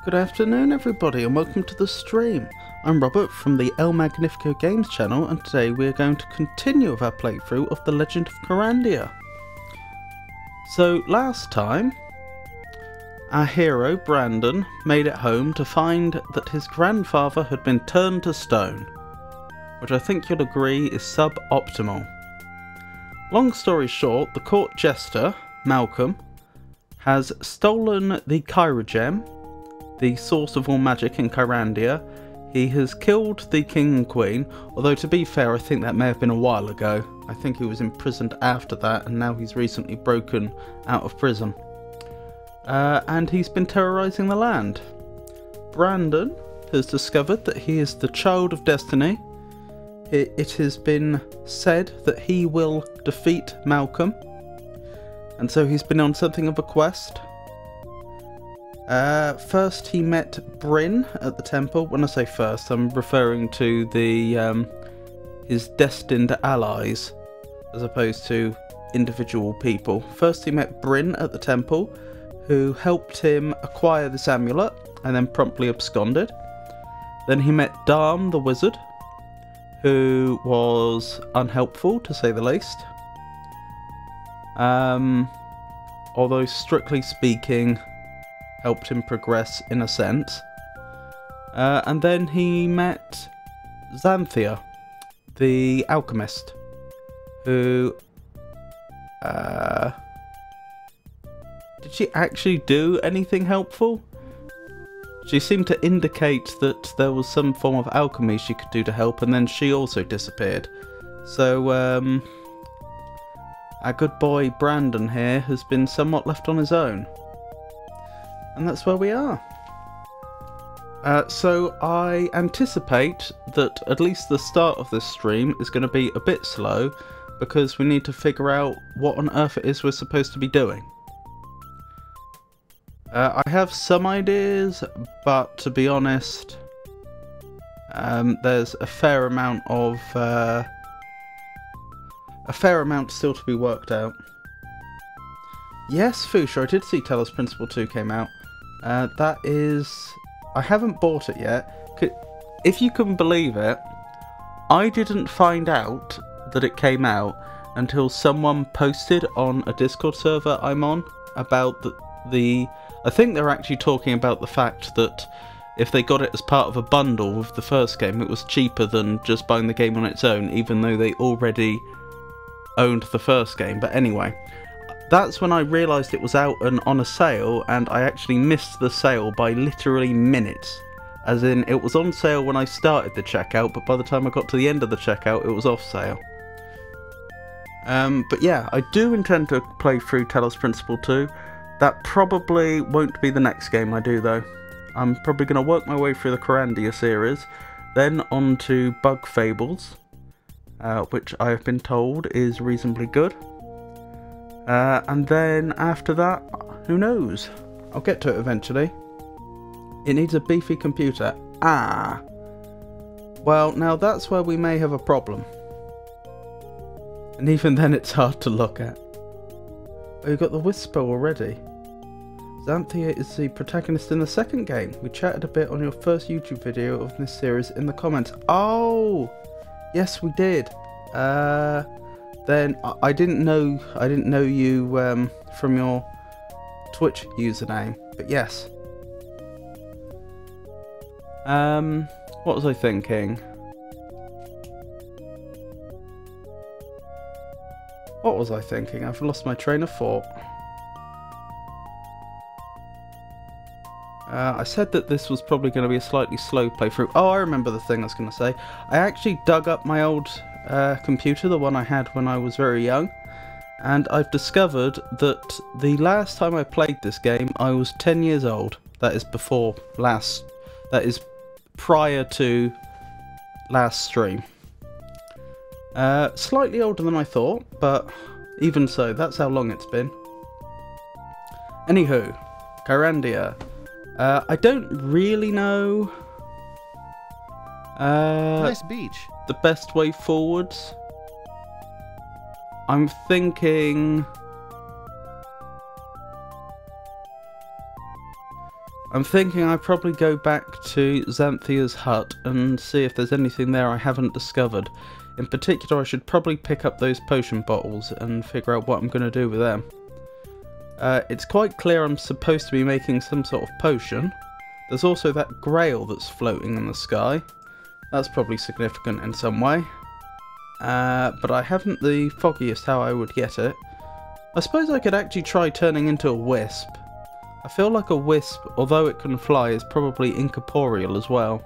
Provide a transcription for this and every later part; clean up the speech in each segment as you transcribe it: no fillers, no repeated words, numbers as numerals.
Good afternoon everybody and welcome to the stream. I'm Robert from the El Magnifico Games channel, and today we are going to continue with our playthrough of The Legend of Kyrandia. So last time, our hero Brandon made it home to find that his grandfather had been turned to stone, which I think you'll agree is suboptimal. Long story short, the court jester, Malcolm, has stolen the Kyra gem, the source of all magic in Kyrandia. He has killed the king and queen, although to be fair I think that may have been a while ago. I think he was imprisoned after that and now he's recently broken out of prison. And he's been terrorising the land. Brandon has discovered that he is the child of destiny. It has been said that he will defeat Malcolm, and so he's been on something of a quest. First he met Bryn at the temple. When I say first, I'm referring to the his destined allies as opposed to individual people. First he met Bryn at the temple, who helped him acquire this amulet and then promptly absconded. Then he met Darm the wizard, who was unhelpful to say the least. Although strictly speaking helped him progress in a sense. And then he met Xanthia, the alchemist, who... did she actually do anything helpful? She seemed to indicate that there was some form of alchemy she could do to help, and then she also disappeared. So, our good boy Brandon here has been somewhat left on his own. And that's where we are. So I anticipate that at least the start of this stream is going to be a bit slow, because we need to figure out what on earth it is we're supposed to be doing. I have some ideas, but to be honest, there's a fair amount still to be worked out. Yes, Fuchsia, I did see Talos Principle 2 came out. That is... I haven't bought it yet. If you can believe it, I didn't find out that it came out until someone posted on a Discord server I'm on about the I think they're actually talking about the fact that if they got it as part of a bundle with the first game, it was cheaper than just buying the game on its own, even though they already owned the first game. But anyway, that's when I realised it was out and on a sale, and I actually missed the sale by literally minutes. As in, it was on sale when I started the checkout, but by the time I got to the end of the checkout, it was off sale. But yeah, I do intend to play through Talos Principle 2. That probably won't be the next game I do, though. I'm probably going to work my way through the Kyrandia series, then on to Bug Fables, which I have been told is reasonably good. And then after that, who knows? I'll get to it eventually. It needs a beefy computer. Ah! Well, now that's where we may have a problem. And even then it's hard to look at. Oh, you got the Whisper already. Xanthia is the protagonist in the second game. We chatted a bit on your first YouTube video of this series in the comments. Oh! Yes, we did. Then I didn't know you from your Twitch username, but yes. What was I thinking? What was I thinking? I've lost my train of thought. I said that this was probably going to be a slightly slow playthrough. Oh, I remember the thing I was going to say. I actually dug up my old computer, the one I had when I was very young, and I've discovered that the last time I played this game, I was 10 years old. That is that is prior to last stream. Slightly older than I thought, but even so, that's how long it's been. Anywho, Kyrandia. I don't really know nice beach. The best way forwards. I'm thinking I'd probably go back to Xanthia's hut and see if there's anything there I haven't discovered. In particular, I should probably pick up those potion bottles and figure out what I'm going to do with them. It's quite clear I'm supposed to be making some sort of potion. There's also that grail that's floating in the sky. That's probably significant in some way. But I haven't the foggiest how I would get it. I suppose I could actually try turning into a wisp. I feel like a wisp, although it can fly, is probably incorporeal as well.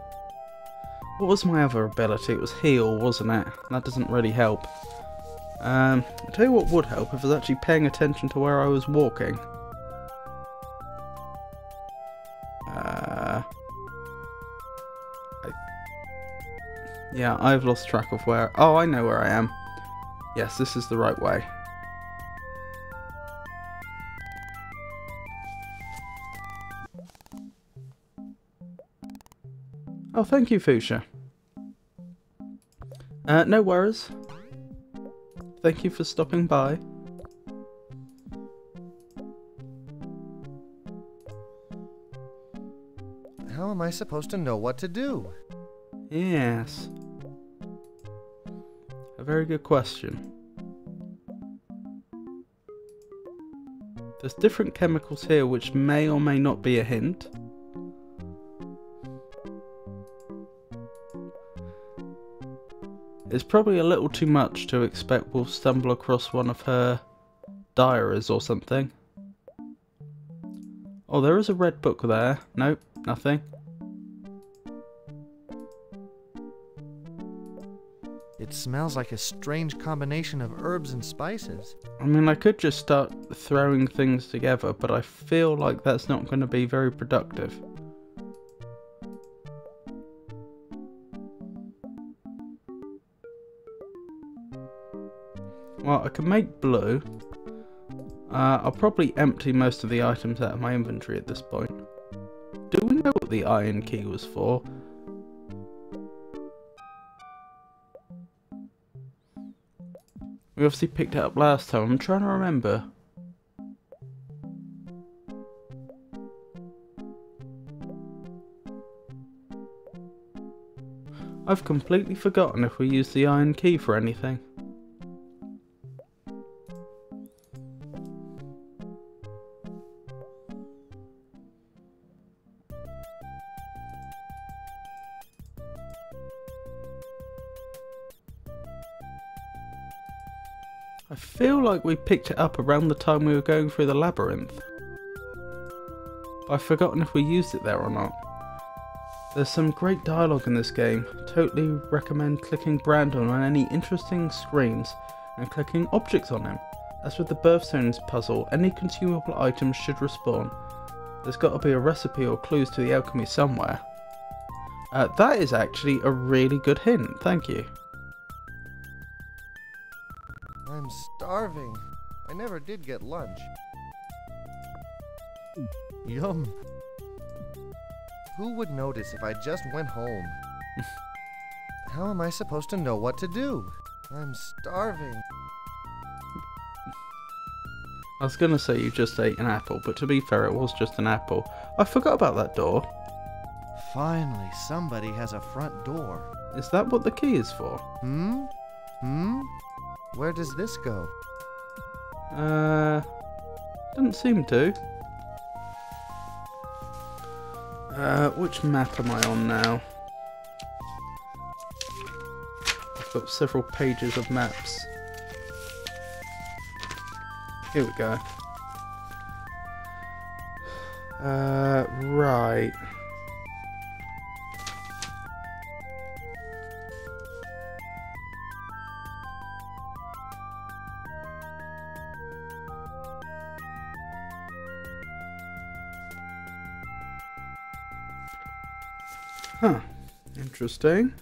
What was my other ability? It was heal, wasn't it? That doesn't really help. I'll tell you what would help if I was actually paying attention to where I was walking. Yeah, I've lost track of where... Oh, I know where I am. Yes, this is the right way. Oh, thank you, Fuchsia. No worries. Thank you for stopping by. How am I supposed to know what to do? Yes. A very good question. There's different chemicals here which may or may not be a hint. It's probably a little too much to expect we'll stumble across one of her diaries or something. Oh, there is a red book there. Nope, nothing. It smells like a strange combination of herbs and spices. I mean, I could just start throwing things together, but I feel like that's not going to be very productive. Well, I can make blue. I'll probably empty most of the items out of my inventory at this point. Do we know what the iron key was for? We obviously picked it up last time. I'm trying to remember. I've completely forgotten if we used the iron key for anything. I feel like we picked it up around the time we were going through the labyrinth. But I've forgotten if we used it there or not. There's some great dialogue in this game. Totally recommend clicking Brandon on any interesting screens and clicking objects on him. As with the birthstones puzzle, any consumable items should respawn. There's got to be a recipe or clues to the alchemy somewhere. That is actually a really good hint, thank you. I'm starving. I never did get lunch. Yum. Who would notice if I just went home? How am I supposed to know what to do? I'm starving. I was gonna say you just ate an apple, but to be fair, it was just an apple. I forgot about that door. Finally, somebody has a front door. Is that what the key is for? Where does this go? Doesn't seem to. Which map am I on now? I've got several pages of maps. Here we go. Right. Huh. Interesting.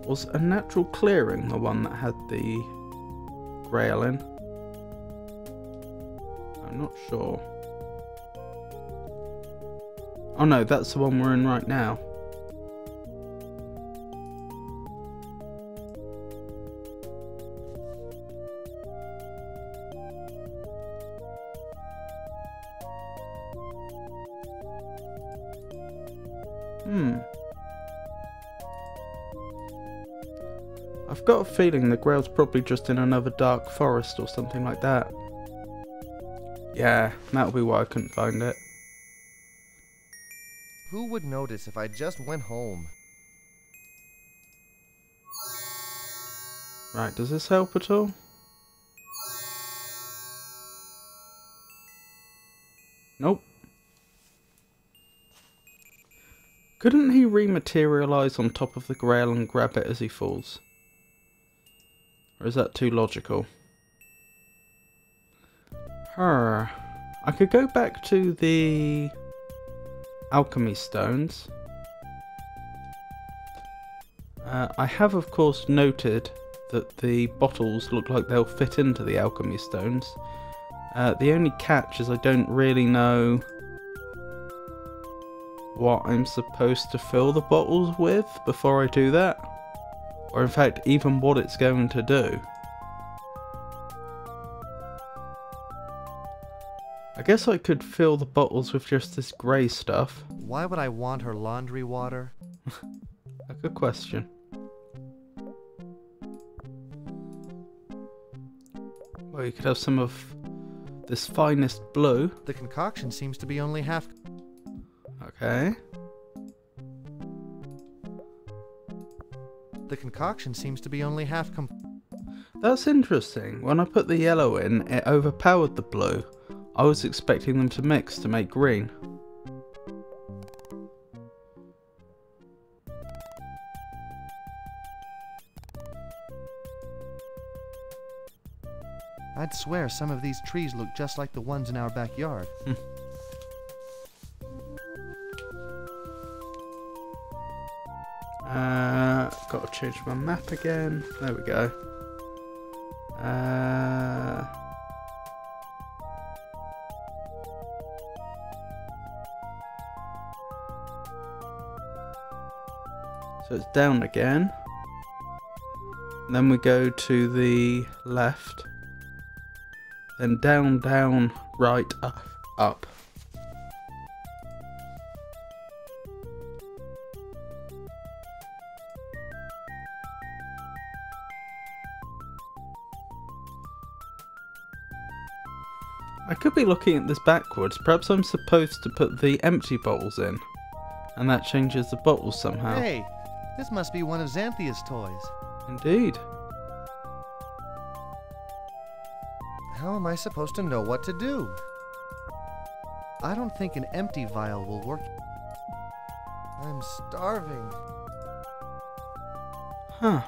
Was a natural clearing the one that had the grail in? I'm not sure. Oh no, that's the one we're in right now. I've got a feeling the grail's probably just in another dark forest or something like that. Yeah, that'll be why I couldn't find it. Who would notice if I just went home? Right, does this help at all? Nope. Couldn't he rematerialise on top of the grail and grab it as he falls? Or is that too logical? I could go back to the alchemy stones. I have of course noted that the bottles look like they'll fit into the alchemy stones. The only catch is I don't really know what I'm supposed to fill the bottles with before I do that. Or in fact, even what it's going to do. I guess I could fill the bottles with just this grey stuff. Why would I want her laundry water? A good question. Well, you could have some of this finest blue. The concoction seems to be only half... Okay. The concoction seems to be only half That's interesting. When I put the yellow in, it overpowered the blue. I was expecting them to mix to make green. I'd swear some of these trees look just like the ones in our backyard. Got to change my map again. There we go. So it's down again. Then we go to the left. Then down, down, right, up, up. I could be looking at this backwards. Perhaps I'm supposed to put the empty bottles in, and that changes the bottles somehow. Hey, this must be one of Xanthia's toys. Indeed. How am I supposed to know what to do? I don't think an empty vial will work. I'm starving. Huh.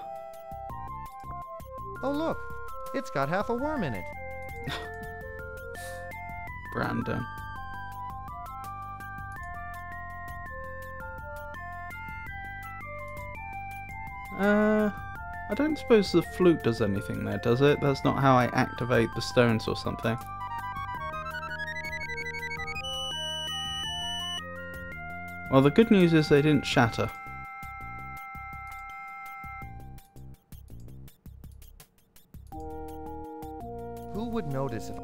Oh look, it's got half a worm in it. Brandon. I don't suppose the flute does anything there, does it? That's not how I activate the stones or something. Well, the good news is they didn't shatter. Who would notice if...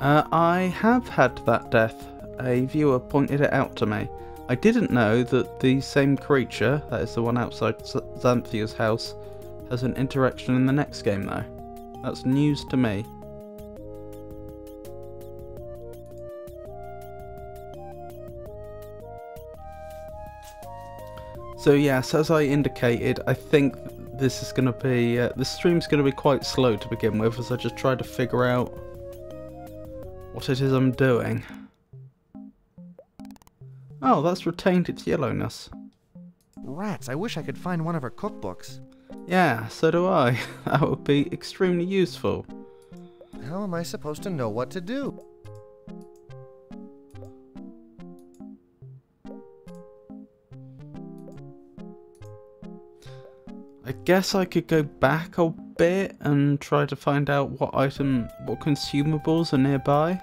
I have had that death. A viewer pointed it out to me. I didn't know that the same creature, that is the one outside Xanthia's house, has an interaction in the next game though. That's news to me. So yes, as I indicated, I think this is going to be, this stream's going to be quite slow to begin with, as I just try to figure out what it is I'm doing. Oh, that's retained its yellowness. Rats, I wish I could find one of her cookbooks. Yeah, so do I. That would be extremely useful. How am I supposed to know what to do? I guess I could go back a bit and try to find out what consumables are nearby.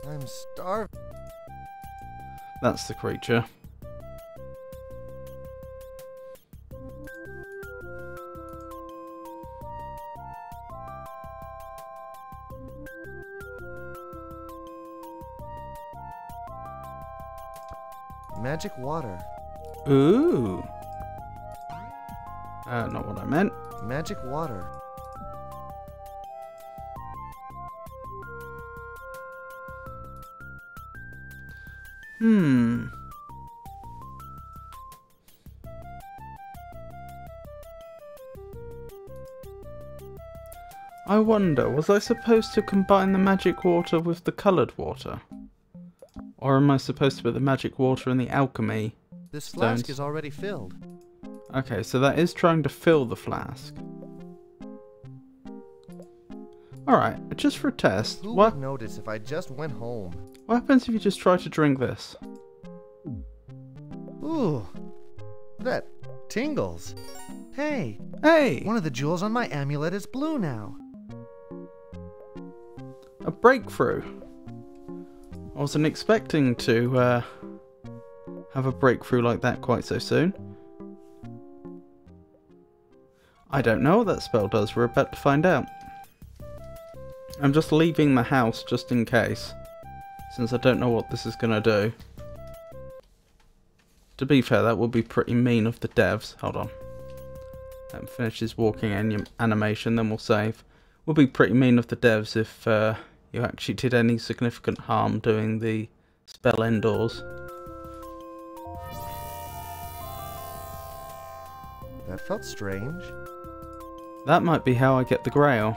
I'm starving. That's the creature. Magic water. Ooh. Not what I meant. Magic water. I wonder, was I supposed to combine the magic water with the coloured water? Or am I supposed to put the magic water in the alchemy This stones? flask is already filled. Okay, so that is trying to fill the flask. Alright, just for a test, Who what would notice if I just went home? happens if you just try to drink this? Ooh, that tingles. Hey, Hey! one of the jewels on my amulet is blue now. A breakthrough. I wasn't expecting to have a breakthrough like that quite so soon. I don't know what that spell does, we're about to find out. I'm just leaving the house just in case, since I don't know what this is going to do. To be fair, that would be pretty mean of the devs. Hold on. Let him finish his walking animation, then we'll save. Would be pretty mean of the devs if you actually did any significant harm doing the spell indoors. That felt strange. That might be how I get the Grail.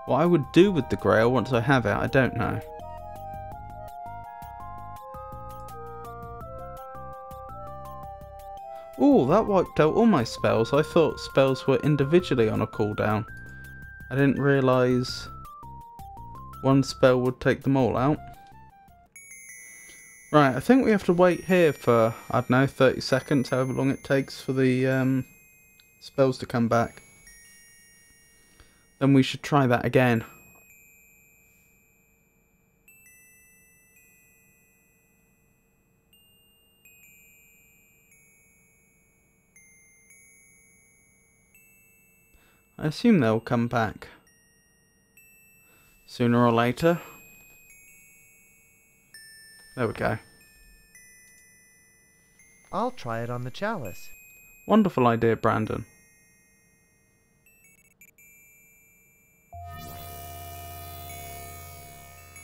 What I would do with the Grail once I have it, I don't know. Oh, that wiped out all my spells. I thought spells were individually on a cooldown. I didn't realise one spell would take them all out. Right, I think we have to wait here for, I don't know, 30 seconds, however long it takes for the spells to come back. Then we should try that again. I assume they'll come back sooner or later. There we go. I'll try it on the chalice. Wonderful idea, Brandon.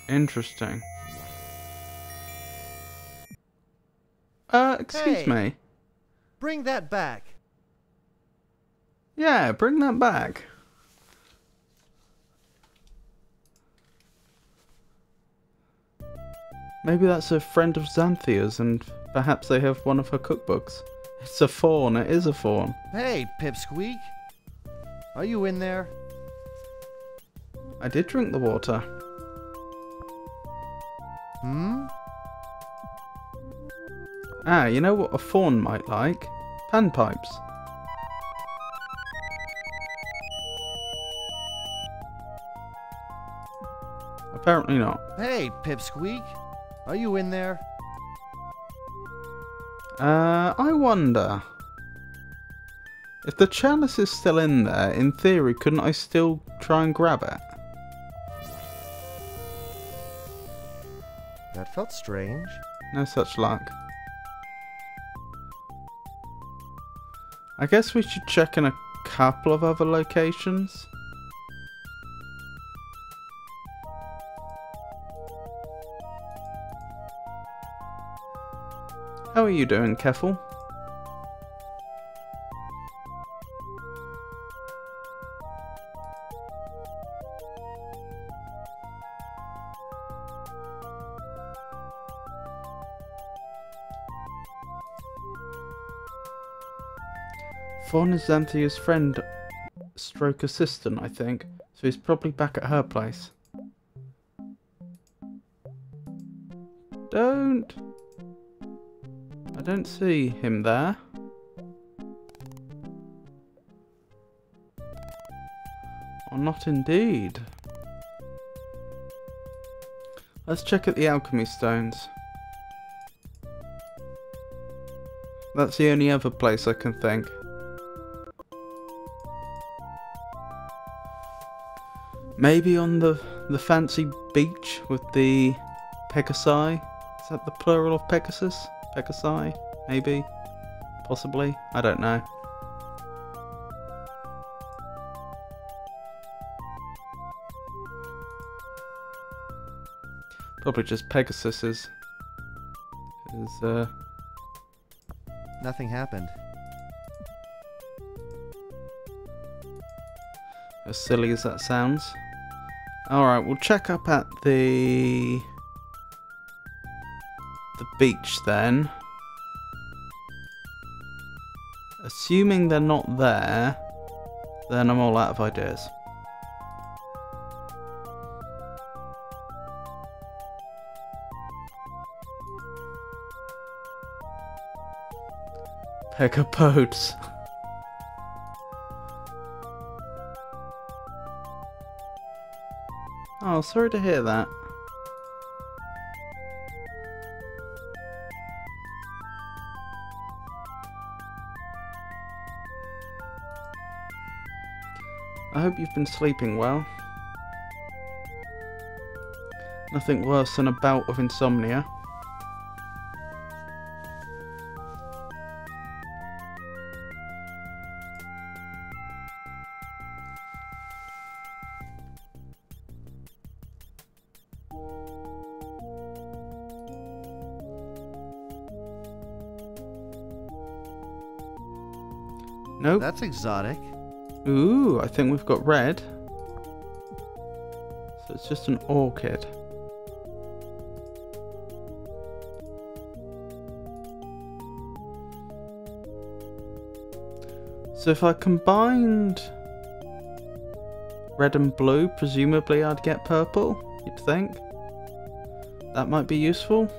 Interesting. Excuse Hey. me. Bring that back. Yeah, bring that back. Maybe that's a friend of Xanthia's and perhaps they have one of her cookbooks. It's a fawn, it is a fawn. Hey, Pipsqueak. Are you in there? I did drink the water. Hmm? Ah, you know what a fawn might like? Panpipes. Apparently not. Hey, Pipsqueak. Are you in there? I wonder. If the chalice is still in there, in theory, couldn't I still try and grab it? That felt strange. No such luck. I guess we should check in a couple of other locations. How are you doing, Keffel? Fawn is Xanthia's friend, stroke assistant, I think, so he's probably back at her place. I don't see him there. Oh, not indeed. Let's check at the alchemy stones. That's the only other place I can think. Maybe on the fancy beach with the Pegasi? Is that the plural of Pegasus? Pegasi? Maybe? Possibly? I don't know. Probably just Pegasuses. Nothing happened. As silly as that sounds. Alright, we'll check up at the beach then. Assuming they're not there, then I'm all out of ideas. Pegapodes. Oh, sorry to hear that. I hope you've been sleeping well. Nothing worse than a bout of insomnia. Nope. That's exotic. Ooh, I think we've got red. So it's just an orchid. So if I combined red and blue, presumably I'd get purple, you'd think. That might be useful.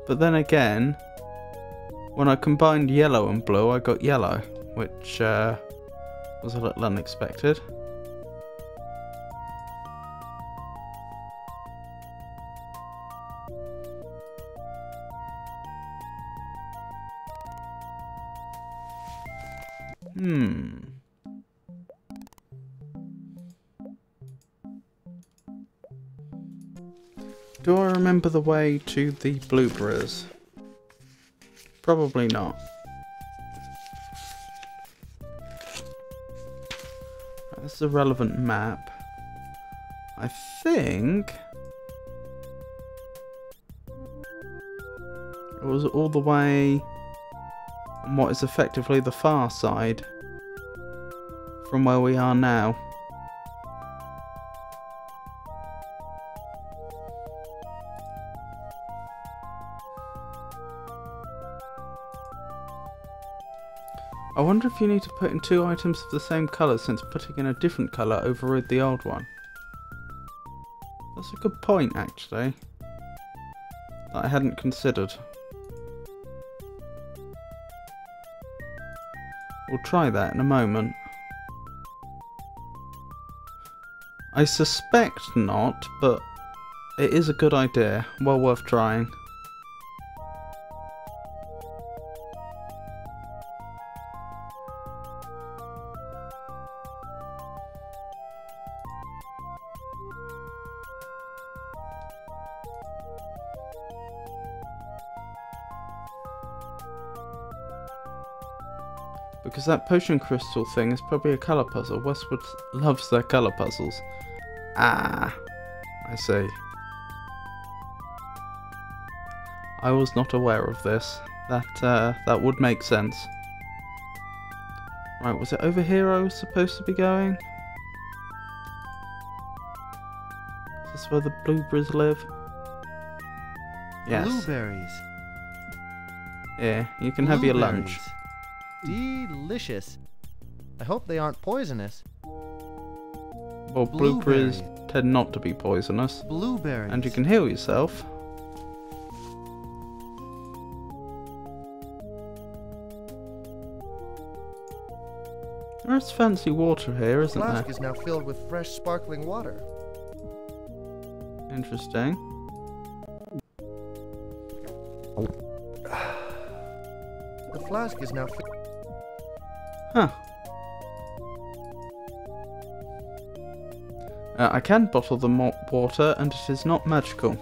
But then again, when I combined yellow and blue, I got yellow, which was a little unexpected. Do I remember the way to the blueberries? Probably not. That's a relevant map. I think it was all the way on what is effectively the far side from where we are now. I wonder if you need to put in 2 items of the same colour, since putting in a different colour overrode the old one. That's a good point, actually, that I hadn't considered. We'll try that in a moment. I suspect not, but it is a good idea, well worth trying. Because that potion crystal thing is probably a colour puzzle. Westwood loves their colour puzzles. Ah, I see. I was not aware of this. That would make sense. Right, was it over here I was supposed to be going? Is this where the blueberries live? Yes. Blueberries. Yeah, you can have your lunch. Delicious. I hope they aren't poisonous. Well, blueberries tend not to be poisonous. Blueberries. And you can heal yourself. There's fancy water here, isn't there? The flask is now filled with fresh, sparkling water. Interesting. The flask is now filled. Huh. I can bottle the water, and it is not magical.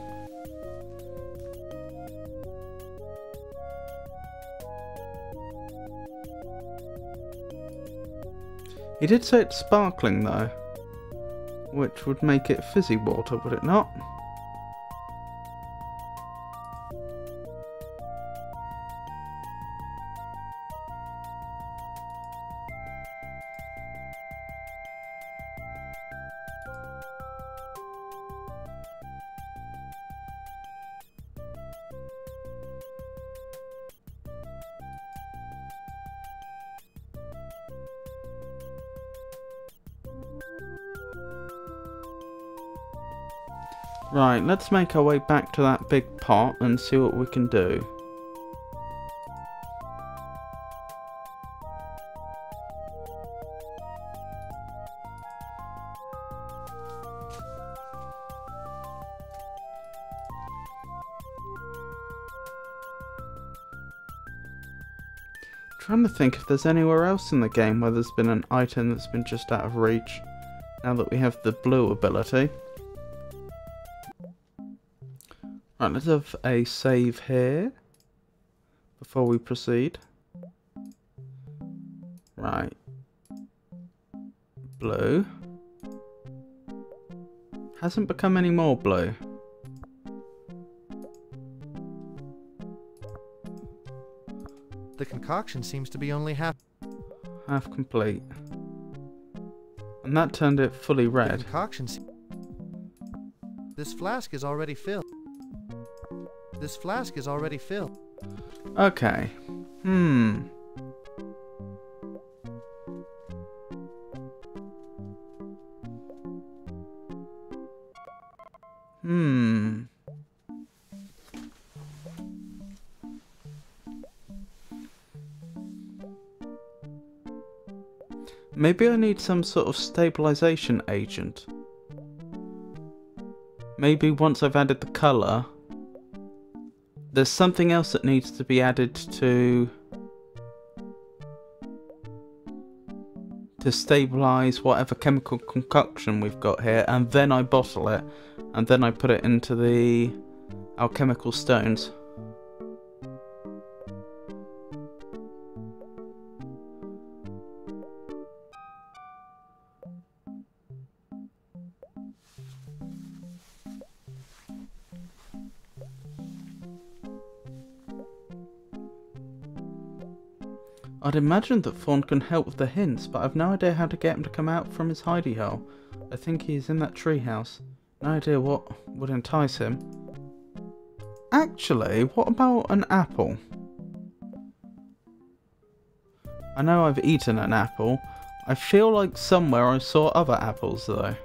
He did say it's sparkling though, which would make it fizzy water, would it not? Right, let's make our way back to that big pot and see what we can do. Trying to think if there's anywhere else in the game where there's been an item that's been just out of reach, now that we have the blue ability. Right, let's have a save here before we proceed. Right. Blue. Hasn't become any more blue. The concoction seems to be only half complete. And that turned it fully the red. concoction. This flask is already filled. This flask is already filled. Okay. Hmm. Maybe I need some sort of stabilization agent. Maybe once I've added the colour, there's something else that needs to be added to stabilize whatever chemical concoction we've got here, and then I bottle it, and then I put it into the alchemical stones. I'd imagine that Fawn can help with the hints, but I've no idea how to get him to come out from his hidey hole. I think he's in that treehouse. No idea what would entice him. Actually, what about an apple? I know I've eaten an apple. I feel like somewhere I saw other apples though.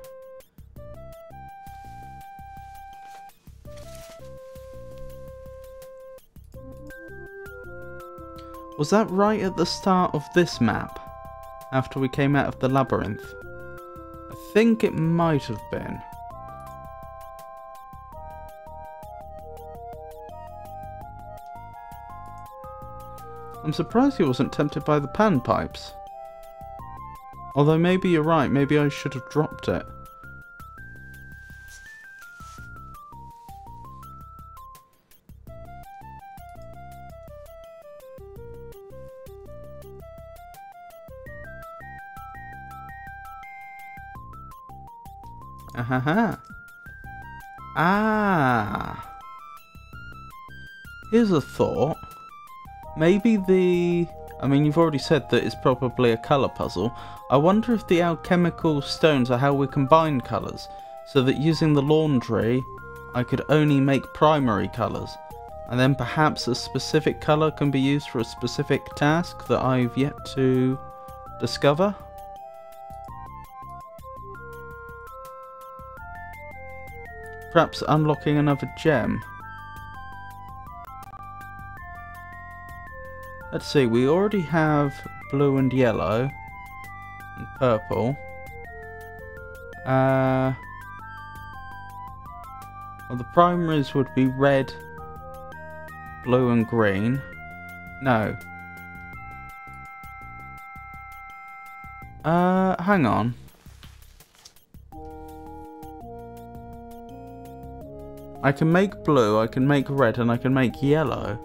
Was that right at the start of this map? After we came out of the labyrinth? I think it might have been. I'm surprised he wasn't tempted by the panpipes. Although maybe you're right, maybe I should have dropped it. Ahaha. Ah. Here's a thought. Maybe I mean, you've already said that it's probably a colour puzzle. I wonder if the alchemical stones are how we combine colours, so that using the laundry, I could only make primary colours, and then perhaps a specific colour can be used for a specific task that I've yet to discover? Perhaps unlocking another gem. Let's see, we already have blue and yellow and purple. Well, the primaries would be red, blue and green. No. Hang on. I can make blue, I can make red, and I can make yellow.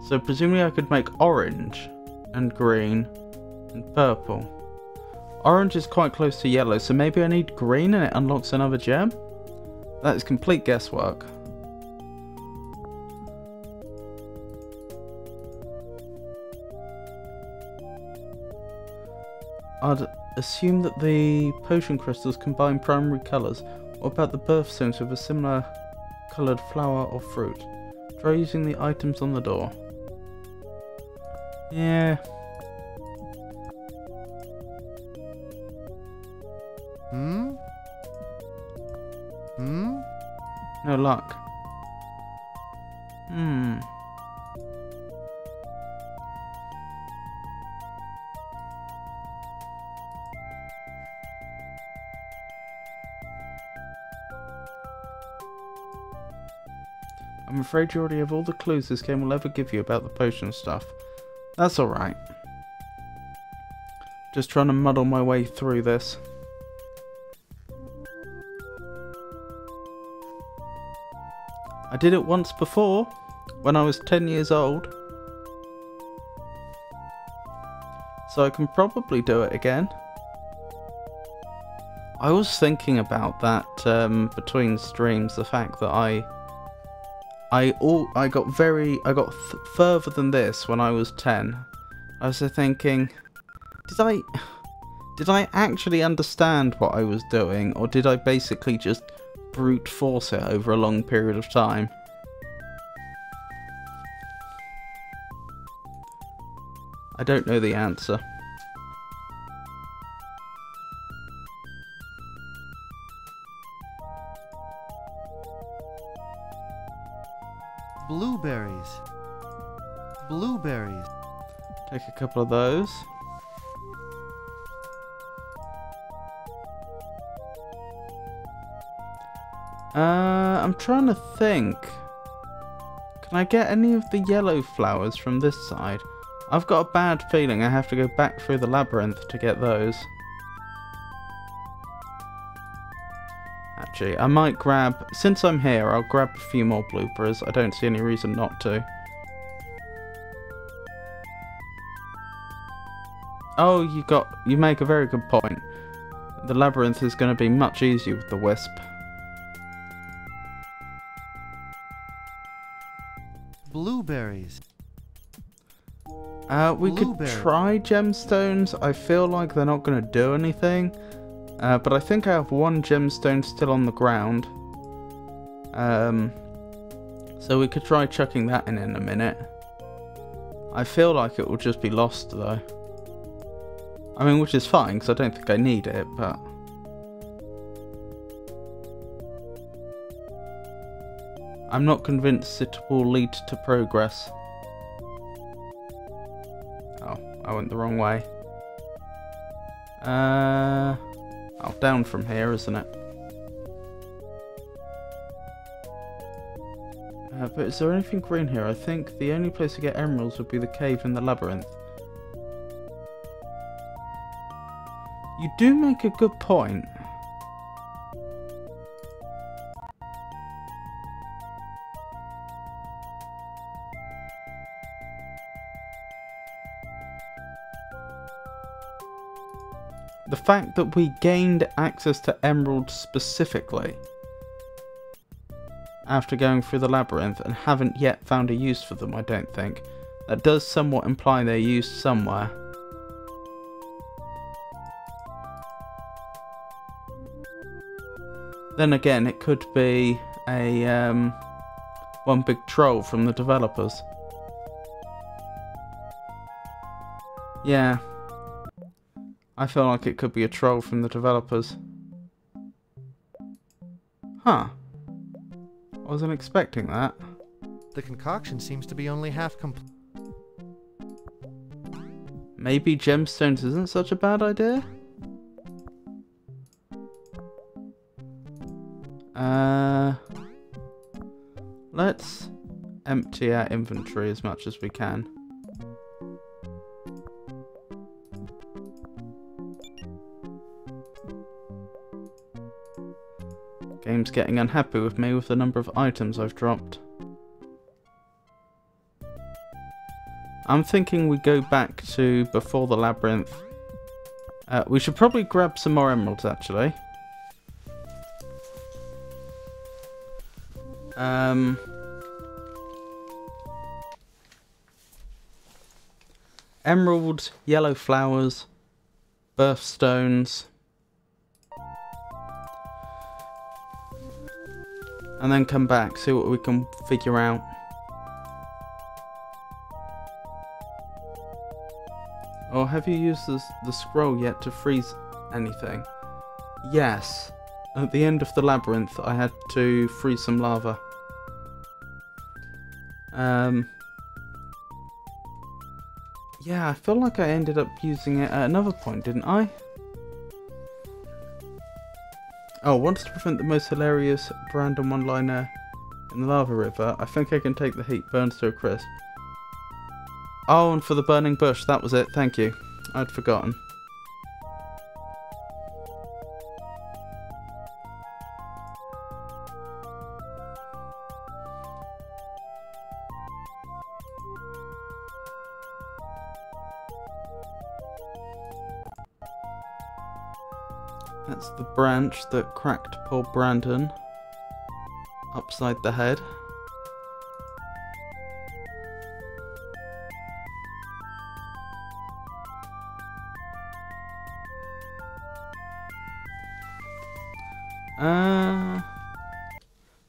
So presumably I could make orange, and green, and purple. Orange is quite close to yellow, so maybe I need green and it unlocks another gem? That is complete guesswork. I'd assume that the potion crystals combine primary colours. What about the birthstones with a similar coloured flower or fruit? Try using the items on the door. Yeah. No luck. I'm afraid you already have all the clues this game will ever give you about the potion stuff. That's alright. Just trying to muddle my way through this. I did it once before, when I was 10 years old. So I can probably do it again. I was thinking about that between streams, the fact that I got further than this when I was 10. I was thinking, did I actually understand what I was doing, or did I basically just brute force it over a long period of time? I don't know the answer. Blueberries. Blueberries. Take a couple of those. I'm trying to think. Can I get any of the yellow flowers from this side? I've got a bad feeling I have to go back through the labyrinth to get those. Actually, I might grab... Since I'm here, I'll grab a few more bloopers. I don't see any reason not to. Oh, you make a very good point. The labyrinth is going to be much easier with the wisp. Blueberries. We could try gemstones. I feel like they're not going to do anything. But I think I have one gemstone still on the ground. So we could try chucking that in a minute. I feel like it will just be lost though. I mean, which is fine, because I don't think I need it, but... I'm not convinced it will lead to progress. Oh, I went the wrong way. Oh, down from here, isn't it? But is there anything green here? I think the only place to get emeralds would be the cave in the labyrinth. You do make a good point. The fact that we gained access to emeralds specifically after going through the labyrinth and haven't yet found a use for them, I don't think. That does somewhat imply they're used somewhere. Then again, it could be a one big troll from the developers. Yeah. I feel like it could be a troll from the developers. Huh. I wasn't expecting that. The concoction seems to be only half complete. Maybe gemstones isn't such a bad idea? Let's empty our inventory as much as we can. Game's getting unhappy with me with the number of items I've dropped. I'm thinking we go back to before the labyrinth. We should probably grab some more emeralds actually. Emeralds, yellow flowers, birthstones. And then come back, see what we can figure out. Or have you used the scroll yet to freeze anything? Yes. At the end of the labyrinth, I had to freeze some lava. Yeah, I feel like I ended up using it at another point, didn't I? Oh, wants to prevent the most hilarious Brandon one-liner in the lava river. I think I can take the heat burns to a crisp. Oh, and for the burning bush, that was it, thank you. I'd forgotten. That's the branch that cracked poor Brandon upside the head.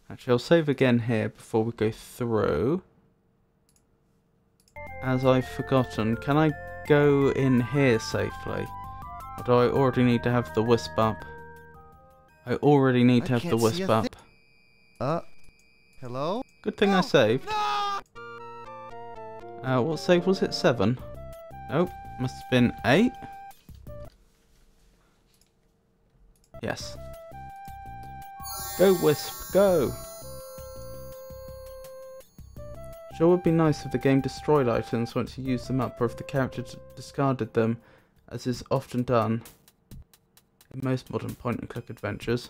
Actually, I'll save again here before we go through. As I've forgotten, can I go in here safely? Or do I already need to have the wisp up? I already need to have the wisp up. Hello? Good thing I saved. What save was it? 7? Nope, must have been 8. Yes. Go Wisp, go! Sure would be nice if the game destroyed items once you used them up, or if the character discarded them, as is often done in most modern point-and-click adventures.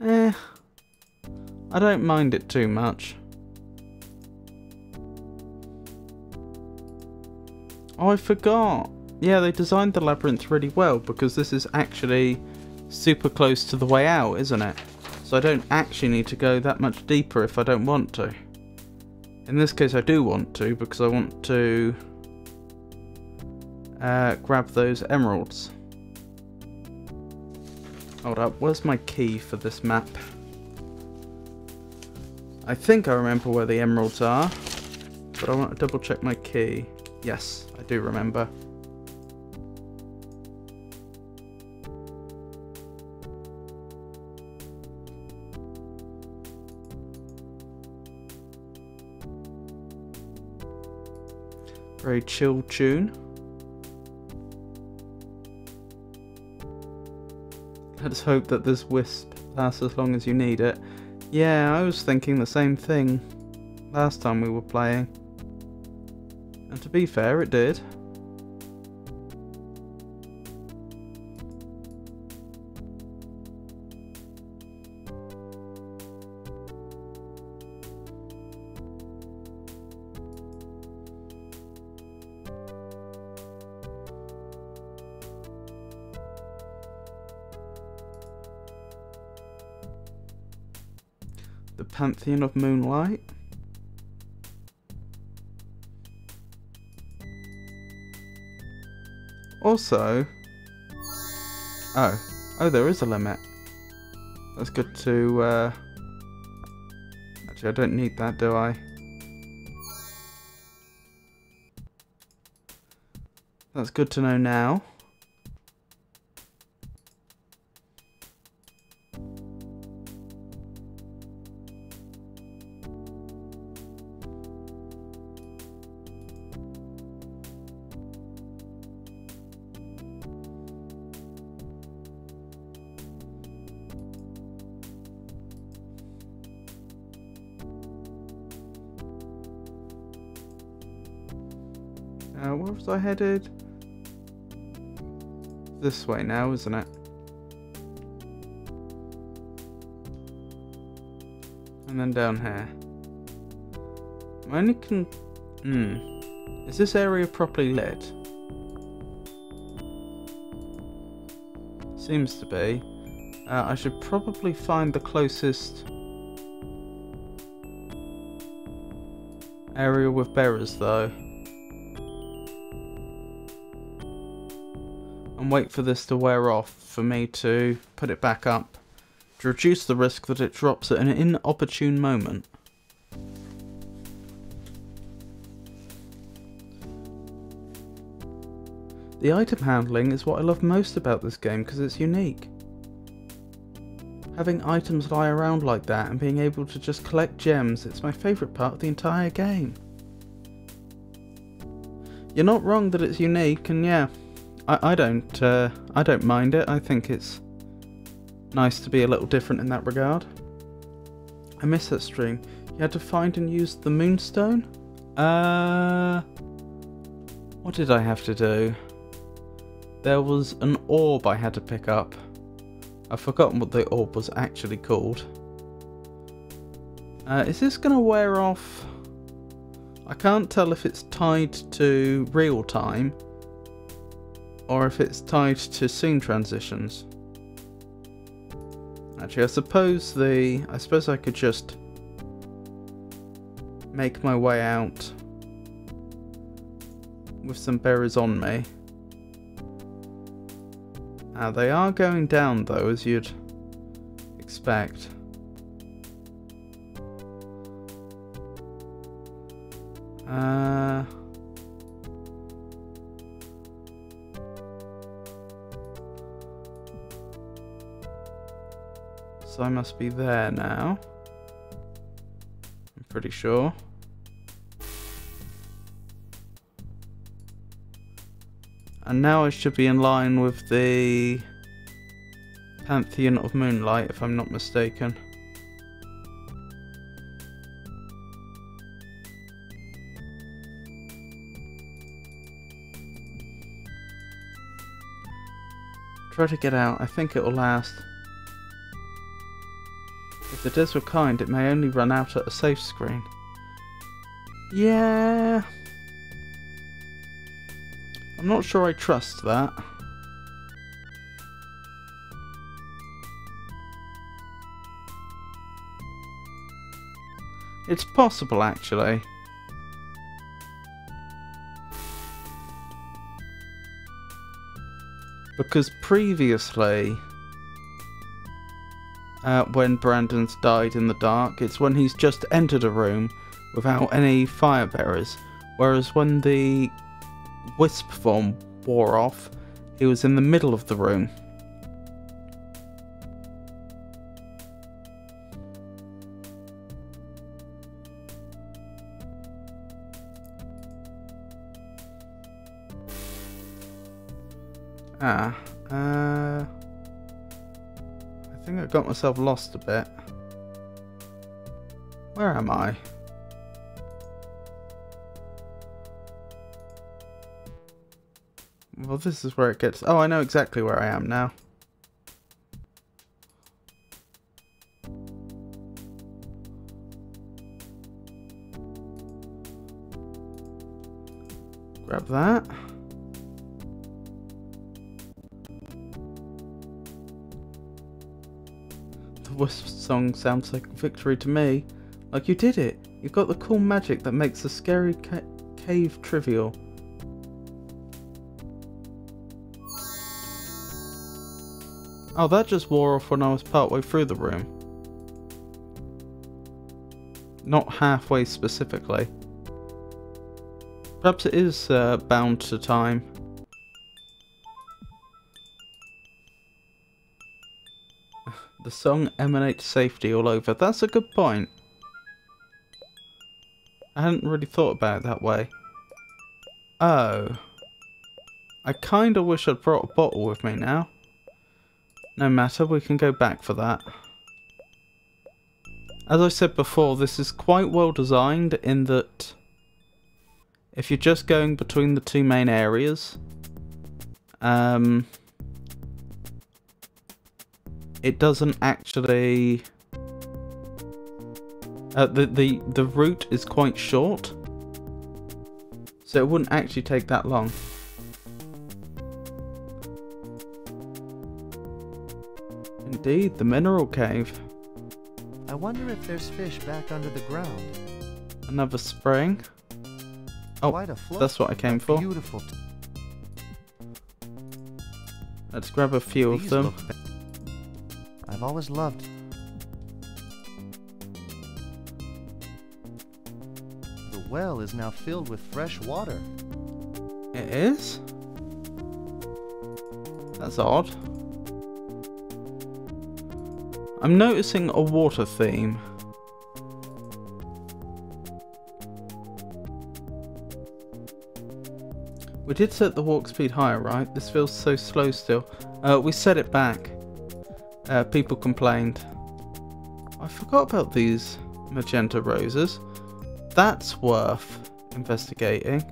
I don't mind it too much. Oh, I forgot! Yeah, they designed the labyrinth really well, because this is actually super close to the way out, isn't it? So I don't actually need to go that much deeper if I don't want to. In this case I do want to, because I want to grab those emeralds. Hold up, where's my key for this map? I think I remember where the emeralds are, but I want to double check my key. Yes, I do remember. Very chill tune. Let's hope that this wisp lasts as long as you need it. Yeah, I was thinking the same thing last time we were playing. And to be fair, it did. The Pantheon of Moonlight. Also, oh, there is a limit. That's good to, actually I don't need that, do I? That's good to know now. Where was I headed? This way now, isn't it? And then down here. I only can... Is this area properly lit? Seems to be. I should probably find the closest area with bearers though. And wait for this to wear off for me to put it back up to reduce the risk that it drops at an inopportune moment. The item handling is what I love most about this game because it's unique. Having items lie around like that and being able to just collect gems, it's my favourite part of the entire game. You're not wrong that it's unique, and yeah, I don't mind it. I think it's nice to be a little different in that regard. I miss that stream. You had to find and use the moonstone? What did I have to do? There was an orb I had to pick up. I've forgotten what the orb was actually called. Is this going to wear off? I can't tell if it's tied to real time or if it's tied to scene transitions. Actually, I suppose I could just make my way out with some berries on me. They are going down though, as you'd expect. So I must be there now. I'm pretty sure. And now I should be in line with the Pantheon of Moonlight, if I'm not mistaken. Try to get out. I think it will last. If the devs were kind, it may only run out at a safe screen. Yeah. I'm not sure I trust that. It's possible, actually. Because previously, when Brandon's died in the dark, it's when he's just entered a room without any fire bearers. Whereas when the wisp form wore off, he was in the middle of the room. I think I got myself lost a bit. Where am I? Well, this is where it gets... Oh, I know exactly where I am now. Grab that. The Wisp song sounds like victory to me. Like you did it. You got the cool magic that makes the scary cave trivial. Oh, that just wore off when I was partway through the room. Not halfway specifically. Perhaps it is bound to time. The song emanates safety all over. That's a good point. I hadn't really thought about it that way. Oh. I kinda wish I'd brought a bottle with me now. No matter, we can go back for that. As I said before, this is quite well designed in that if you're just going between the two main areas, it doesn't actually... the route is quite short, so it wouldn't actually take that long. Indeed, the mineral cave. I wonder if there's fish back under the ground. Another spring. Oh, Quite a float. that's what I came for. Beautiful. Let's grab a few of them. I've always loved. The well is now filled with fresh water. It is? That's odd. I'm noticing a water theme. We did set the walk speed higher, right? This feels so slow still. We set it back. People complained. I forgot about these magenta roses. That's worth investigating.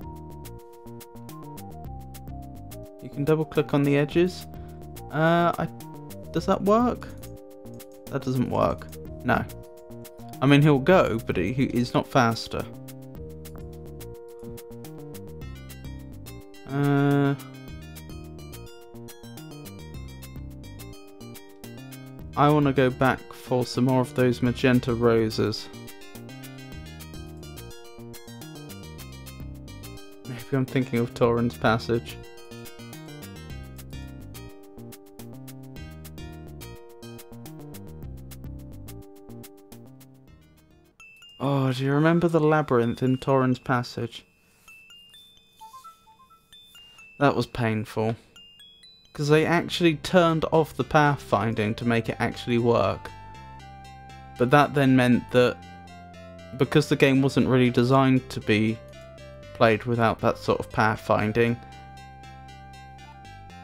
You can double click on the edges. Does that work? That doesn't work. No. I mean, he'll go, but he's not faster. I want to go back for some more of those magenta roses. Maybe I'm thinking of Torrens Passage. Oh, do you remember the labyrinth in Torrens Passage? That was painful. Because they actually turned off the pathfinding to make it actually work. But that then meant that, because the game wasn't really designed to be played without that sort of pathfinding,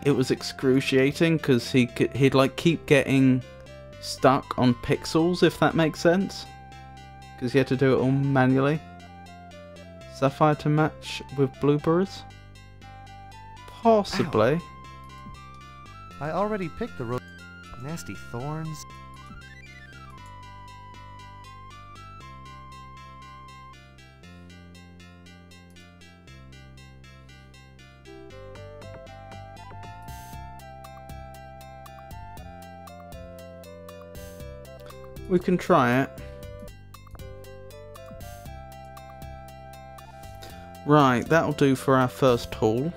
it was excruciating because he'd like keep getting stuck on pixels, if that makes sense. Because he had to do it all manually. Sapphire to match with blueberries? Possibly. Ow. I already picked the nasty thorns. We can try it. Right, that'll do for our first haul.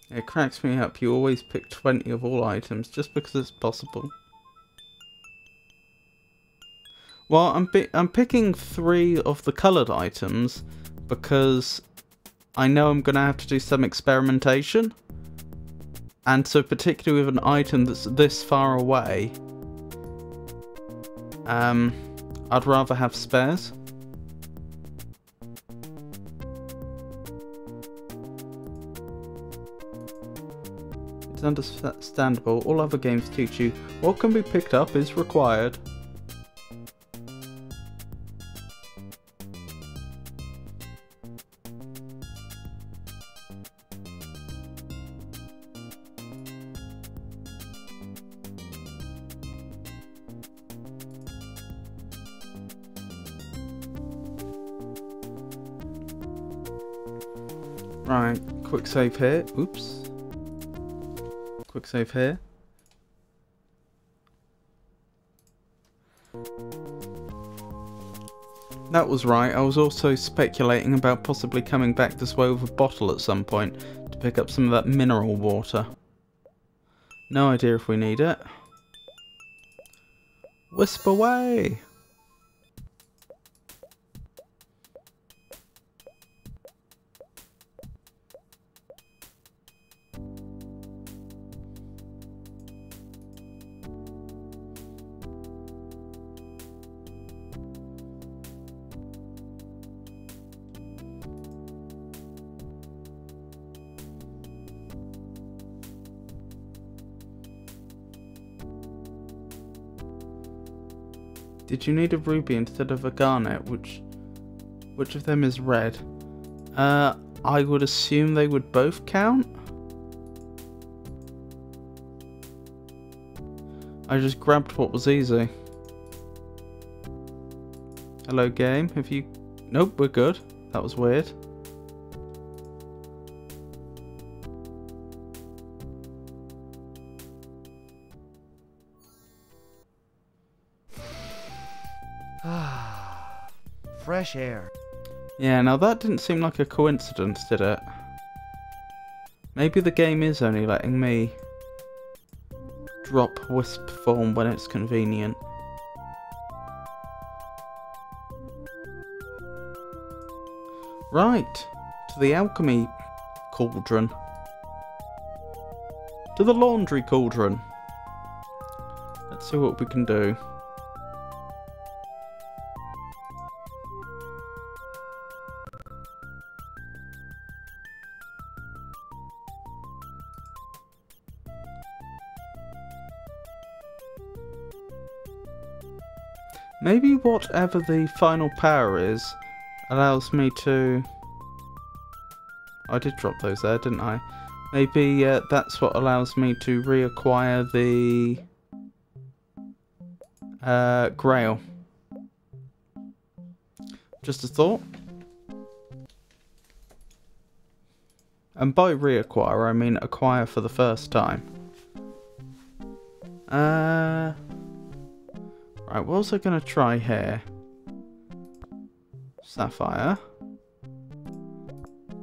It cracks me up, you always pick 20 of all items just because it's possible. Well, I'm picking 3 of the coloured items because I know I'm going to have to do some experimentation. And so particularly with an item that's this far away, I'd rather have spares. It's understandable. All other games teach you what can be picked up is required. Right, quick save here. Oops. Quick save here. That was right, I was also speculating about possibly coming back this way with a bottle at some point to pick up some of that mineral water. No idea if we need it. Wisp away! Did you need a ruby instead of a garnet? Which of them is red? I would assume they would both count. I just grabbed what was easy. Hello game, have you... Nope, we're good. That was weird. Fresh air. Yeah, now that didn't seem like a coincidence, did it? Maybe the game is only letting me drop wisp form when it's convenient. Right, to the alchemy cauldron. To the laundry cauldron. Let's see what we can do. Maybe whatever the final power is allows me to... I did drop those there, didn't I? Maybe that's what allows me to reacquire the Grail. Just a thought. And by reacquire, I mean acquire for the first time. Right, what was I going to try here? Sapphire.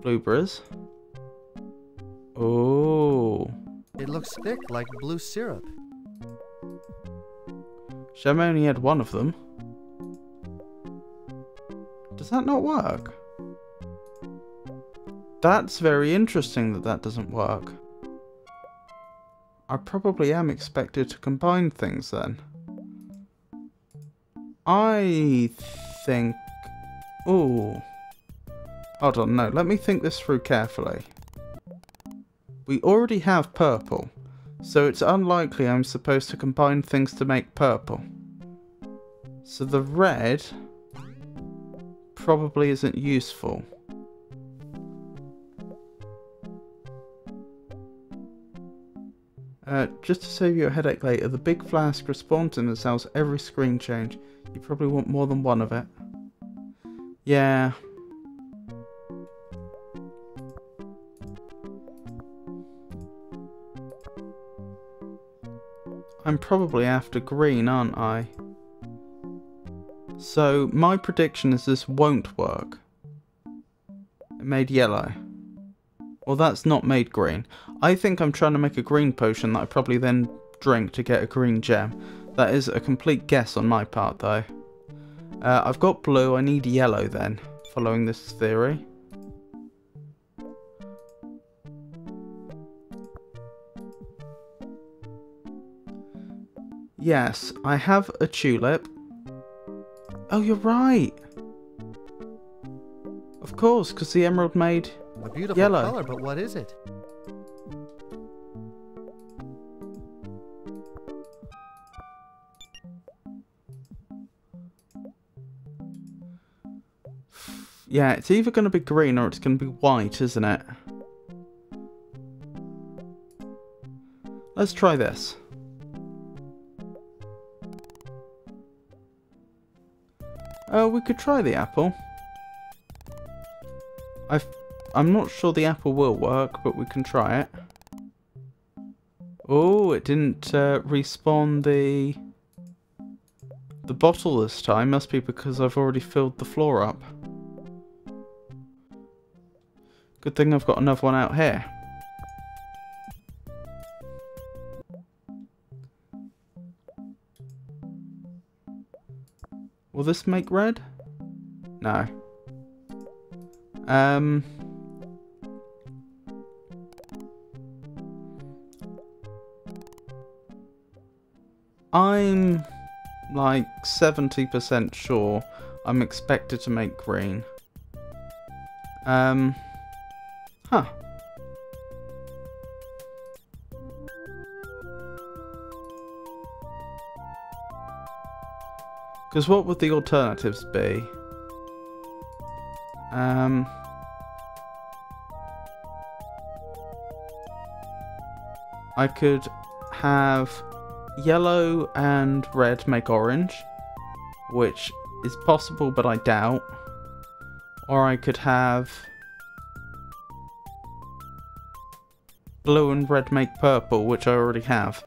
Blueberries. looks thick like blue syrup. Shem only had one of them. Does that not work? That's very interesting that that doesn't work. I probably am expected to combine things then. I think... Ooh. Hold on, no, let me think this through carefully. We already have purple, so it's unlikely I'm supposed to combine things to make purple. So the red probably isn't useful. Just to save you a headache later, the big flask respawns in the cells every screen change. You probably want more than one of it. Yeah. I'm probably after green, aren't I? So, my prediction is this won't work. It made yellow. Well, that's not made green. I think I'm trying to make a green potion that I probably then drink to get a green gem. That is a complete guess on my part, though. I've got blue, I need yellow then, following this theory. Yes, I have a tulip. Oh, you're right. Of course, because the emerald made A beautiful yellow. color, but what is it? Yeah, it's either going to be green or it's going to be white, isn't it? Let's try this. We could try the apple. I'm not sure the apple will work, but we can try it. Oh, it didn't respawn the bottle this time. Must be because I've already filled the floor up. Good thing I've got another one out here. Will this make red? No. I'm like 70% sure I'm expected to make green. Huh. Because what would the alternatives be? I could have yellow and red make orange, which is possible but I doubt. Or I could have blue and red make purple, which I already have.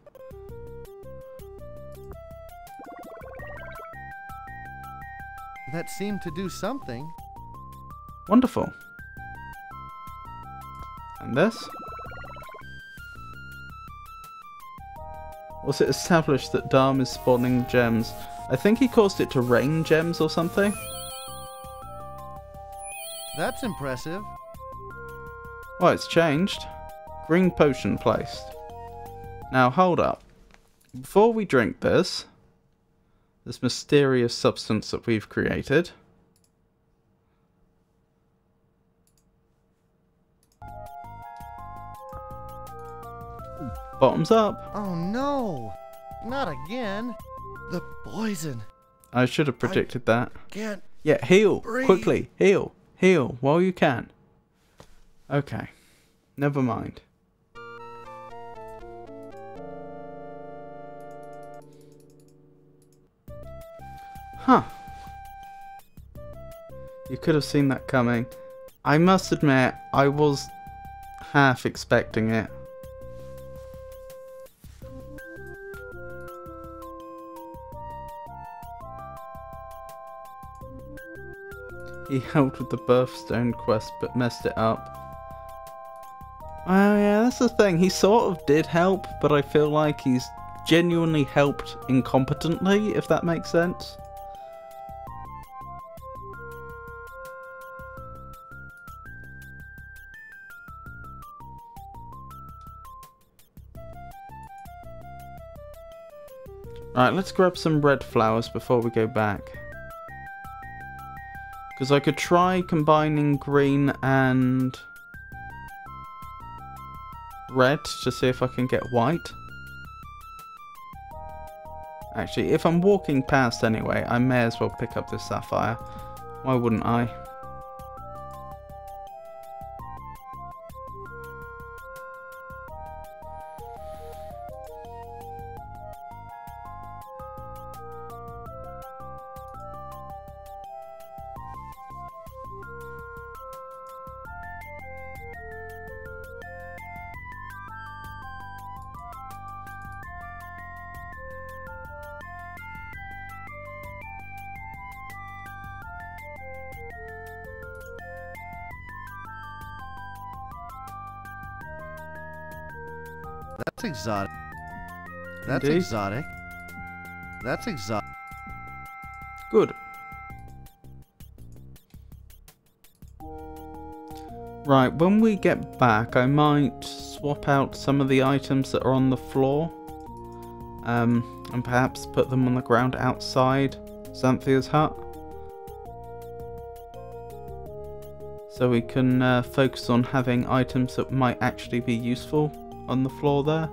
That seemed to do something. Wonderful. And this? Was it established that Dharm is spawning gems? I think he caused it to rain gems or something. That's impressive. Well, it's changed. Green potion placed. Now, hold up. Before we drink this mysterious substance that we've created, bottoms up. Oh no! Not again! The poison! I should have predicted that. Can't Yeah, heal. breathe. Quickly. Heal. Heal while you can. Okay. Never mind. Huh. You could have seen that coming. I must admit, I was half expecting it. He helped with the birthstone quest but messed it up. Oh yeah, Yeah, that's the thing. He sort of did help, but I feel like he's genuinely helped incompetently, if that makes sense. Alright, let's grab some red flowers before we go back. Because I could try combining green and red to see if I can get white. Actually, if I'm walking past anyway, I may as well pick up this sapphire. Why wouldn't I? That's exotic. That's Indeed. exotic. That's exotic. Good. Right, when we get back, I might swap out some of the items that are on the floor. And perhaps put them on the ground outside Xanthia's hut. So we can focus on having items that might actually be useful on the floor there.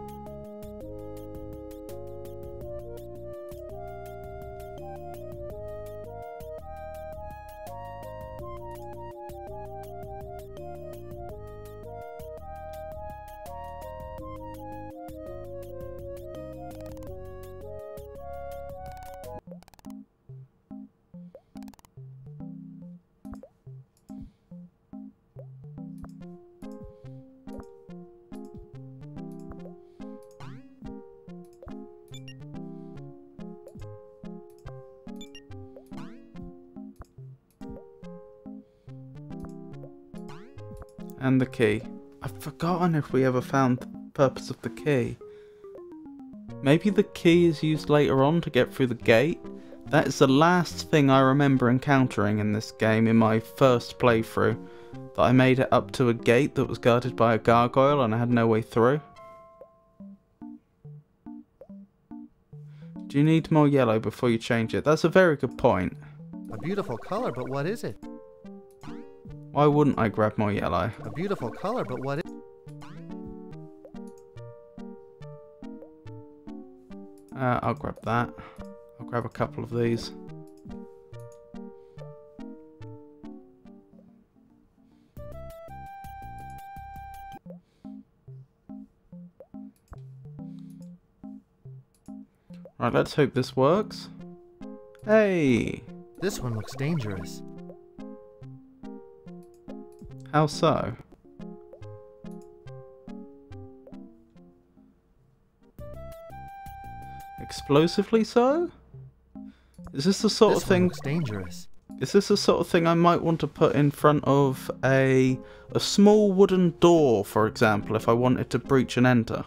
And the key. I've forgotten if we ever found the purpose of the key. Maybe the key is used later on to get through the gate? That is the last thing I remember encountering in this game in my first playthrough. That I made it up to a gate that was guarded by a gargoyle and I had no way through. Do you need more yellow before you change it? That's a very good point. A beautiful color, but what is it? Why wouldn't I grab more yellow? A beautiful color, but what is I'll grab that. I'll grab a couple of these. Right, let's hope this works. Hey! This one looks dangerous. How so? Explosively so? Is this the sort This of one thing? looks dangerous. Is this the sort of thing I might want to put in front of a small wooden door, for example, if I wanted to breach and enter?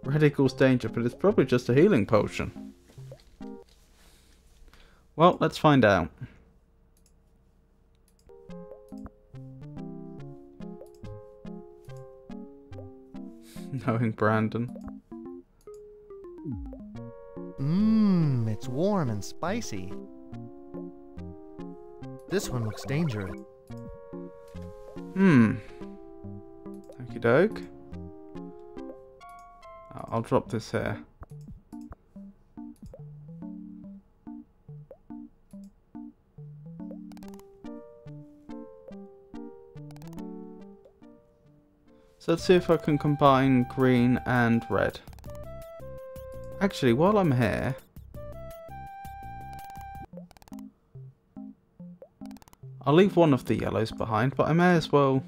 Red equals danger, but it's probably just a healing potion. Well, let's find out. Knowing Brandon. Mmm, it's warm and spicy. This one looks dangerous. Okie doke. I'll drop this here. So let's see if I can combine green and red. Actually, while I'm here, I'll leave one of the yellows behind, but I may as well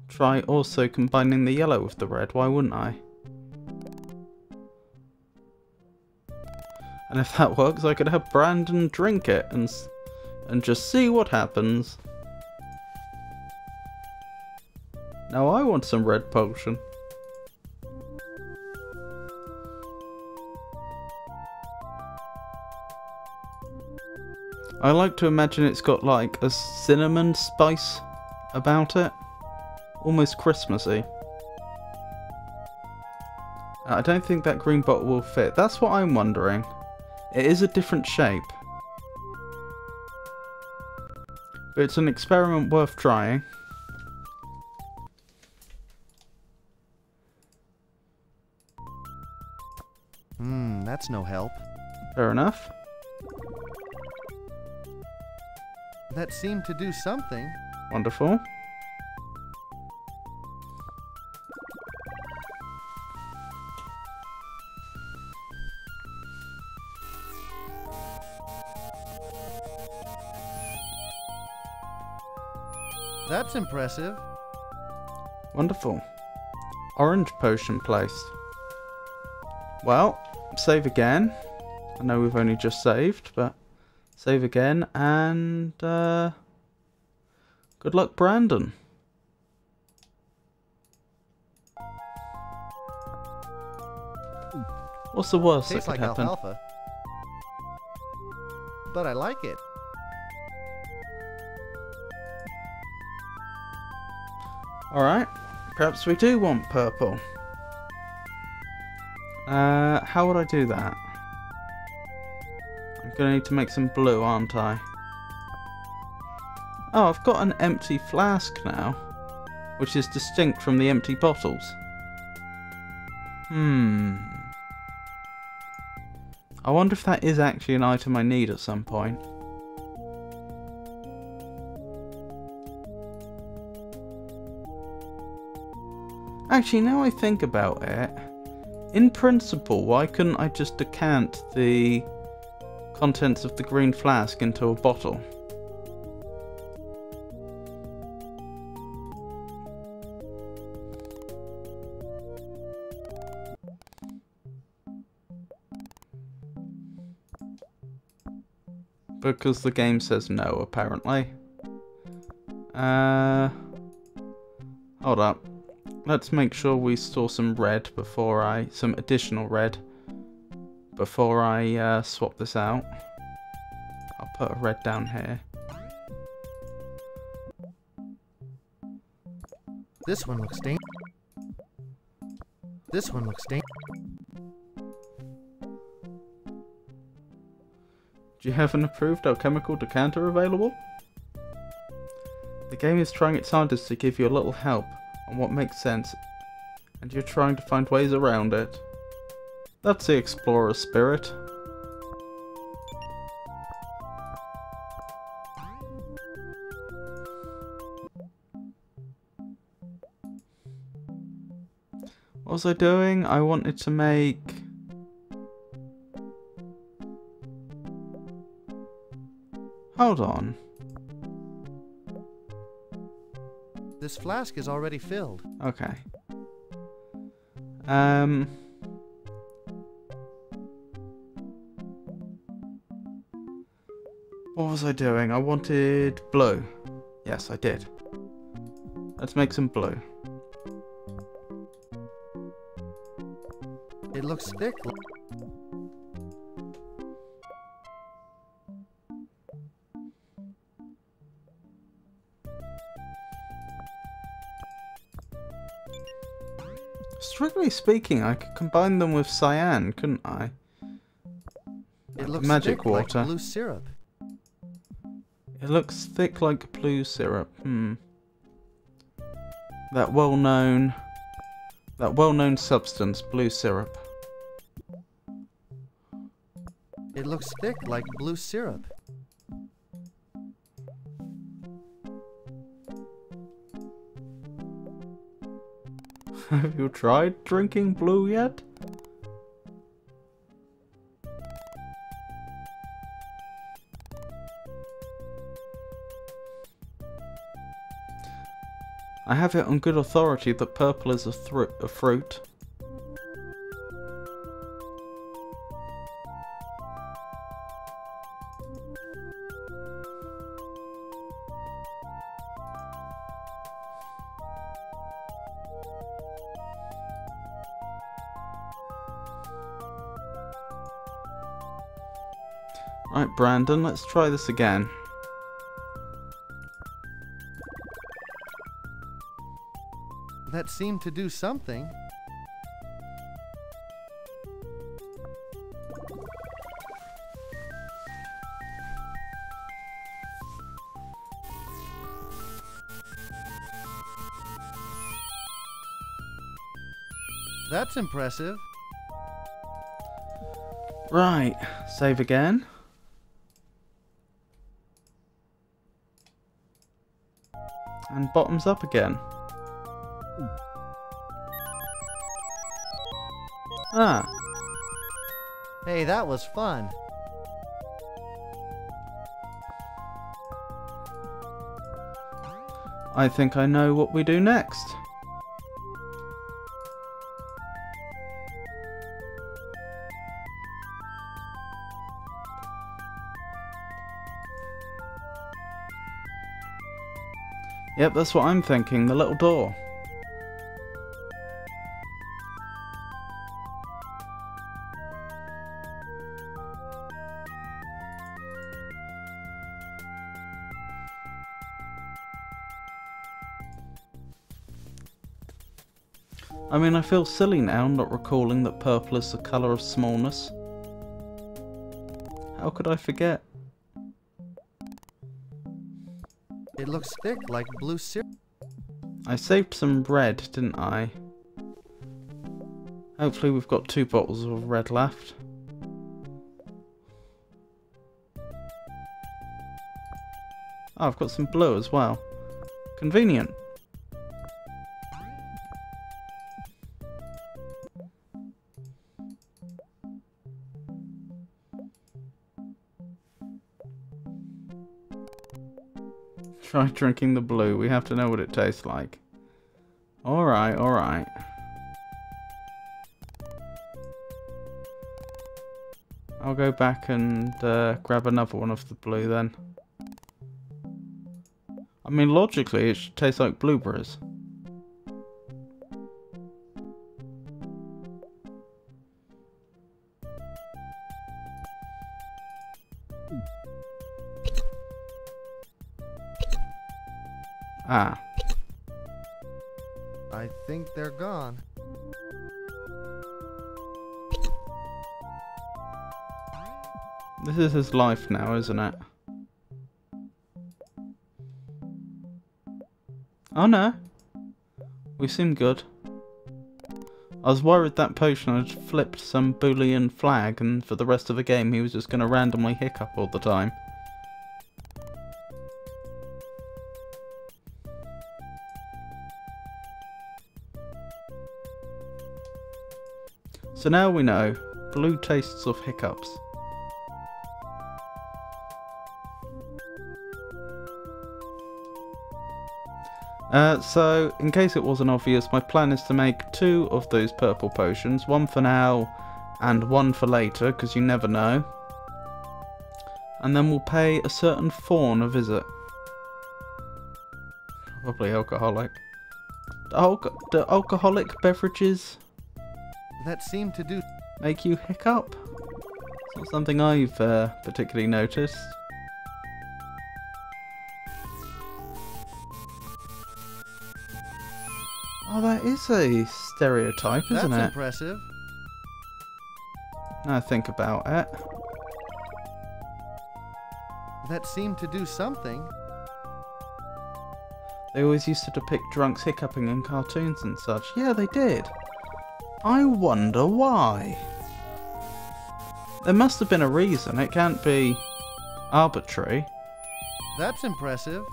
try also combining the yellow with the red, why wouldn't I? And if that works, I could have Brandon drink it and just see what happens. Now I want some red potion. I like to imagine it's got like a cinnamon spice about it. Almost Christmassy. I don't think that green bottle will fit. That's what I'm wondering. It is a different shape. But it's an experiment worth trying. That's no help. Fair enough. That seemed to do something. Wonderful. That's impressive. Wonderful. Orange potion placed. Well, save again. I know we've only just saved, but save again, and good luck, Brandon. What's the worst that Tastes could like happen? alfalfa. But I like it. Alright, perhaps we do want purple. How would I do that? I'm gonna need to make some blue, aren't I? Oh, I've got an empty flask now, which is distinct from the empty bottles. I wonder if that is actually an item I need at some point. Actually, now I think about it, in principle, why couldn't I just decant the contents of the green flask into a bottle? Because the game says no, apparently. Hold up. Let's make sure we store some red before some additional red before I swap this out. I'll put a red down here. This one looks dangerous. This one looks dangerous. Do you have an approved alchemical decanter available? The game is trying its hardest to give you a little help on what makes sense, and you're trying to find ways around it. That's the explorer spirit. What was I doing? I wanted to make... Hold on. This flask is already filled. Okay. What was I doing? I wanted blue. Yes, I did. Let's make some blue. It looks thick. Strictly speaking, I could combine them with cyan, couldn't I? It looks magic thick water. like blue syrup. It looks thick like blue syrup. That well-known substance, blue syrup. It looks thick like blue syrup. Have you tried drinking blue yet? I have it on good authority that purple is a fruit. Right, Brandon, let's try this again. That seemed to do something. That's impressive. Right, save again. And bottoms up again. Ah, Hey, that was fun. I think I know what we do next. Yep, that's what I'm thinking, the little door. I mean, I feel silly now not recalling that purple is the colour of smallness. How could I forget? It looks thick like blue syrup. I saved some red, didn't I? Hopefully we've got 2 bottles of red left. Oh, I've got some blue as well. Convenient. Try drinking the blue. We have to know what it tastes like. Alright, alright. I'll go back and grab another one of the blue then. I mean, logically, it should taste like blueberries. Ah. I think they're gone. This is his life now, isn't it? Oh no. We seem good. I was worried that potion had flipped some Boolean flag and for the rest of the game he was just going to randomly hiccup all the time. So now we know, blue tastes of hiccups. So, in case it wasn't obvious, my plan is to make 2 of those purple potions, 1 for now and 1 for later, because you never know. And then we'll pay a certain fawn a visit. Probably alcoholic. Do alcoholic beverages That seemed to do. make you hiccup? It's not something I've particularly noticed. Oh, that is a stereotype, isn't That's it? impressive. Now I think about it. That seemed to do something. They always used to depict drunks hiccuping in cartoons and such. Yeah, they did. I wonder why. There must have been a reason. It can't be arbitrary. That's impressive.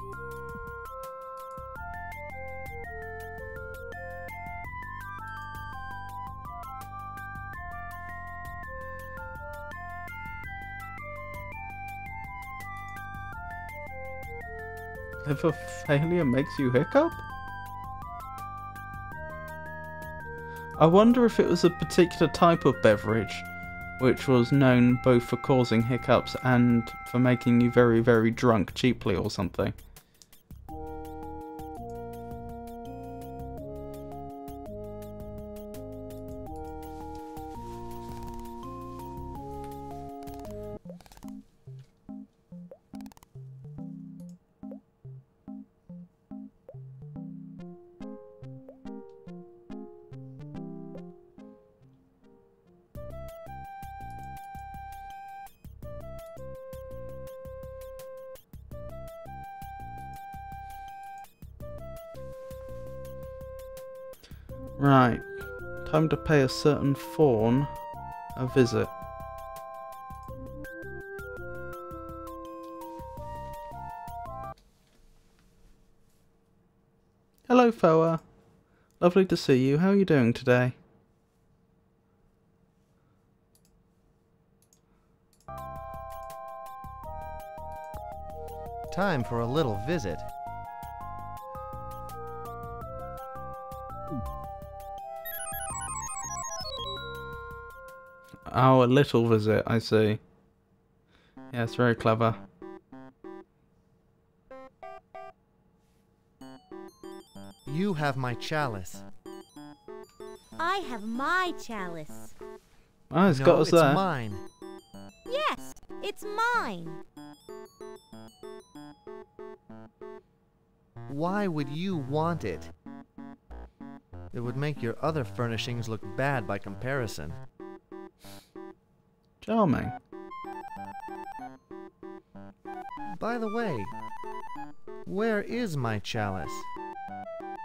Liver failure makes you hiccup? I wonder if it was a particular type of beverage which was known both for causing hiccups and for making you very, very drunk cheaply or something. Right. Time to pay a certain fawn a visit. Hello, Foa. Lovely to see you. How are you doing today? Time for a little visit. Oh, a little visit, I see. Yes, very clever. You have my chalice. I have my chalice. Oh, it's No, got us it's there. mine. Yes, it's mine. Why would you want it? It would make your other furnishings look bad by comparison. Charming. By the way, where is my chalice?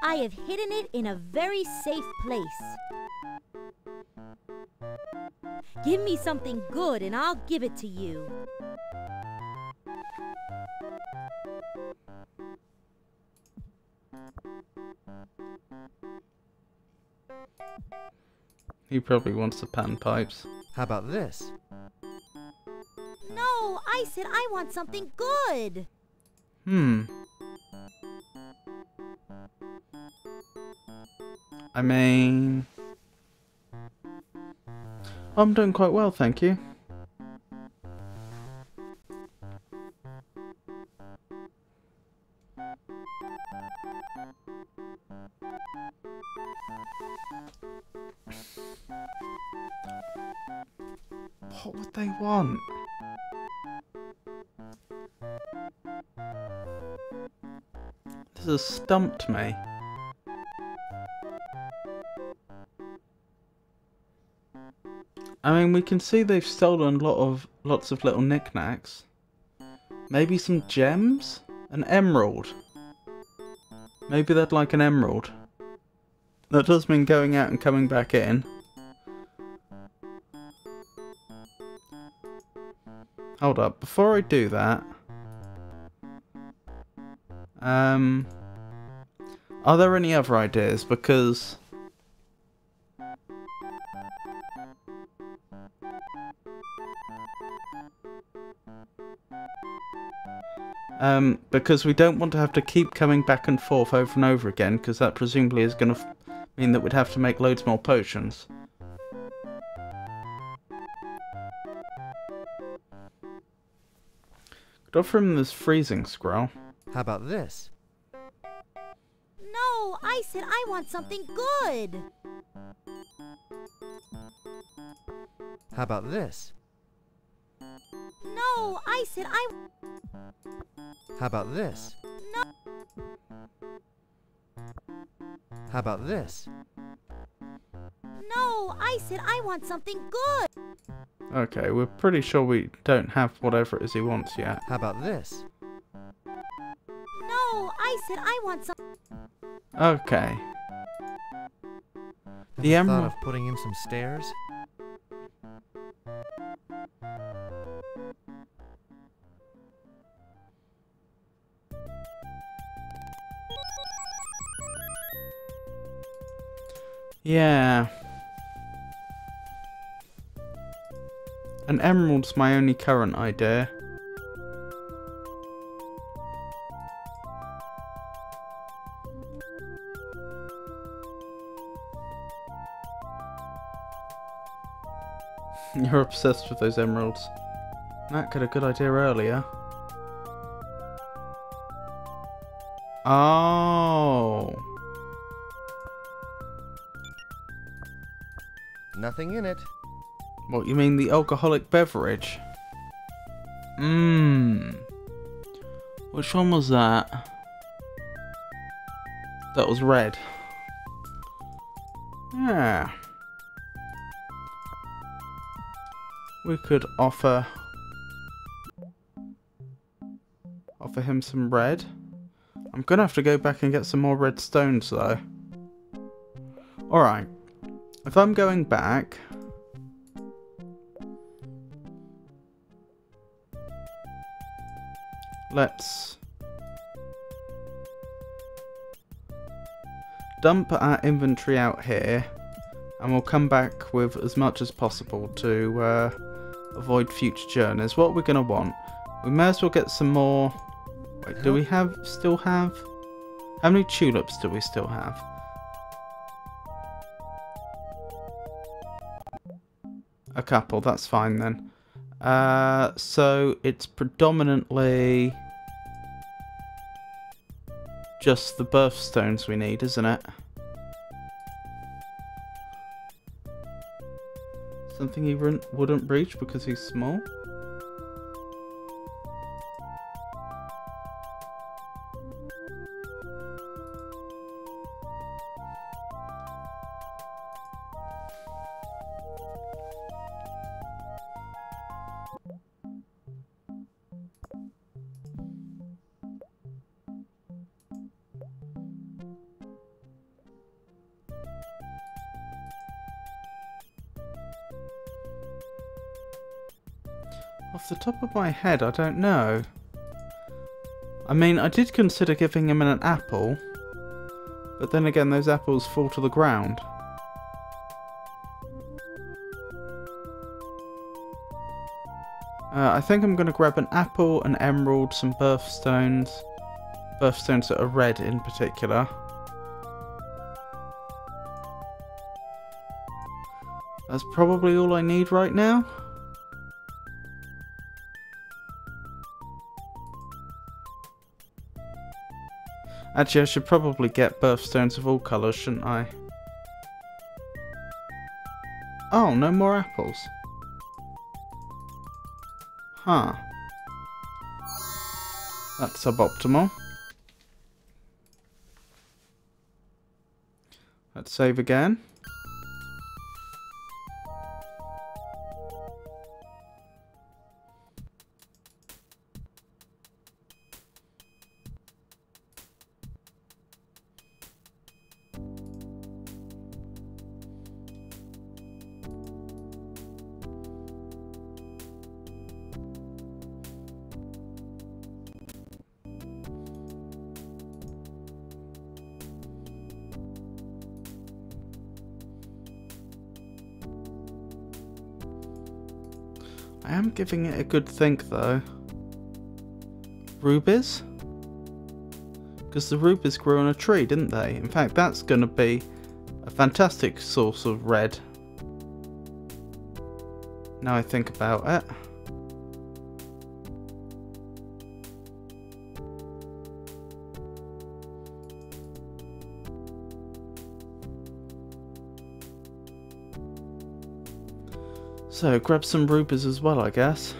I have hidden it in a very safe place. Give me something good and I'll give it to you. He probably wants the panpipes. How about this? No, I said I want something good. I mean... I'm doing quite well, thank you. What would they want? This has stumped me. I mean, we can see they've stolen lots of little knickknacks. Maybe some gems? An emerald. Maybe they'd like an emerald. That does mean going out and coming back in. Hold up, before I do that... are there any other ideas? Because... because we don't want to have to keep coming back and forth over and over again, because that presumably is going to mean that we'd have to make loads more potions. Could offer him this freezing scroll. How about this? No, I said I want something good. How about this? No, I said I... How about this? No. How about this? No, I said I want something good. Okay, we're pretty sure we don't have whatever it is he wants yet. How about this? No, I said I want some... Okay. The Ever thought emerald... of putting in some stairs? Yeah. An emerald's my only current idea. You're obsessed with those emeralds. Matt got a good idea earlier. Oh. Nothing in it. What, you mean the alcoholic beverage? Mmm. Which one was that? That was red. Yeah. We could offer him some red. I'm gonna have to go back and get some more red stones though. Alright. If I'm going back... Let's... dump our inventory out here. And we'll come back with as much as possible to avoid future journeys. What we're going to want? We may as well get some more... Wait, do we still have... How many tulips do we still have? A couple, that's fine then. So it's predominantly just the birthstones we need, isn't it? Something he wouldn't breach because he's small? Off the top of my head, I don't know. I mean, I did consider giving him an apple, but then again, those apples fall to the ground. I think I'm going to grab an apple, an emerald, some birthstones. Birthstones that are red in particular. That's probably all I need right now. Actually, I should probably get birthstones of all colours, shouldn't I? Oh, no more apples. Huh. That's suboptimal. Let's save again. I am giving it a good think though. Rubies? Because the rubies grew on a tree, didn't they? In fact, that's going to be a fantastic source of red. Now I think about it. So, grab some rubies as well, I guess.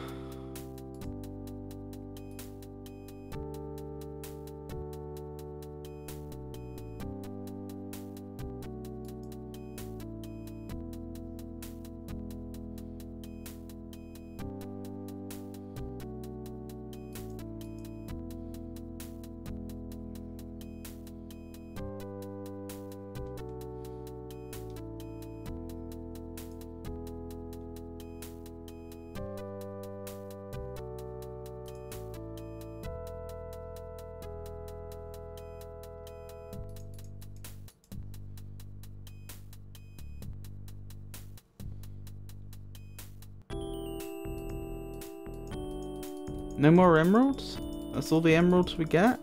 No more emeralds? That's all the emeralds we get?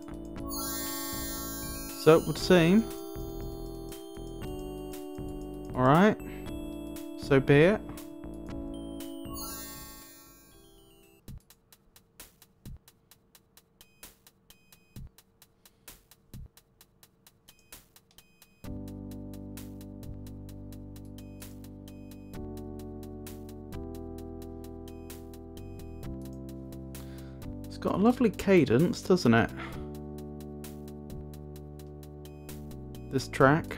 So it would seem. Alright. So be it. It's got a lovely cadence, doesn't it? This track.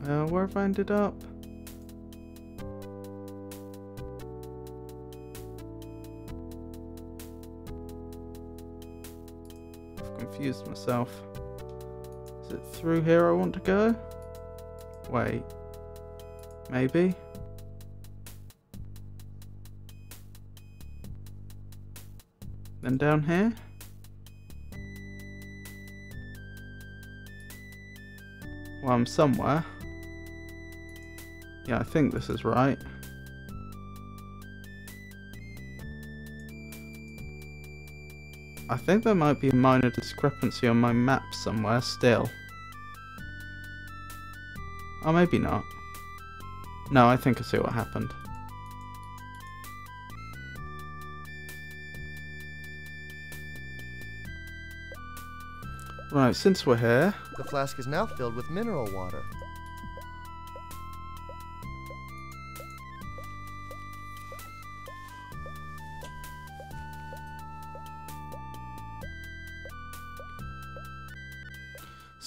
Where have I ended up? I've confused myself. Is it through here I want to go? Wait. Maybe? Then down here? Well, I'm somewhere. Yeah, I think this is right. I think there might be a minor discrepancy on my map somewhere still. Oh, maybe not. No, I think I see what happened. Right, since we're here... The flask is now filled with mineral water.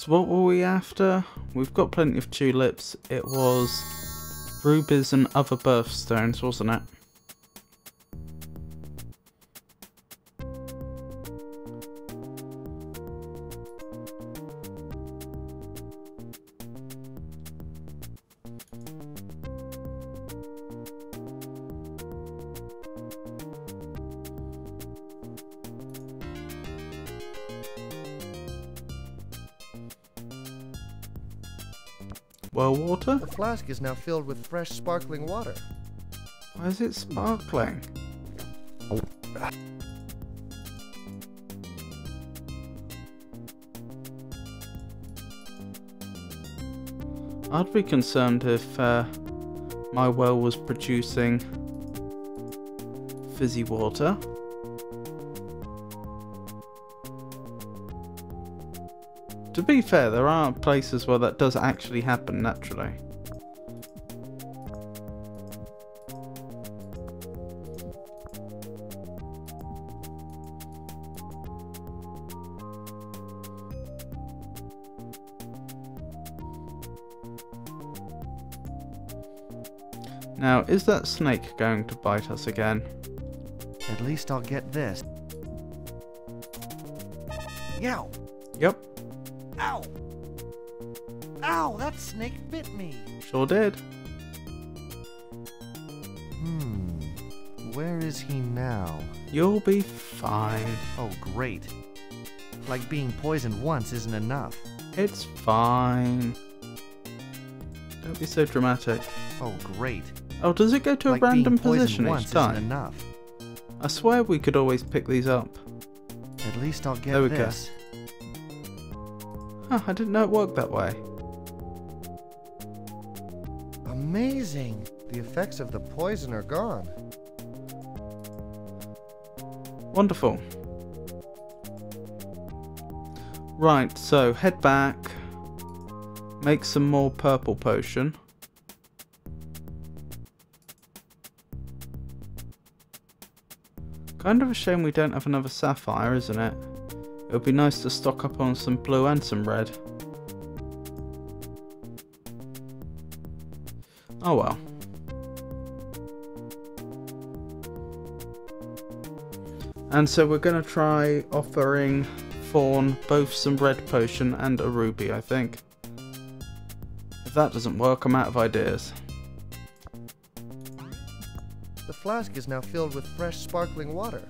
So what were we after? We've got plenty of tulips. It was rubies and other birthstones, wasn't it? Well, water? The flask is now filled with fresh, sparkling water. Why is it sparkling? I'd be concerned if my well was producing fizzy water. To be fair, there are places where that does actually happen naturally. Now, is that snake going to bite us again? At least I'll get this. Yow! Yep, Ow! Ow! That snake bit me! sure did. Where is he now? You'll be fine. Oh, great. Like being poisoned once isn't enough. It's fine. Don't be so dramatic. Oh, great. Oh, does it go to Like a random being poisoned position once each time? isn't enough. I swear we could always pick these up. At least I'll get There we go. this. Huh, I didn't know it worked that way. Amazing! The effects of the poison are gone. Wonderful. Right, so head back. Make some more purple potion. Kind of a shame we don't have another sapphire, isn't it? It would be nice to stock up on some blue and some red. Oh well. And so we're going to try offering Fawn both some red potion and a ruby, I think. If that doesn't work, I'm out of ideas. The flask is now filled with fresh, sparkling water.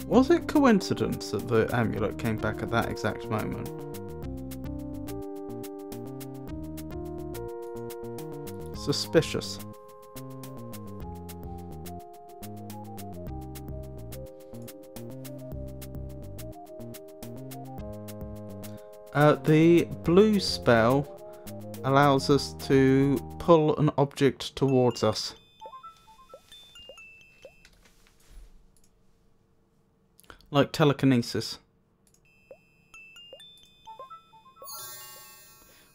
Was it coincidence that the amulet came back at that exact moment? Suspicious. The blue spell allows us to pull an object towards us. Like telekinesis.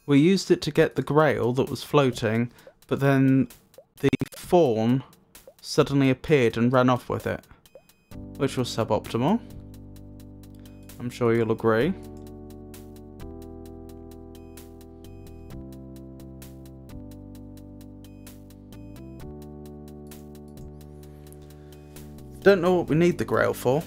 We used it to get the grail that was floating, but then the fawn suddenly appeared and ran off with it. which was suboptimal. I'm sure you'll agree. Don't know what we need the Grail for.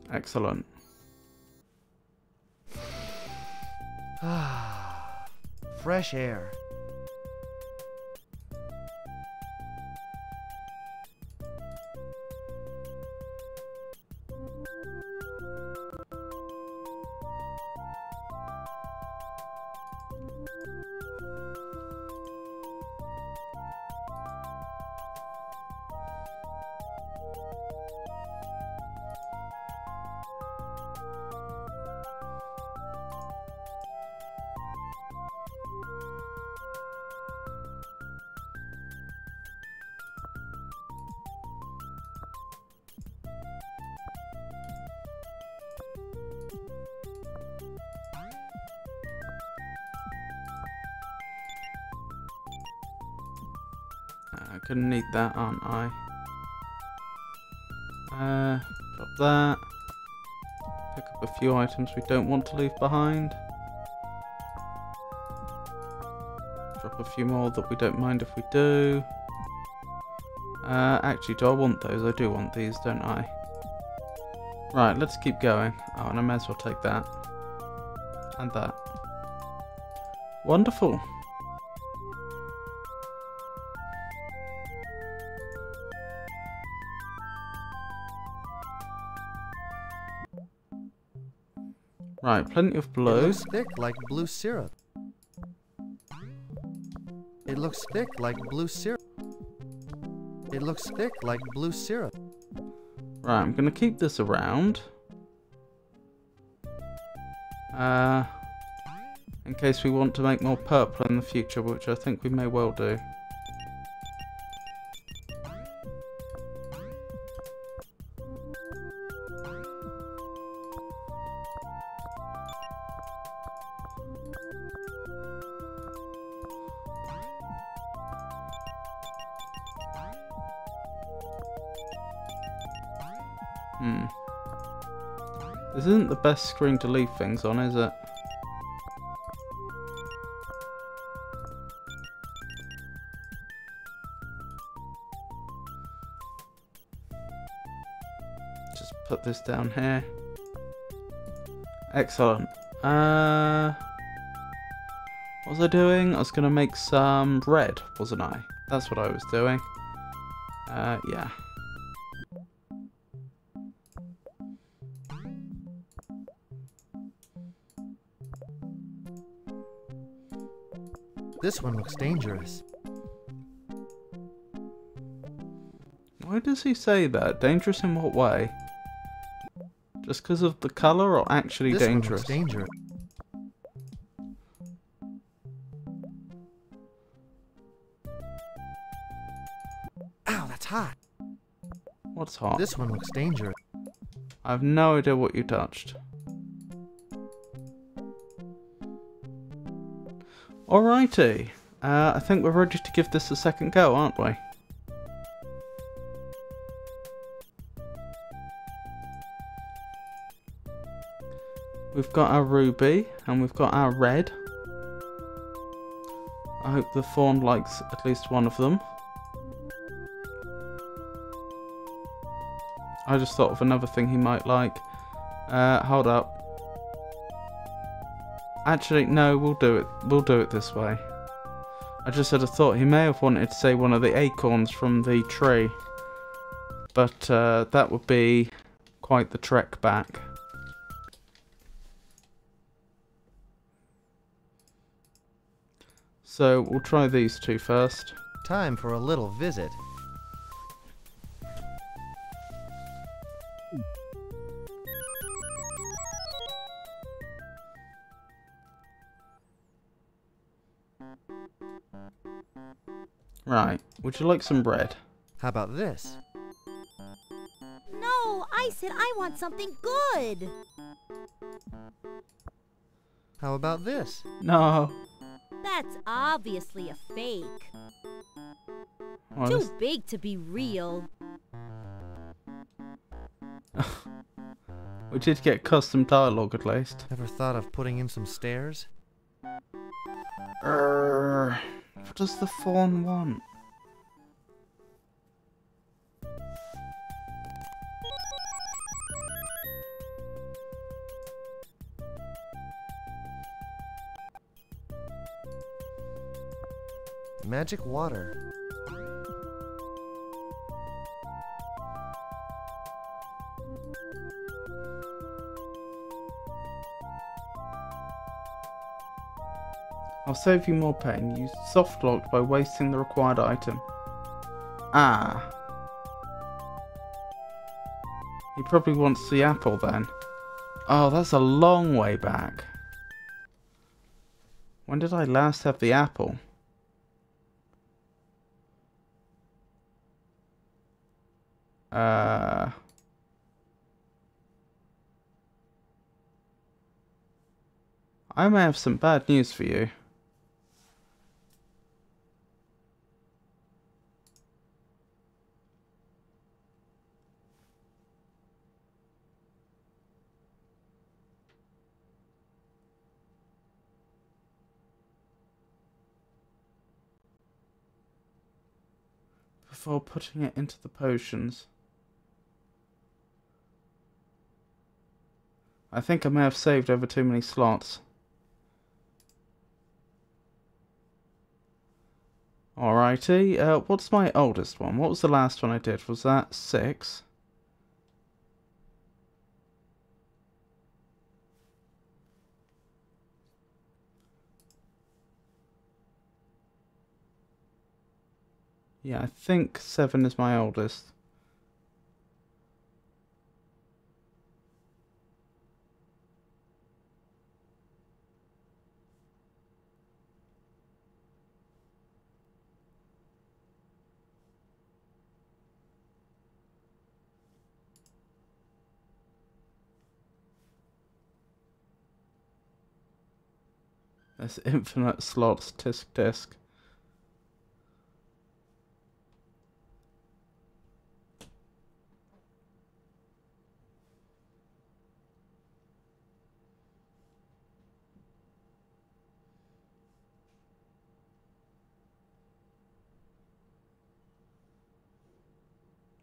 Excellent. Fresh air. Gonna need that, aren't I? Drop that. Pick up a few items we don't want to leave behind. Drop a few more that we don't mind if we do. Actually, do I want those? I do want these, don't I? Right, let's keep going. Oh, and I may as well take that. And that. Wonderful. Right, plenty of It blue. looks thick like blue syrup. It looks thick like blue syrup. It looks thick like blue syrup. Right, I'm gonna keep this around. In case we want to make more purple in the future, which I think we may well do. This isn't the best screen to leave things on, is it? Just put this down here. Excellent. What was I doing? I was going to make some red, wasn't I? That's what I was doing. Yeah. This one looks dangerous. Why does he say that? Dangerous in what way? Just because of the colour or actually This dangerous? one looks dangerous. Ow, that's hot. What's hot? This one looks dangerous. I have no idea what you touched. Alrighty. I think we're ready to give this a second go, aren't we? We've got our ruby and we've got our red. I hope the fawn likes at least one of them. I just thought of another thing he might like. Hold up. Actually, no, we'll do it. We'll do it this way. I just had a thought. He may have wanted to say one of the acorns from the tree. But that would be quite the trek back. So we'll try these two first. Time for a little visit. Right, would you like some bread? How about this? No, I said I want something good. How about this? No. That's obviously a fake. Well, Too big to be real. we did get custom dialogue at least. Ever thought of putting in some stairs? What does the fawn want? Magic water. I'll save you more pain. Use soft locked by wasting the required item. Ah. He probably wants the apple then. Oh, that's a long way back. When did I last have the apple? I may have some bad news for you. Before putting it into the potions. I think I may have saved over too many slots. Alrighty, what's my oldest one? What was the last one I did? Was that 6? Yeah, I think 7 is my oldest. There's infinite slots, tisk tisk.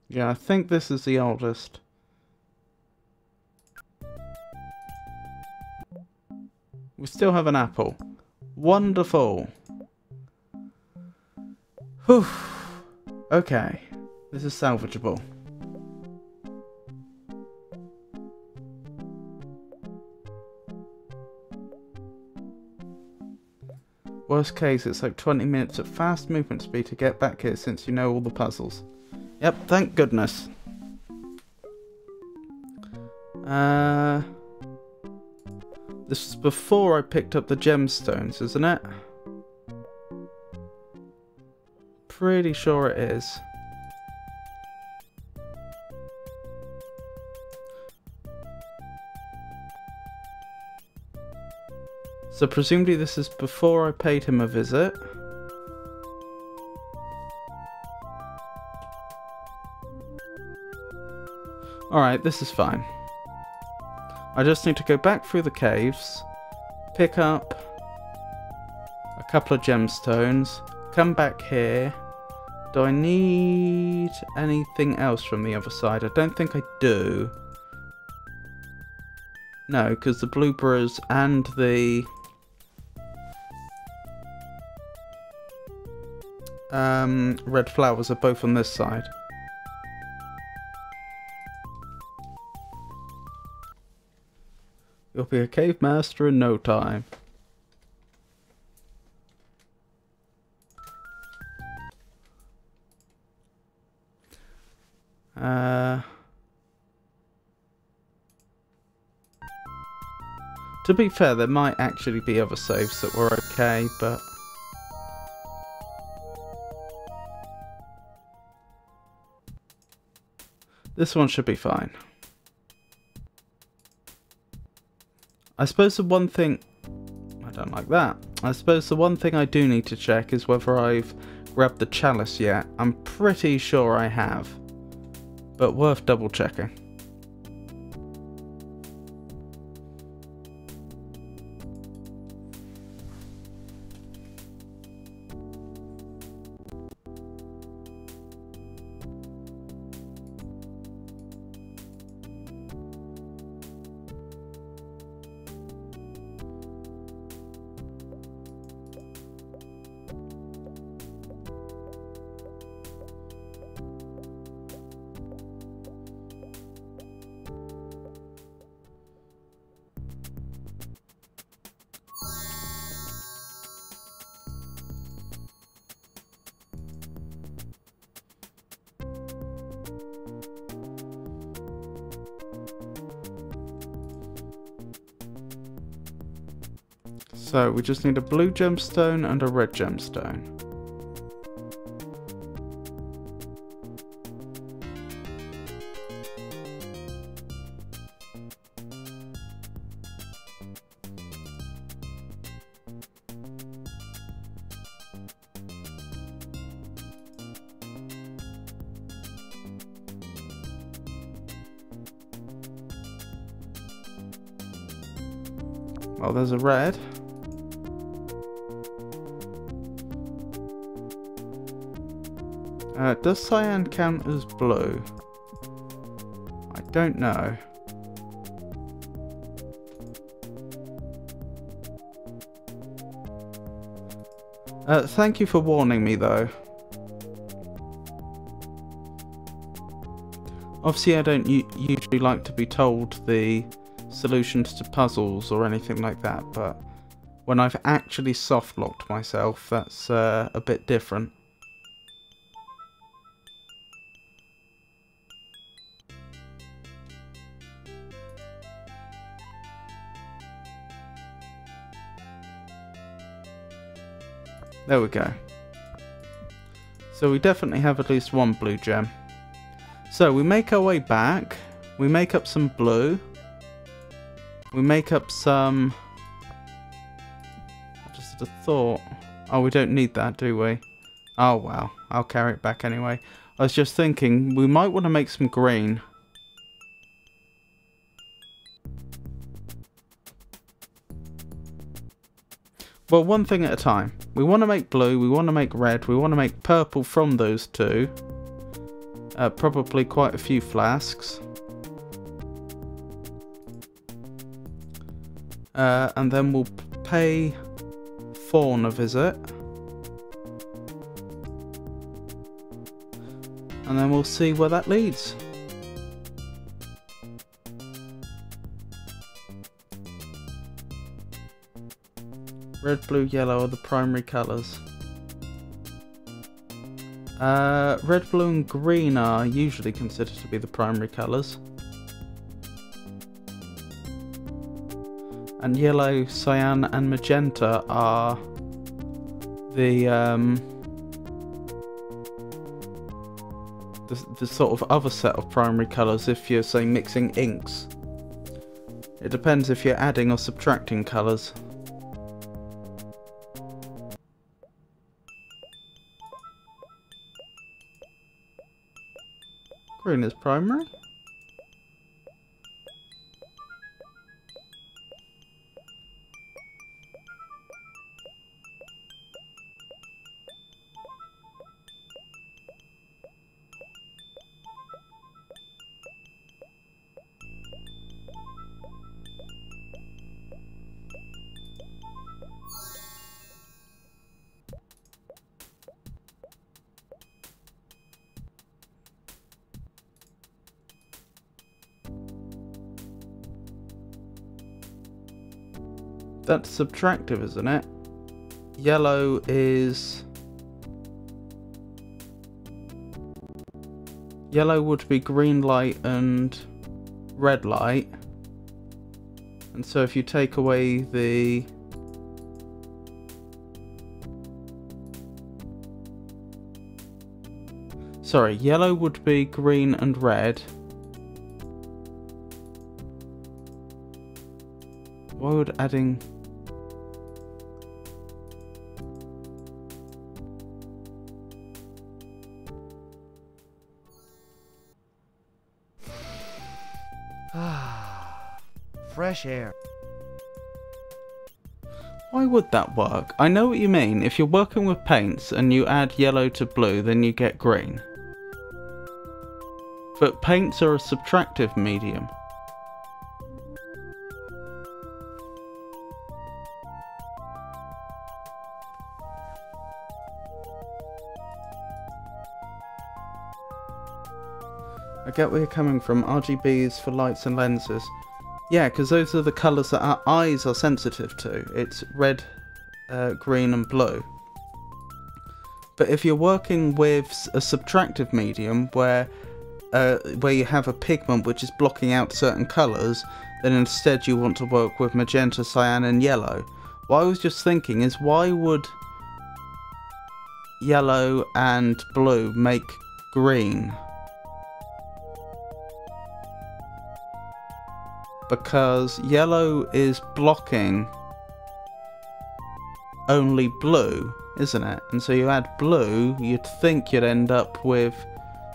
Yeah, I think this is the oldest. We still have an apple. Wonderful. Whew. Okay. This is salvageable. Worst case, it's like 20 minutes at fast movement speed to get back here since you know all the puzzles. Yep, thank goodness. This is before I picked up the gemstones, isn't it? Pretty sure it is. So presumably this is before I paid him a visit. Alright, this is fine. I just need to go back through the caves, pick up a couple of gemstones, come back here. Do I need anything else from the other side? I don't think I do. No, because the blueberries and the red flowers are both on this side. You'll be a cave master in no time. To be fair, there might actually be other saves that were okay, but This one should be fine. I suppose the one thing... I don't like that. I suppose the one thing I do need to check is whether I've grabbed the chalice yet. I'm pretty sure I have. But worth double checking. So we just need a blue gemstone and a red gemstone. Well, there's a red. Does cyan count as blue? I don't know. Thank you for warning me though. Obviously I don't usually like to be told the solutions to puzzles or anything like that, but when I've actually soft locked myself, that's a bit different. There we go. So we definitely have at least one blue gem. So we make our way back. We make up some blue. We make up some... Just a thought. Oh, we don't need that, do we? Oh, well. I'll carry it back anyway. I was just thinking, we might want to make some green. Well, one thing at a time. We want to make blue, we want to make red, we want to make purple from those two. Probably quite a few flasks. And then we'll pay Fawn a visit. And then we'll see where that leads. Red, blue, yellow are the primary colours. Red, blue and green are usually considered to be the primary colours. And yellow, cyan and magenta are the sort of other set of primary colours if you're, say, mixing inks. It depends if you're adding or subtracting colours. Green is primary. That's subtractive, isn't it? Yellow is... Yellow would be green light and red light. And so if you take away the... Sorry, yellow would be green and red. Why would adding... Fresh air. Why would that work? I know what you mean. If you're working with paints and you add yellow to blue, then you get green. But paints are a subtractive medium. I get where you're coming from. RGBs for lights and lenses. Yeah, because those are the colours that our eyes are sensitive to. It's red, green and blue. But if you're working with a subtractive medium where you have a pigment which is blocking out certain colours, then instead you want to work with magenta, cyan and yellow. What I was just thinking is, why would yellow and blue make green? Because yellow is blocking only blue, isn't it? And so you add blue, you'd think you'd end up with...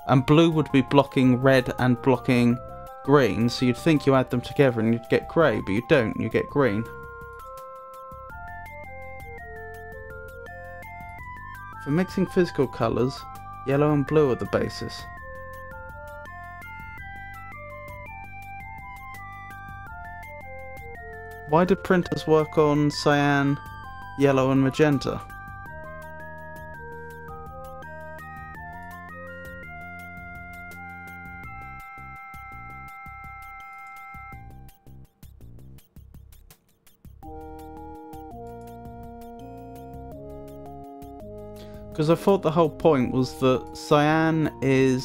And blue would be blocking red and blocking green, so you'd think you add them together and you'd get grey, but you don't, you get green. For mixing physical colours, yellow and blue are the basis. Why do printers work on cyan, yellow and magenta? Because I thought the whole point was that cyan is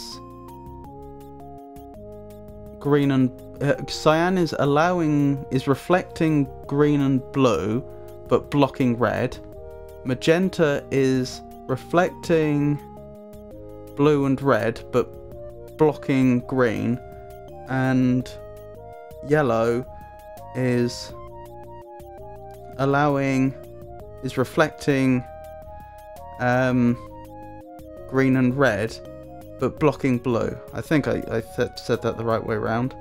green and cyan is reflecting green and blue but blocking red. Magenta is reflecting blue and red but blocking green, and yellow is reflecting green and red but blocking blue. I think I said that the right way around.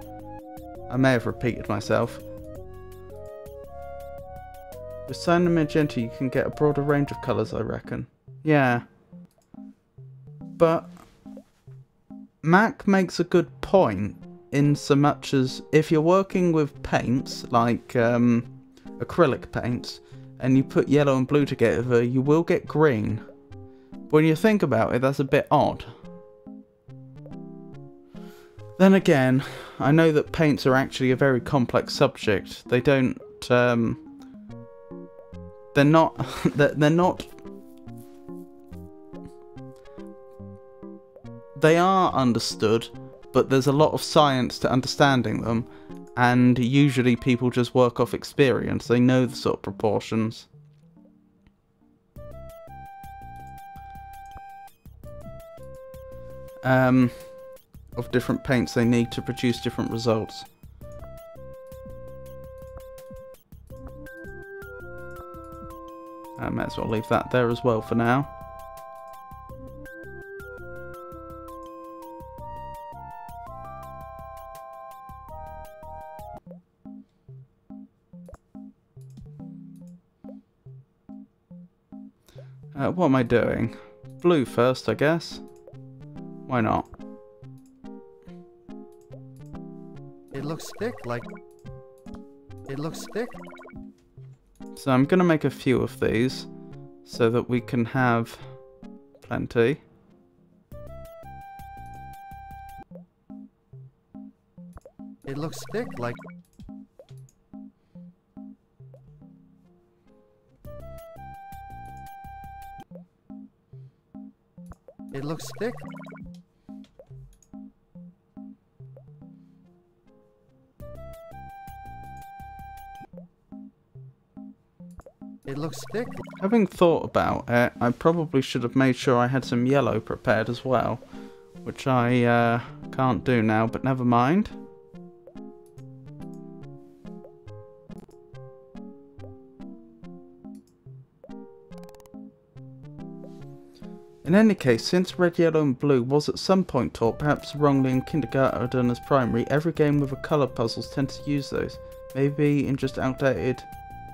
I may have repeated myself. With cyan and magenta you can get a broader range of colours, I reckon. Yeah. But Mac makes a good point in so much as if you're working with paints, like acrylic paints, and you put yellow and blue together, you will get green. When you think about it, that's a bit odd. Then again, I know that paints are actually a very complex subject. They don't, they're not, they are understood, but there's a lot of science to understanding them, and usually people just work off experience. They know the sort of proportions. Of different paints they need to produce different results. I might as well leave that there as well for now. What am I doing? Blue first, I guess. Why not? It looks thick, like... It looks thick. So I'm going to make a few of these so that we can have plenty. It looks thick, like... It looks thick. It looks thick. Having thought about it, I probably should have made sure I had some yellow prepared as well, which I can't do now, but never mind. In any case, since red, yellow and blue was at some point taught, perhaps wrongly in kindergarten as primary, every game with a colour puzzles tends to use those. Maybe in just outdated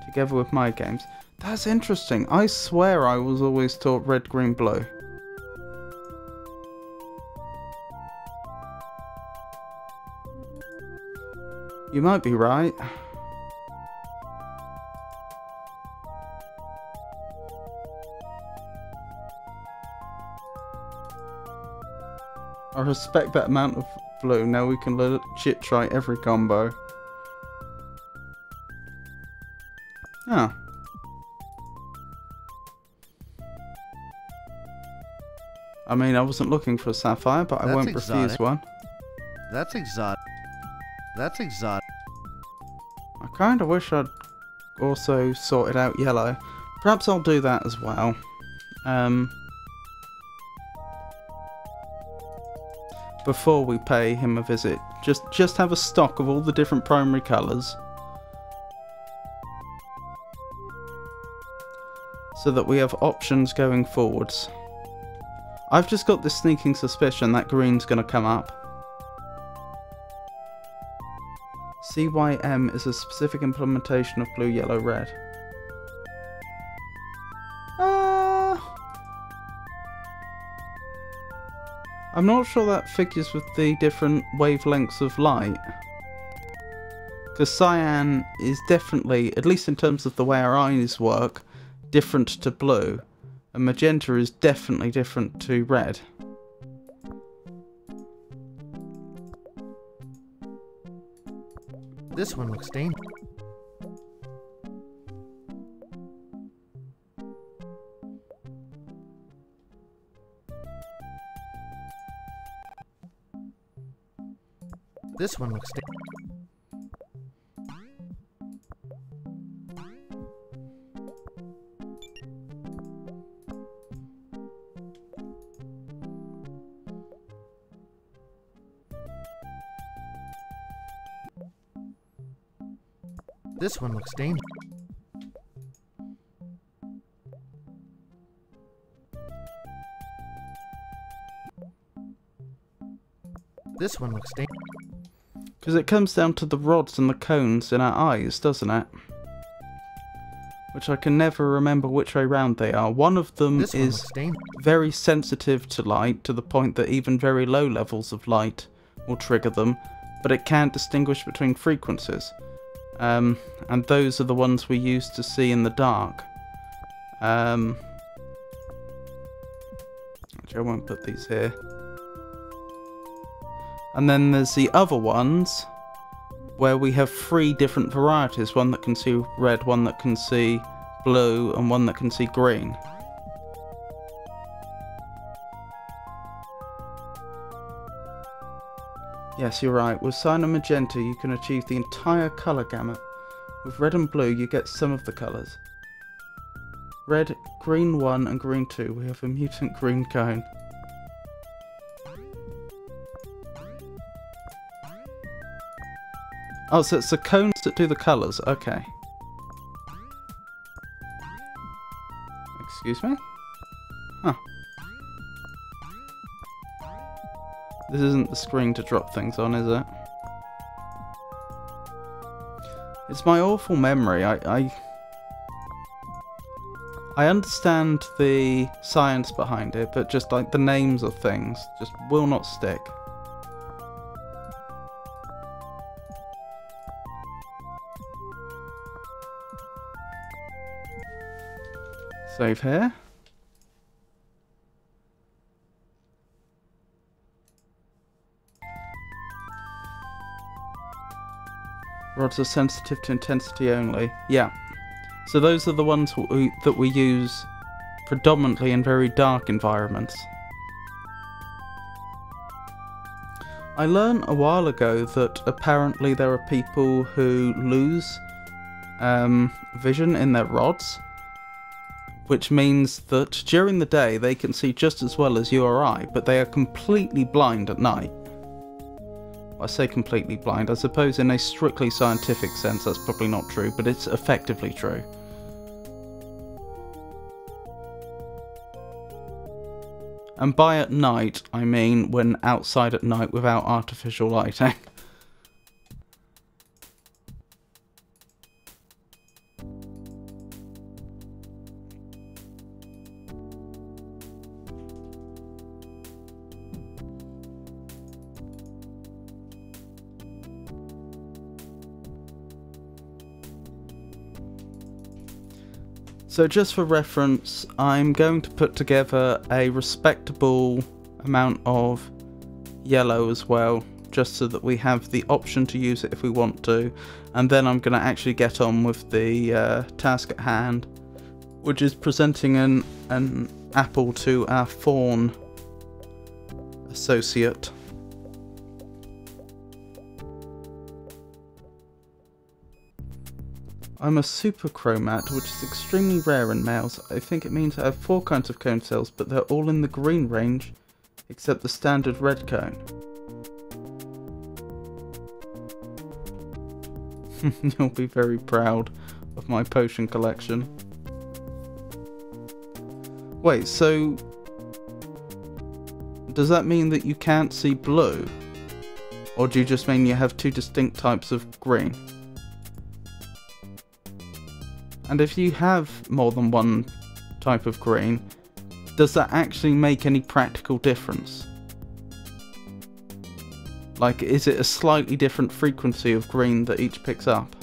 together with my games. That's interesting. I swear I was always taught red, green, blue. You might be right. I respect that amount of blue. Now we can legit try every combo. Ah. I mean, I wasn't looking for a sapphire, but I won't refuse one. That's exotic. That's exotic. I kind of wish I'd also sorted out yellow. Perhaps I'll do that as well. Before we pay him a visit, just have a stock of all the different primary colours, so that we have options going forwards. I've just got this sneaking suspicion that green's going to come up. CYM is a specific implementation of blue, yellow, red. I'm not sure that figures with the different wavelengths of light. Because cyan is definitely, at least in terms of the way our eyes work, different to blue. And magenta is definitely different to red. This one looks dangerous. This one looks This one looks dangerous. This one looks dangerous. Because it comes down to the rods and the cones in our eyes, doesn't it? Which I can never remember which way round they are. One of them is very sensitive to light, to the point that even very low levels of light will trigger them, but it can't distinguish between frequencies. And those are the ones we use to see in the dark. Actually, I won't put these here. And then there's the other ones, where we have 3 different varieties. One that can see red, one that can see blue, and one that can see green. Yes, you're right. With cyan and magenta, you can achieve the entire colour gamut. With red and blue, you get some of the colours. Red, green 1 and green 2. We have a mutant green cone. Oh, so it's the cones that do the colours. Okay. Excuse me? Huh. This isn't the screen to drop things on, is it? It's my awful memory. I understand the science behind it, but just like the names of things just will not stick. Save here. Rods are sensitive to intensity only. Yeah. So those are the ones that we use predominantly in very dark environments. I learned a while ago that apparently there are people who lose vision in their rods, which means that during the day they can see just as well as you or I, but they are completely blind at night. I say completely blind. I suppose in a strictly scientific sense that's probably not true, but it's effectively true. And by at night, I mean when outside at night without artificial lighting. So just for reference, I'm going to put together a respectable amount of yellow as well, just so that we have the option to use it if we want to. And then I'm going to actually get on with the task at hand, which is presenting an apple to our fawn associate. I'm a super chromat, which is extremely rare in males. I think it means I have 4 kinds of cone cells, but they're all in the green range, except the standard red cone. You'll be very proud of my potion collection. Wait, so does that mean that you can't see blue? Or do you just mean you have 2 distinct types of green? And if you have more than one type of green, does that actually make any practical difference? Like, is it a slightly different frequency of green that each picks up?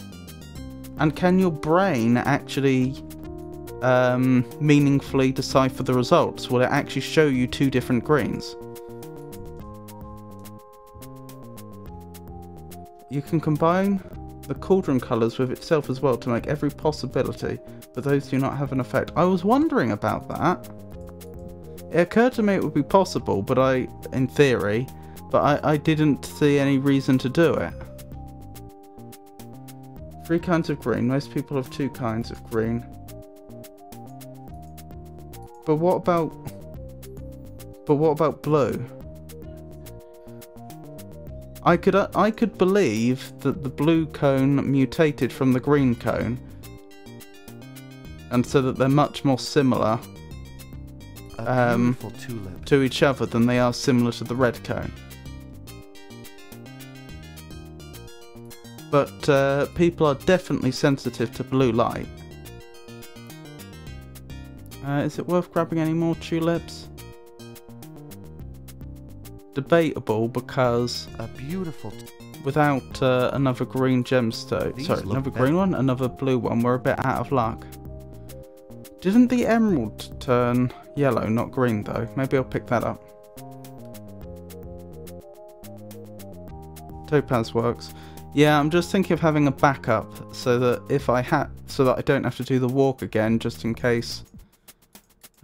And can your brain actually meaningfully decipher the results? Will it actually show you 2 different greens? You can combine the cauldron colours with itself as well to make every possibility, but those do not have an effect. I was wondering about that. It occurred to me it would be possible, but in theory, but I didn't see any reason to do it. 3 kinds of green. Most people have 2 kinds of green. But what about blue? I could believe that the blue cone mutated from the green cone, and so that they're much more similar to each other than they are similar to the red cone. But people are definitely sensitive to blue light. Is it worth grabbing any more tulips? Debatable, because a beautiful without another green gemstone, sorry, another green one, another blue one, we're a bit out of luck. Didn't the emerald turn yellow, not green though? Maybe I'll pick that up. Topaz works. Yeah, I'm just thinking of having a backup so that if I so that I don't have to do the walk again, just in case.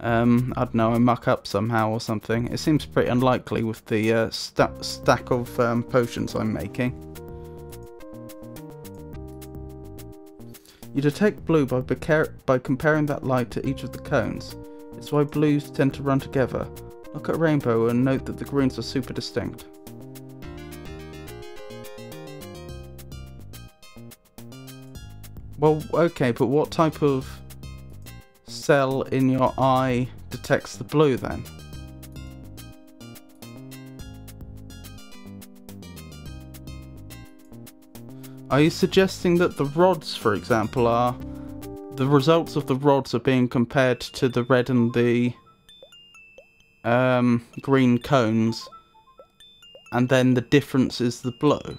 I don't know, I muck up somehow or something. It seems pretty unlikely with the stack of potions I'm making. You detect blue by comparing that light to each of the cones. It's why blues tend to run together. Look at rainbow and note that the greens are super distinct. Well, okay, but what type of cell in your eye detects the blue then? Are you suggesting that the rods, for example, the results of the rods are being compared to the red and the green cones, and then the difference is the blue?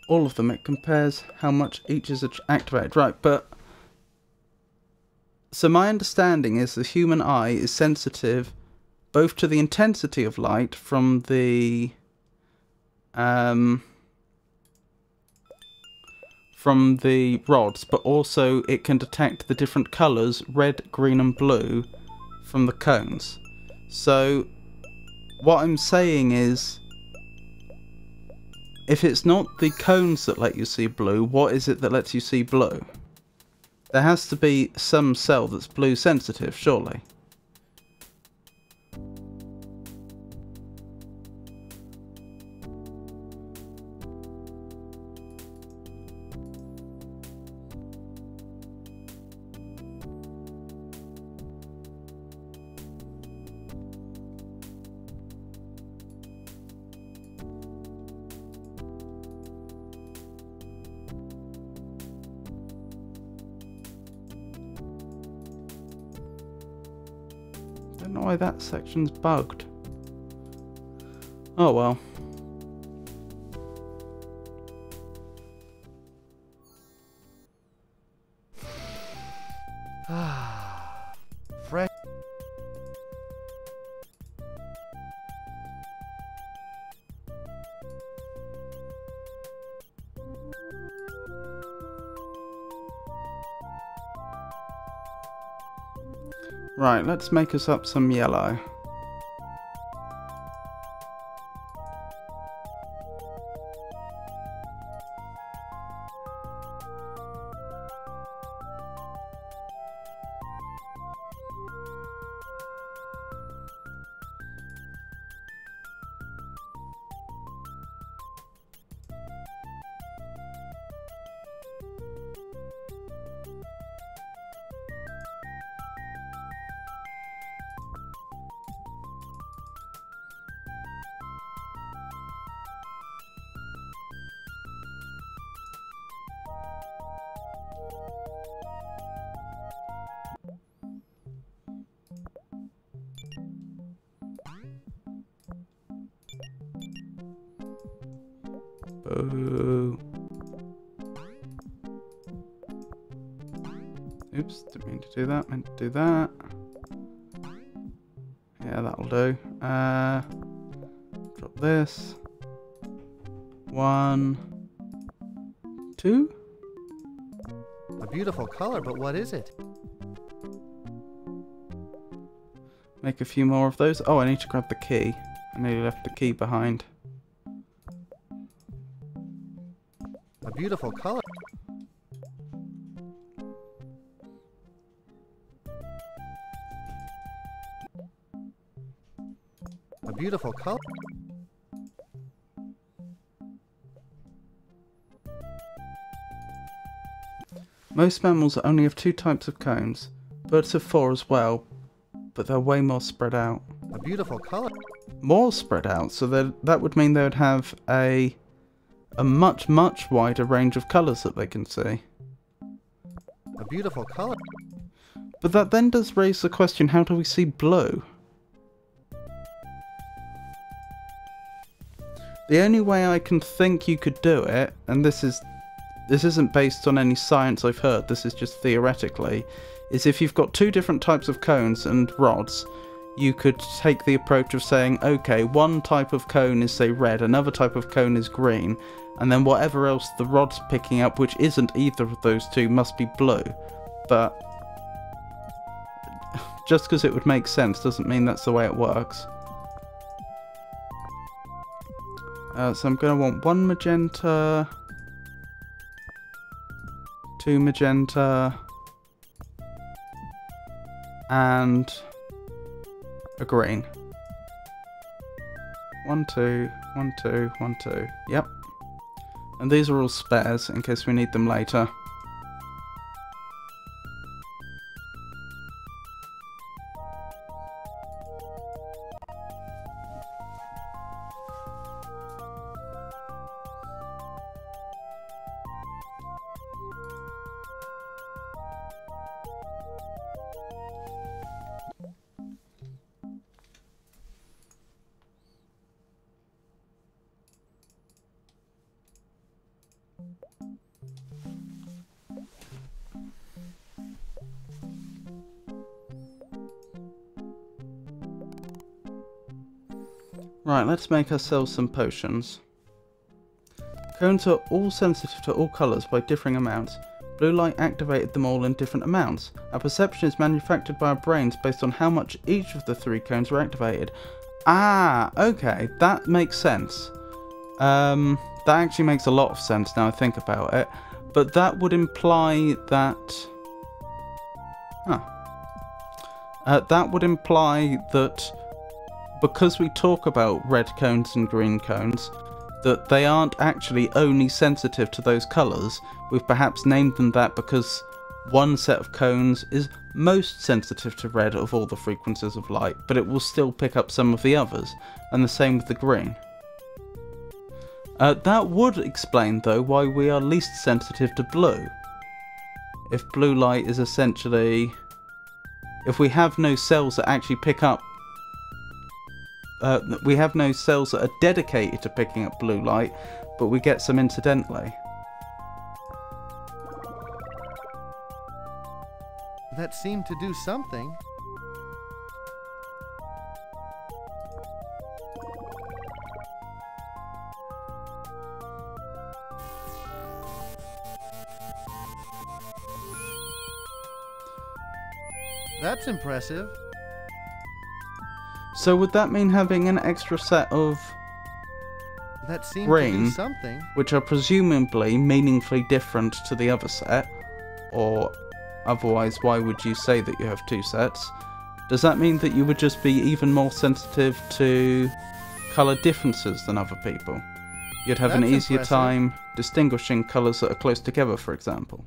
All of them, it compares how much each is activated. Right, but so my understanding is the human eye is sensitive both to the intensity of light from the rods, but also it can detect the different colours, red, green and blue, from the cones. So what I'm saying is, if it's not the cones that let you see blue, what is it that lets you see blue? There has to be some cell that's blue sensitive, surely. don't know why that section's bugged. Oh well. Fresh. Right, let's make us up some yellow. Boo. Oops, didn't mean to do that, meant to do that. Yeah, that'll do. Drop this. 1, 2. A beautiful color, but what is it? Make a few more of those. Oh, I need to grab the key. I nearly left the key behind. A beautiful color. A beautiful color. Most mammals only have 2 types of cones. Birds have 4 as well, but they're way more spread out. A beautiful color. More spread out, so that would mean they would have a much wider range of colours that they can see. A beautiful color. But that then does raise the question, how do we see blue? The only way I can think you could do it, and this isn't based on any science I've heard, this is just theoretically, is if you've got 2 different types of cones and rods, you could take the approach of saying, okay, one type of cone is, say, red, another type of cone is green, and then whatever else the rod's picking up, which isn't either of those 2, must be blue. But just because it would make sense doesn't mean that's the way it works. So I'm going to want 1 magenta, 2 magenta, and a green. 1, 2, 1, 2, 1, 2. Yep. And these are all spares in case we need them later. Right, let's make ourselves some potions. Cones are all sensitive to all colours by differing amounts. Blue light activated them all in different amounts. Our perception is manufactured by our brains based on how much each of the 3 cones were activated. Ah, okay, that makes sense. That actually makes a lot of sense now I think about it. But that would imply that... that would imply that because we talk about red cones and green cones, that they aren't actually only sensitive to those colours. We've perhaps named them that because one set of cones is most sensitive to red of all the frequencies of light, but it will still pick up some of the others, and the same with the green. That would explain, though, why we are least sensitive to blue. If blue light is essentially if we have no cells that actually pick up, we have no cells that are dedicated to picking up blue light, but we get some incidentally. That seemed to do something. That's impressive. So would that mean having an extra set of That seemed to green, do something. which are presumably meaningfully different to the other set, or otherwise why would you say that you have two sets? Does that mean that you would just be even more sensitive to colour differences than other people? You'd have an That's easier impressive. time distinguishing colours that are close together, for example.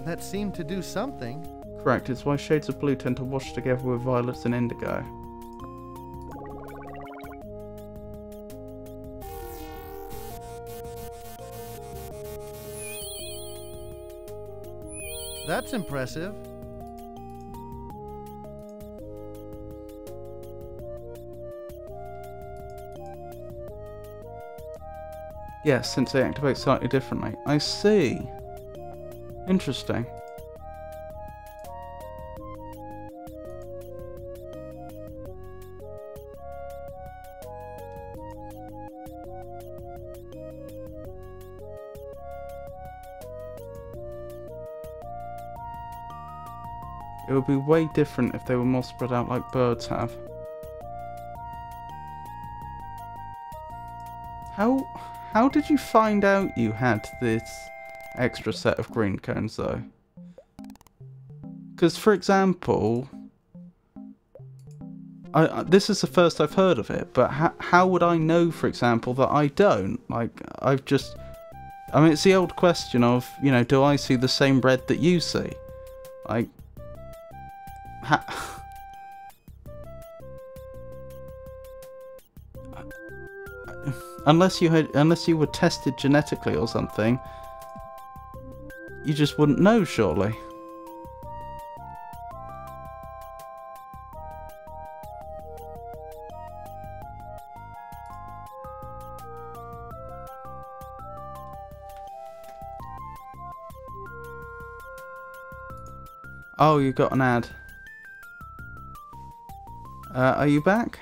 That seemed to do something. Correct, it's why shades of blue tend to wash together with violets and indigo. That's impressive. Yes, since they activate slightly differently. I see. Interesting. It would be way different if they were more spread out like birds have. How did you find out you had this extra set of green cones though? Because for example, this is the first I've heard of it, but how would I know, for example, that I don't? Like, I mean, it's the old question of, you know, do I see the same red that you see? Like, unless you were tested genetically or something, you just wouldn't know, surely. Oh, you got an ad. Are you back?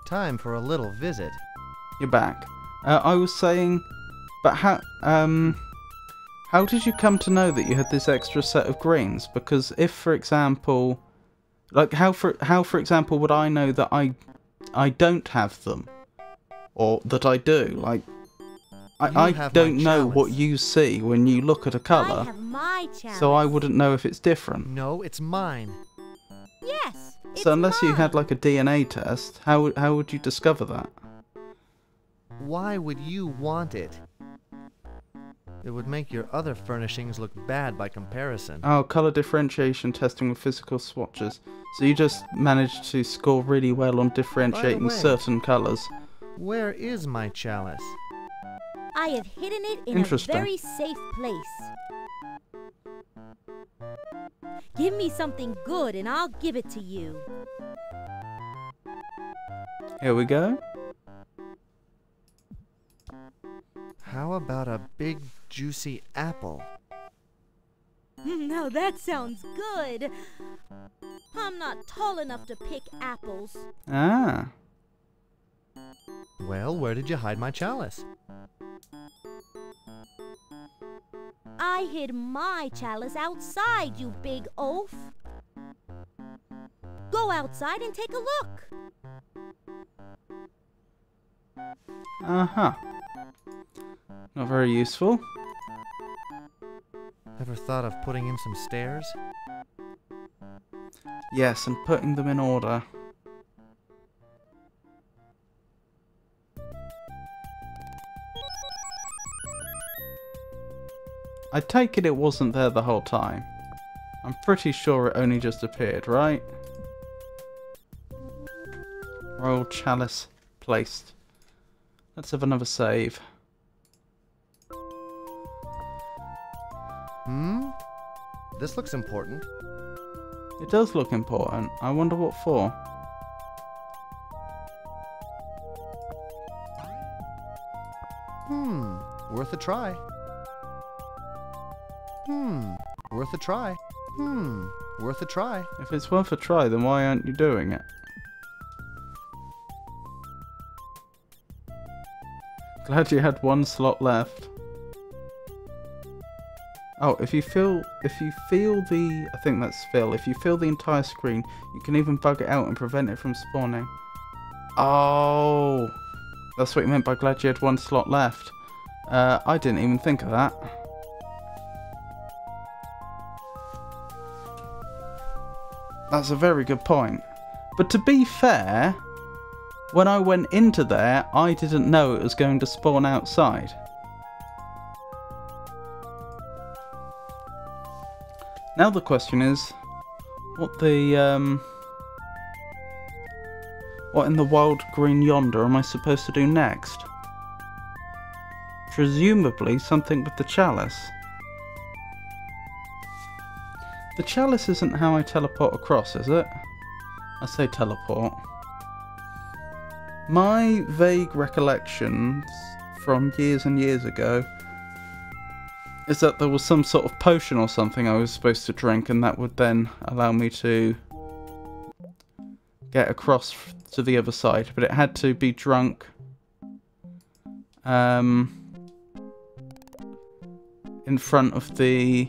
Time for a little visit. You're back. I was saying, but how did you come to know that you had this extra set of greens? Because if, for example, like how for example would I know that I don't have them, or that I do? Like, I have don't my know chalice. what you see when you look at a I colour, have my chalice. so I wouldn't know if it's different. No, it's mine. Yes, it's So unless you had mine. like a DNA test, how would you discover that? Why would you want it? It would make your other furnishings look bad by comparison. Oh, colour differentiation testing with physical swatches. So you just managed to score really well on differentiating way, certain colours. Where is my chalice? I have hidden it in a Interesting. very safe place. Give me something good and I'll give it to you. Here we go. How about a big, juicy apple? Now that sounds good. I'm not tall enough to pick apples. Ah. Well, where did you hide my chalice? I hid my chalice outside, you big oaf. Go outside and take a look. Uh-huh. Not very useful. Ever thought of putting in some stairs? Yes, and putting them in order. I take it wasn't there the whole time. I'm pretty sure it only just appeared, right? Royal Chalice placed. Let's have another save. This looks important. It does look important. I wonder what for. Worth a try. Worth a try. Worth a try. If it's worth a try, then why aren't you doing it? Glad you had one slot left. Oh, if you feel the, I think that's fill. If you fill the entire screen, you can even bug it out and prevent it from spawning. Oh, that's what you meant by glad you had one slot left. I didn't even think of that. That's a very good point. But to be fair, when I went into there, I didn't know it was going to spawn outside. Now the question is, what in the wild green yonder am I supposed to do next? Presumably something with the chalice. The chalice isn't how I teleport across, is it? I say teleport. My vague recollections from years and years ago is that there was some sort of potion or something I was supposed to drink, and that would then allow me to get across to the other side, but it had to be drunk in front of the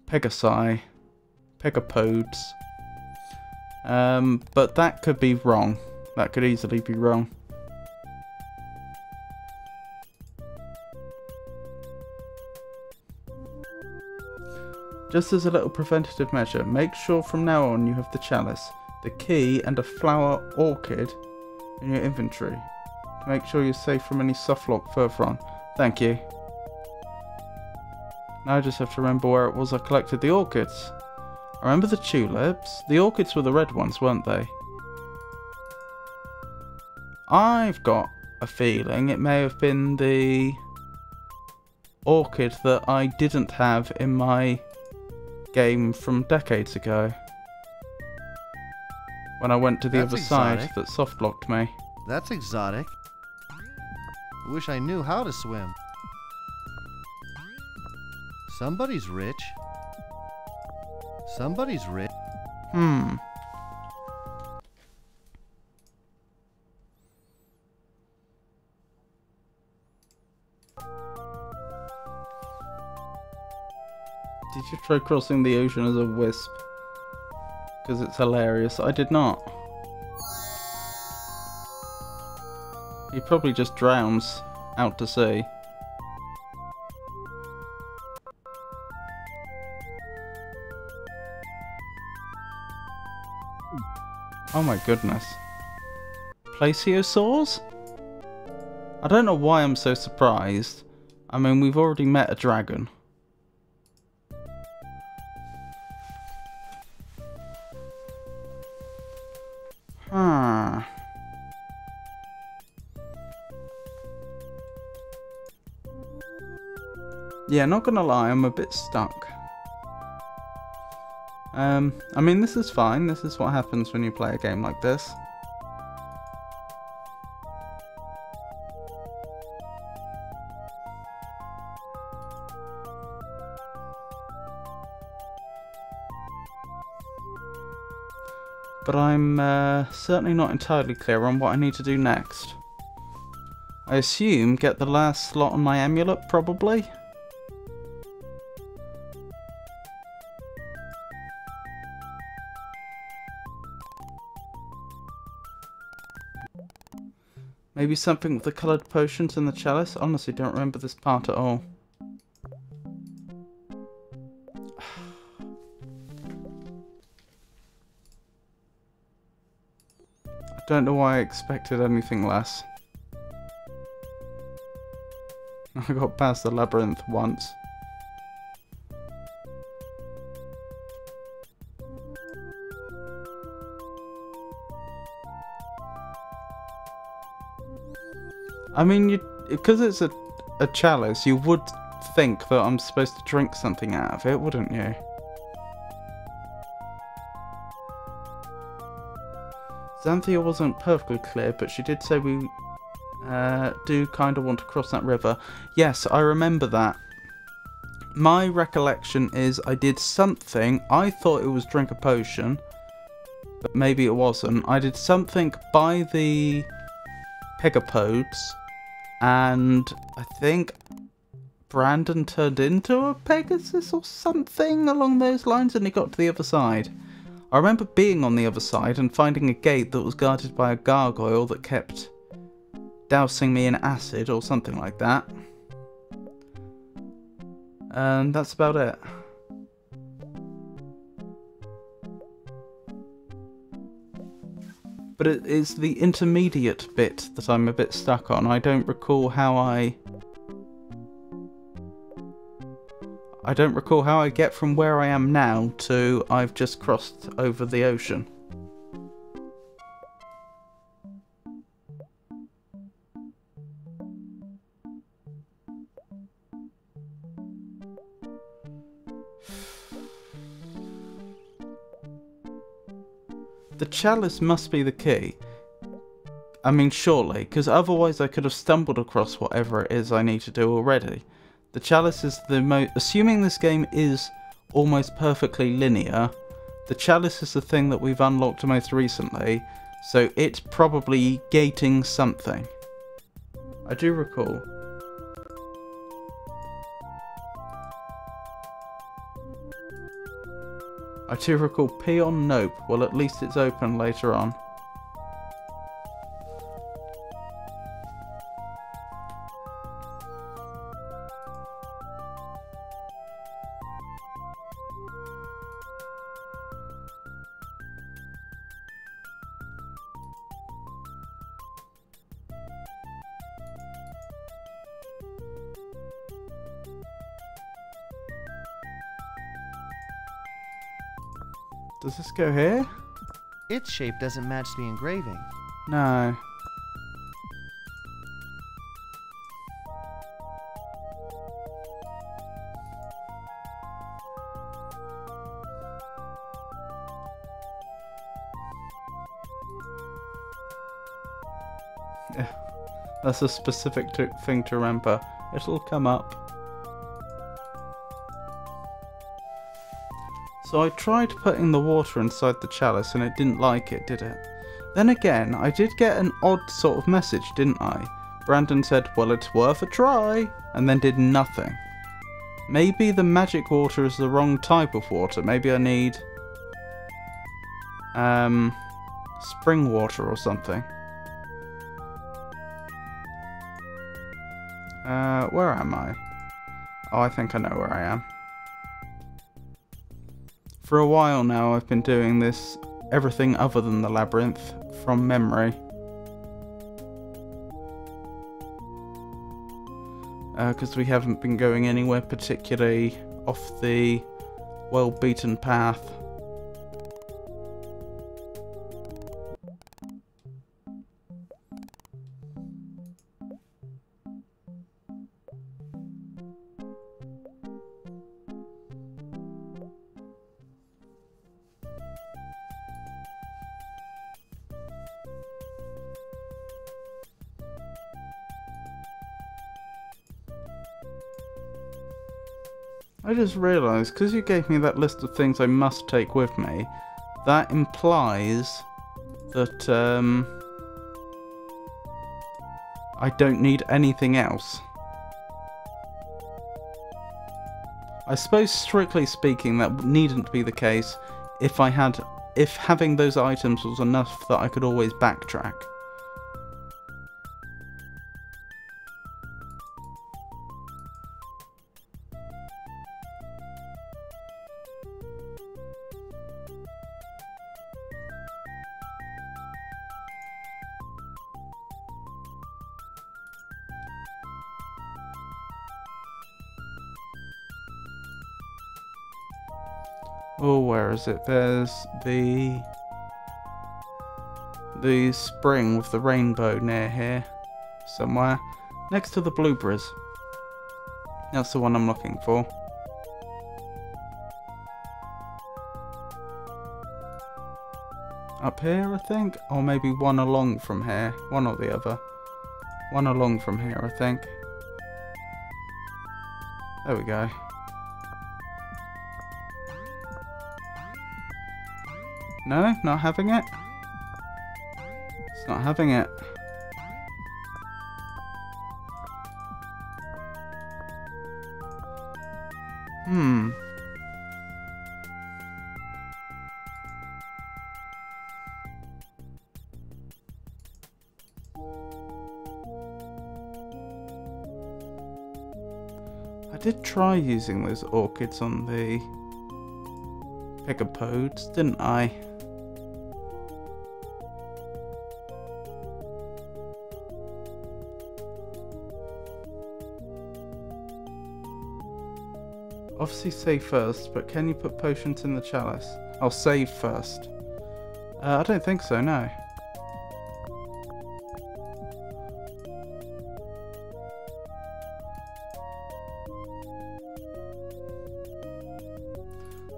Pegapodes. But that could be wrong. That could easily be wrong. Just as a little preventative measure, make sure from now on you have the chalice, the key and a flower orchid in your inventory. Make sure you're safe from any softlock further on. Thank you. Now I just have to remember where it was I collected the orchids. I remember the tulips. The orchids were the red ones, weren't they? I've got a feeling it may have been the orchid that I didn't have in my game from decades ago. When I went to the other side that soft-locked me. That's exotic. Wish I knew how to swim. Somebody's rich. Somebody's rich. Did you try crossing the ocean as a wisp? Because it's hilarious. I did not. He probably just drowns out to sea. Oh my goodness. Plesiosaurs? I don't know why I'm so surprised. I mean, we've already met a dragon. Huh. Yeah, not gonna lie, I'm a bit stuck. I mean, this is fine. This is what happens when you play a game like this. But I'm certainly not entirely clear on what I need to do next. I assume get the last slot on my amulet, probably? Maybe something with the coloured potions in the chalice? Honestly, don't remember this part at all. I don't know why I expected anything less. I got past the labyrinth once. I mean, because it's a chalice, you would think that I'm supposed to drink something out of it, wouldn't you? Xanthia wasn't perfectly clear, but she did say we do kind of want to cross that river. Yes, I remember that. My recollection is I did something. I thought it was drink a potion, but maybe it wasn't. I did something by the Pegapodes, and I think Brandon turned into a Pegasus or something along those lines, and he got to the other side. I remember being on the other side and finding a gate that was guarded by a gargoyle that kept dousing me in acid or something like that. And that's about it. But it is the intermediate bit that I'm a bit stuck on. I don't recall how I get from where I am now to I've just crossed over the ocean. The chalice must be the key. I mean, surely, because otherwise I could have stumbled across whatever it is I need to do already. The chalice is the most... Assuming this game is almost perfectly linear, the chalice is the thing that we've unlocked most recently, so it's probably gating something. I do recall. Peon Nope. Well, at least it's open later on. Does this go here? Its shape doesn't match the engraving. No. Yeah, that's a specific thing to remember. It'll come up. So I tried putting the water inside the chalice and it didn't like it, did it? Then again, I did get an odd sort of message, didn't I? Brandon said, well, it's worth a try, and then did nothing. Maybe the magic water is the wrong type of water. Maybe I need spring water or something. Where am I? Oh, I think I know where I am. For a while now I've been doing this everything other than the labyrinth from memory. Because we haven't been going anywhere particularly off the well-beaten path. I just realised, because you gave me that list of things I must take with me, that implies that I don't need anything else. I suppose, strictly speaking, that needn't be the case if having those items was enough that I could always backtrack. Oh, where is it? There's the spring with the rainbow near here. somewhere. Next to the blueberries. That's the one I'm looking for. Up here, I think? Or maybe one along from here. One or the other. One along from here, I think. There we go. No? Not having it? It's not having it. I did try using those orchids on the Pigopodes, didn't I? Obviously save first, but can you put potions in the chalice? I'll save first. I don't think so, no.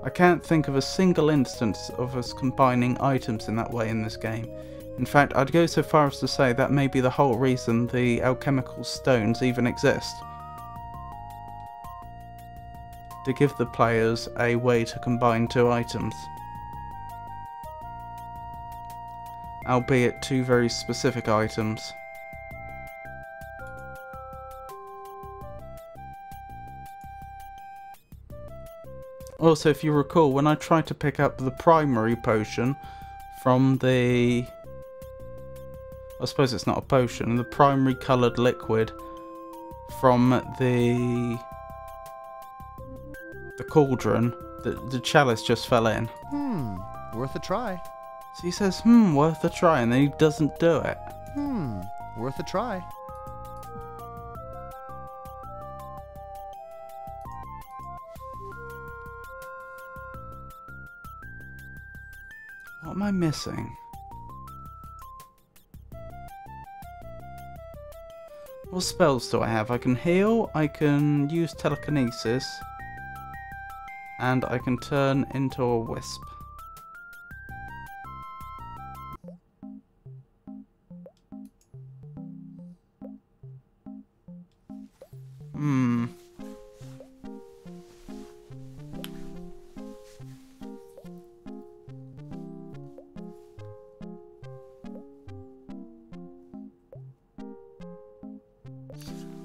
I can't think of a single instance of us combining items in that way in this game. In fact, I'd go so far as to say that may be the whole reason the alchemical stones even exist. To give the players a way to combine two items. Albeit two very specific items. Also, if you recall, when I tried to pick up the primary potion from the... I suppose it's not a potion, the primary coloured liquid from the cauldron, the chalice just fell in. Worth a try. So he says, worth a try, and then he doesn't do it. Worth a try. What am I missing? What spells do I have? I can heal, I can use telekinesis, and I can turn into a wisp.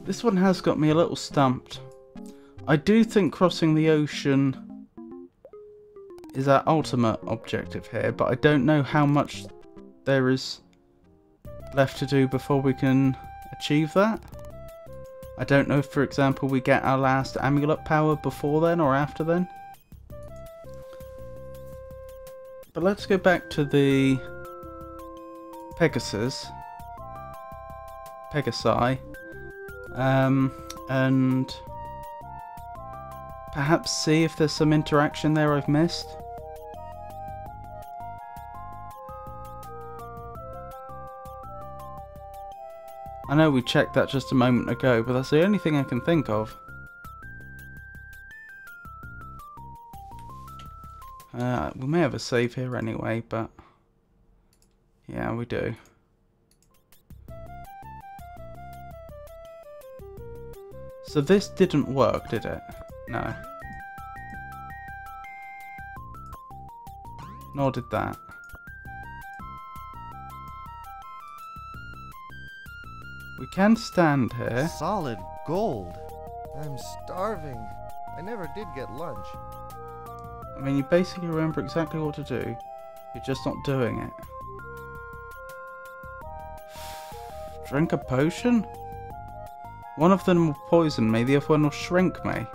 This one has got me a little stumped. I do think crossing the ocean is our ultimate objective here, but I don't know how much there is left to do before we can achieve that. I don't know if, for example, we get our last amulet power before then or after then. But let's go back to the Pegasi, and perhaps see if there's some interaction there I've missed. I know we checked that just a moment ago, but that's the only thing I can think of. We may have a save here anyway, but yeah, we do. So this didn't work, did it? No. Nor did that. We can stand here. Solid gold. I'm starving. I never did get lunch. I mean, you basically remember exactly what to do. You're just not doing it. Drink a potion? One of them will poison me, the other one will shrink me.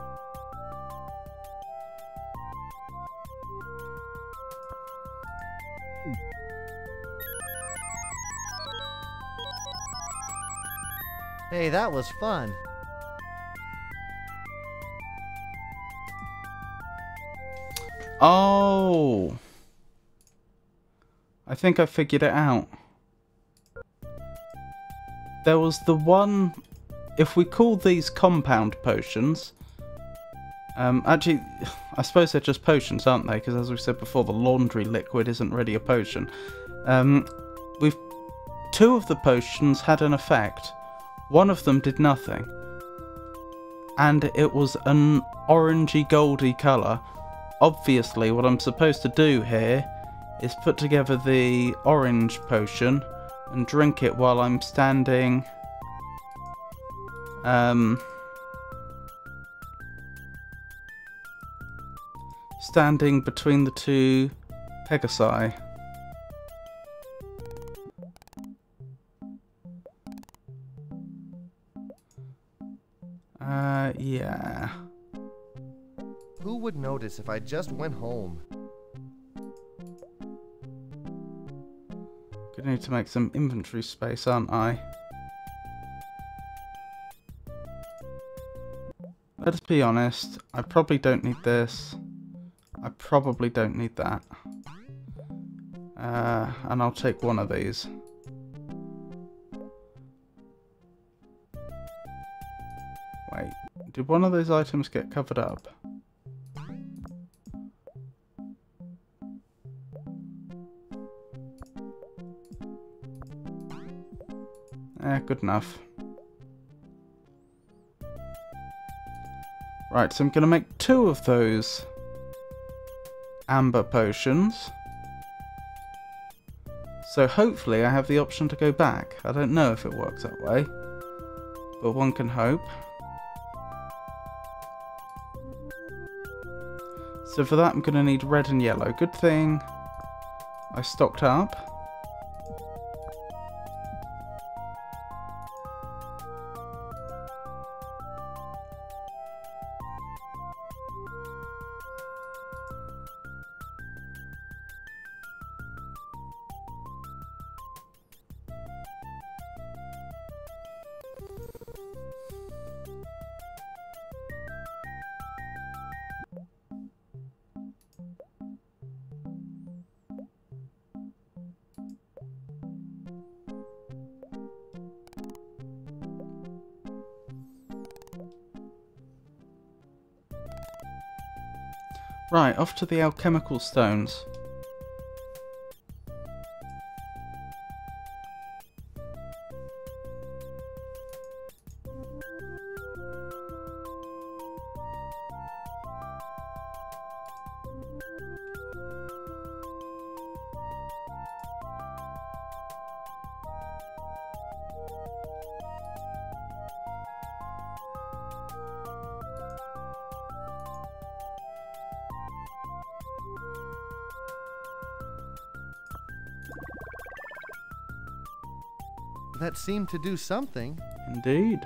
Hey, that was fun. Oh! I think I figured it out. there was the one, if we call these compound potions, actually, I suppose they're just potions, aren't they? Because as we said before, the laundry liquid isn't really a potion. Two of the potions had an effect. One of them did nothing. And it was an orangey goldy colour. Obviously, what I'm supposed to do here is put together the orange potion and drink it while I'm standing standing between the two Pegasi. Yeah. Who would notice if I just went home? Gonna need to make some inventory space, aren't I? Let's be honest, I probably don't need this. I probably don't need that. And I'll take one of these. Wait, did one of those items get covered up? Good enough. Right, so I'm going to make 2 of those amber potions. So hopefully I have the option to go back. I don't know if it works that way, but one can hope. So for that I'm going to need red and yellow. Good thing I stocked up. Right, off to the alchemical stones. That seemed to do something. Indeed.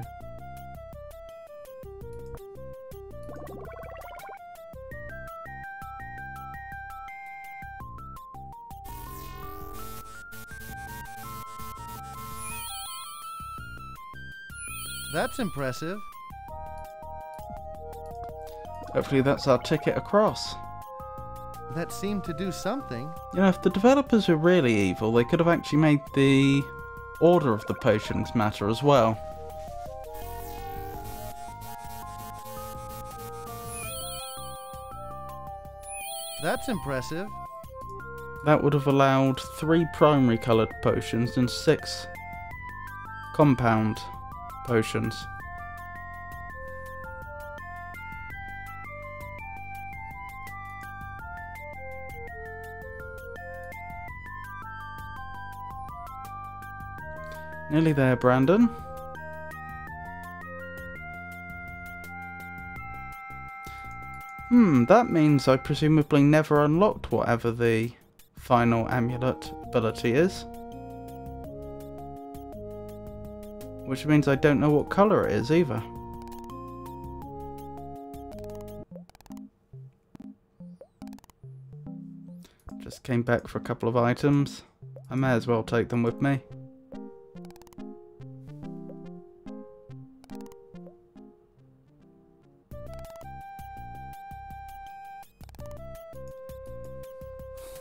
That's impressive. Hopefully that's our ticket across. That seemed to do something. You know, if the developers were really evil, they could have actually made the order of the potions matter as well. That's impressive. That would have allowed 3 primary coloured potions and 6 compound potions. Nearly there, Brandon. That means I presumably never unlocked whatever the final amulet ability is. Which means I don't know what colour it is either. Just came back for a couple of items. I may as well take them with me.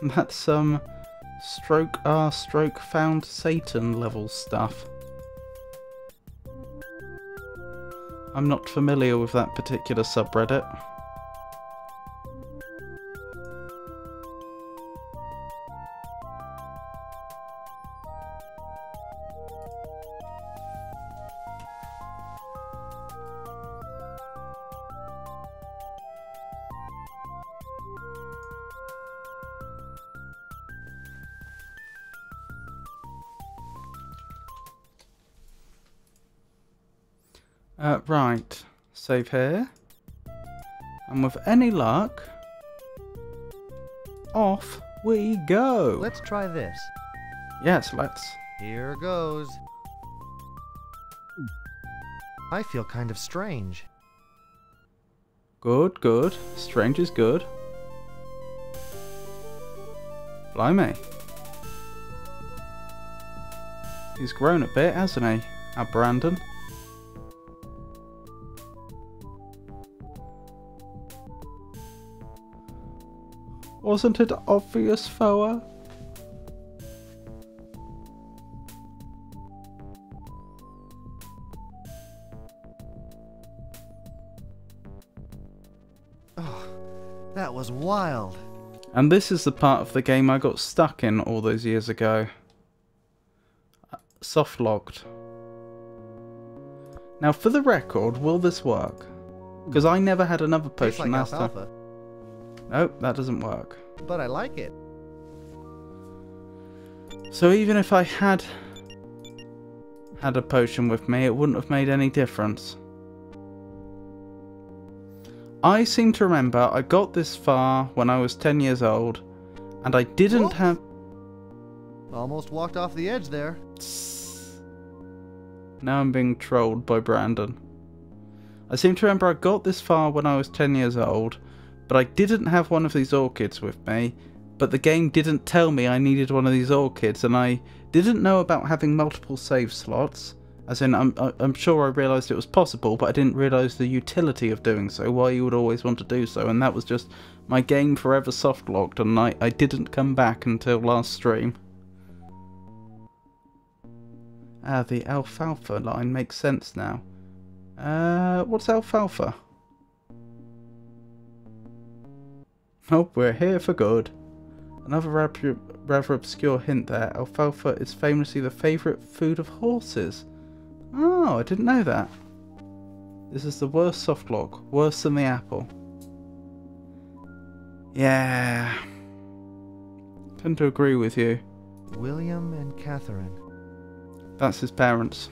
That's some stroke R stroke found Satan level stuff. I'm not familiar with that particular subreddit. Right, save here. And with any luck, off we go. Let's try this. Yes, let's. Here goes. I feel kind of strange. Good, good. Strange is good. Blimey. He's grown a bit, hasn't he? Our Brandon. Wasn't it obvious, Foa? Oh, that was wild. And this is the part of the game I got stuck in all those years ago. Soft logged. Now, for the record, will this work? Because I never had another Tastes potion like last time. alfalfa, Nope, that doesn't work. but I like it. So even if I had a potion with me, it wouldn't have made any difference. I seem to remember I got this far when I was 10 years old, and I didn't Whoops. have... Almost walked off the edge there. Now I'm being trolled by Brandon. I seem to remember I got this far when I was 10 years old, but I didn't have one of these orchids with me, but the game didn't tell me I needed one of these orchids, and I didn't know about having multiple save slots. As in, I'm sure I realised it was possible, but I didn't realise the utility of doing so, why you would always want to do so, and that was just my game forever soft-locked, and I didn't come back until last stream. Ah, the alfalfa line makes sense now. What's alfalfa? Oh, we're here for good. Another rather obscure hint there. Alfalfa is famously the favourite food of horses. Oh, I didn't know that. This is the worst soft log. Worse than the apple. Yeah. Tend to agree with you. William and Catherine. That's his parents.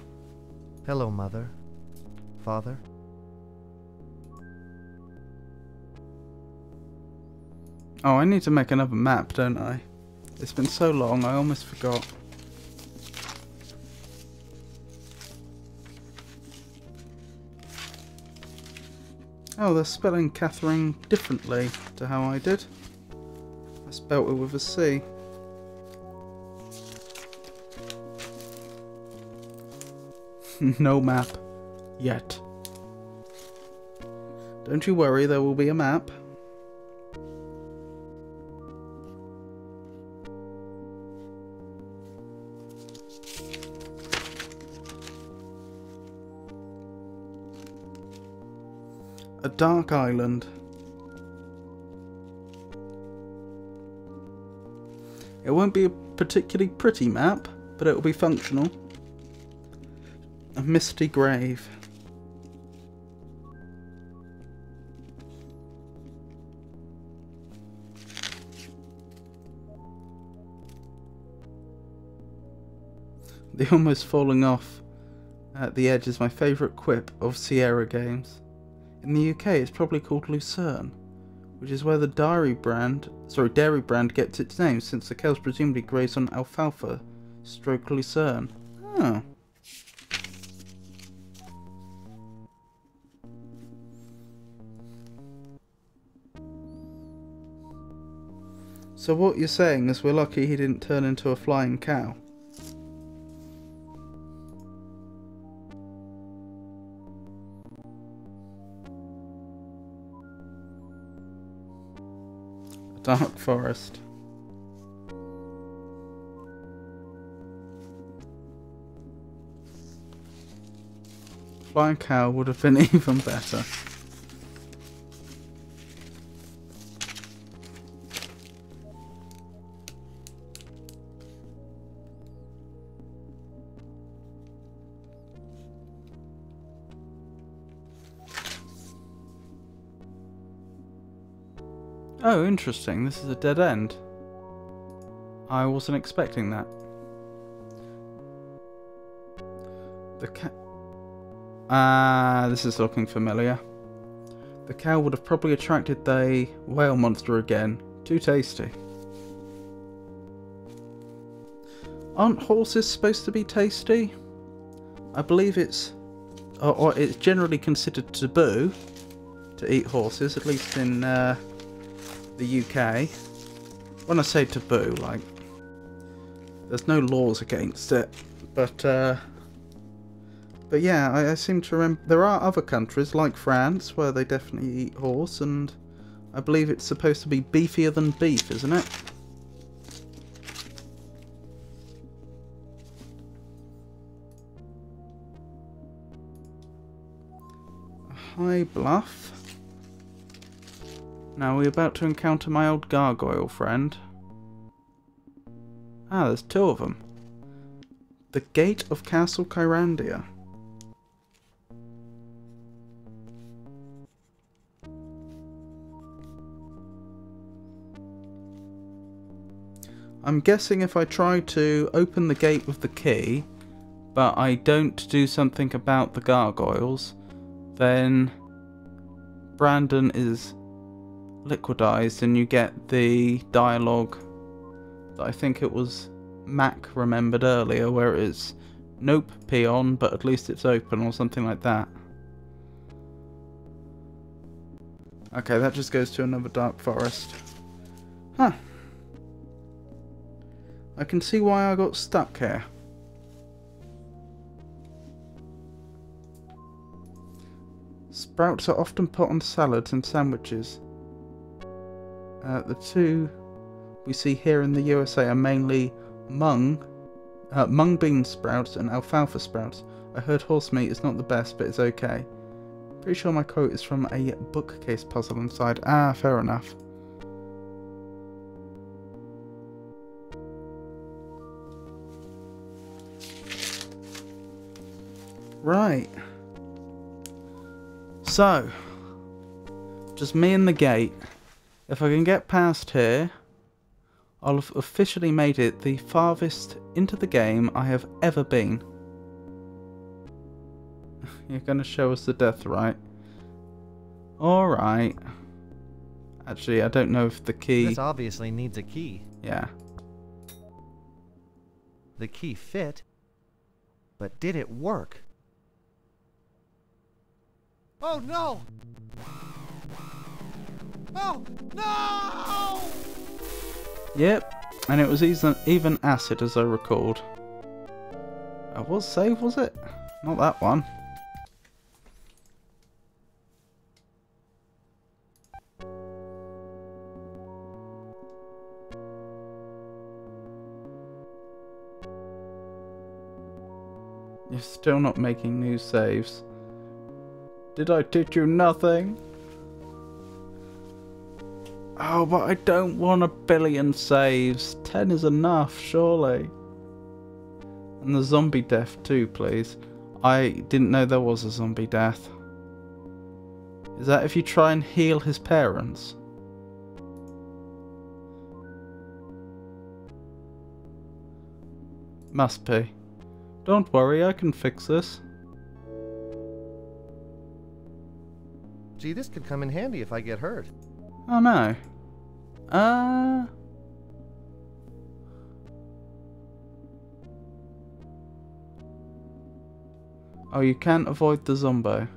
Hello, Mother. Father. Oh, I need to make another map, don't I? It's been so long, I almost forgot. Oh, they're spelling Catherine differently to how I did. I spelt it with a C. No map. Yet. Don't you worry, there will be a map. A dark island. It won't be a particularly pretty map, but it will be functional. A misty grave. The almost falling off at the edge is my favourite quip of Sierra games. In the UK, it's probably called Lucerne, which is where the dairy brand gets its name, since the cows presumably graze on alfalfa stroke Lucerne. Oh. So what you're saying is we're lucky he didn't turn into a flying cow. Dark forest. Flying cow would have been even better. Oh, interesting. This is a dead end. I wasn't expecting that. This is looking familiar. The cow would have probably attracted the whale monster again. Too tasty. Aren't horses supposed to be tasty? I believe it's... or it's generally considered taboo to eat horses, at least in the UK. When I say taboo, like... there's no laws against it. But yeah, I seem to remember... there are other countries, like France, where they definitely eat horse, and I believe it's supposed to be beefier than beef, isn't it? High bluff. Now we're about to encounter my old gargoyle friend. Ah, there's two of them. The Gate of Castle Kyrandia. I'm guessing if I try to open the gate with the key, but I don't do something about the gargoyles, then Brandon is liquidized and you get the dialogue that I think it was Mac remembered earlier, where it is, nope, peon, but at least it's open, or something like that. Okay, that just goes to another dark forest. Huh. I can see why I got stuck here. Sprouts are often put on salads and sandwiches. The two we see here in the USA are mainly mung bean sprouts and alfalfa sprouts. I heard horse meat is not the best, but it's okay. Pretty sure my quote is from a bookcase puzzle inside. Ah, fair enough. Right. So, just me and the gate. If I can get past here, I'll have officially made it the farthest into the game I have ever been. You're going to show us the death, right? Alright. Actually, I don't know if the key... This obviously needs a key. Yeah. The key fit, but did it work? Oh no! Oh no! Yep, and it was even acid, as I recalled. Was save, was it? Not that one. You're still not making new saves. Did I teach you nothing? Oh, but I don't want 1 billion saves. 10 is enough, surely. And the zombie death too, please. I didn't know there was a zombie death. Is that if you try and heal his parents? Must be. Don't worry, I can fix this. Gee, this could come in handy if I get hurt. Oh no. Oh, you can't avoid the zombie.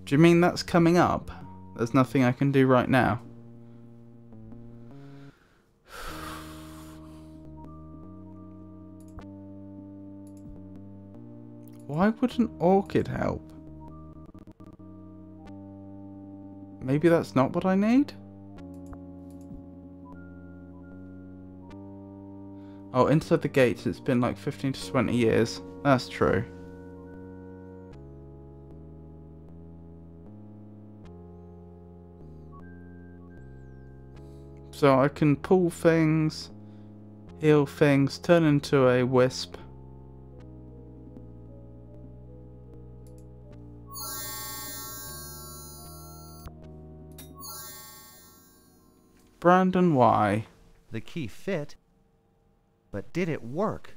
Do you mean that's coming up? There's nothing I can do right now. Why would an orchid help? Maybe that's not what I need? Oh, inside the gates it's been like 15 to 20 years. That's true. So I can pull things, heal things, turn into a wisp. Brandon, why? The key fit, but did it work?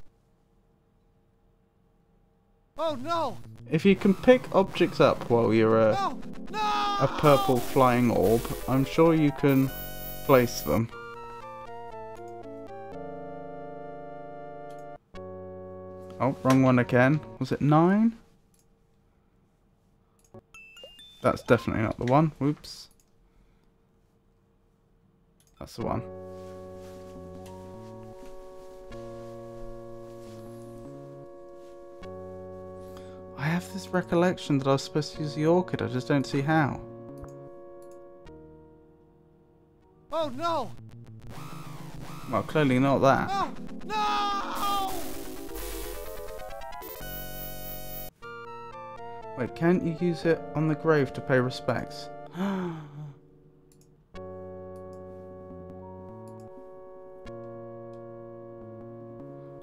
Oh no! If you can pick objects up while you're No! No! a purple flying orb, I'm sure you can place them. Oh, wrong one again. Was it 9? That's definitely not the one. Whoops. That's the one. I have this recollection that I was supposed to use the orchid. I just don't see how. Oh no! Well, clearly not that. No! No! Wait, can't you use it on the grave to pay respects?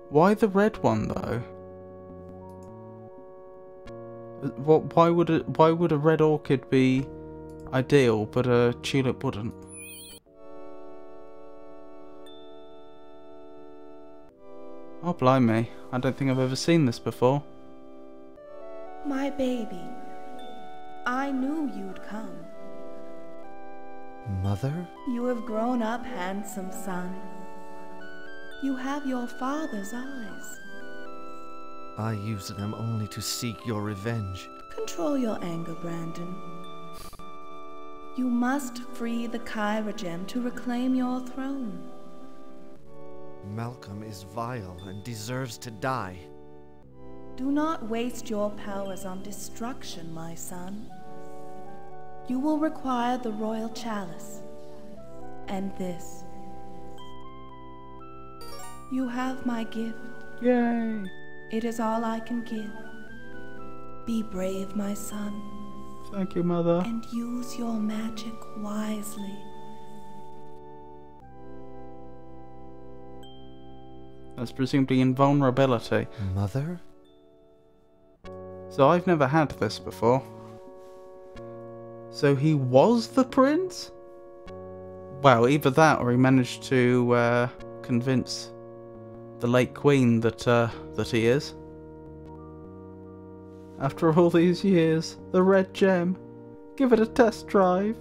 Why the red one though? What? Why would a red orchid be ideal, but a tulip wouldn't? Oh blimey! I don't think I've ever seen this before. My baby, I knew you'd come. Mother? You have grown up, handsome son. You have your father's eyes. I used them only to seek your revenge. Control your anger, Brandon. You must free the Kyra gem to reclaim your throne. Malcolm is vile and deserves to die. Do not waste your powers on destruction, my son. You will require the royal chalice, and this. You have my gift. Yay! It is all I can give. Be brave, my son, Thank you, Mother. and use your magic wisely. That's presumably invulnerability. Mother? So I've never had this before. So he was the prince? Well, either that or he managed to convince the late queen that he is. After all these years, the red gem. Give it a test drive.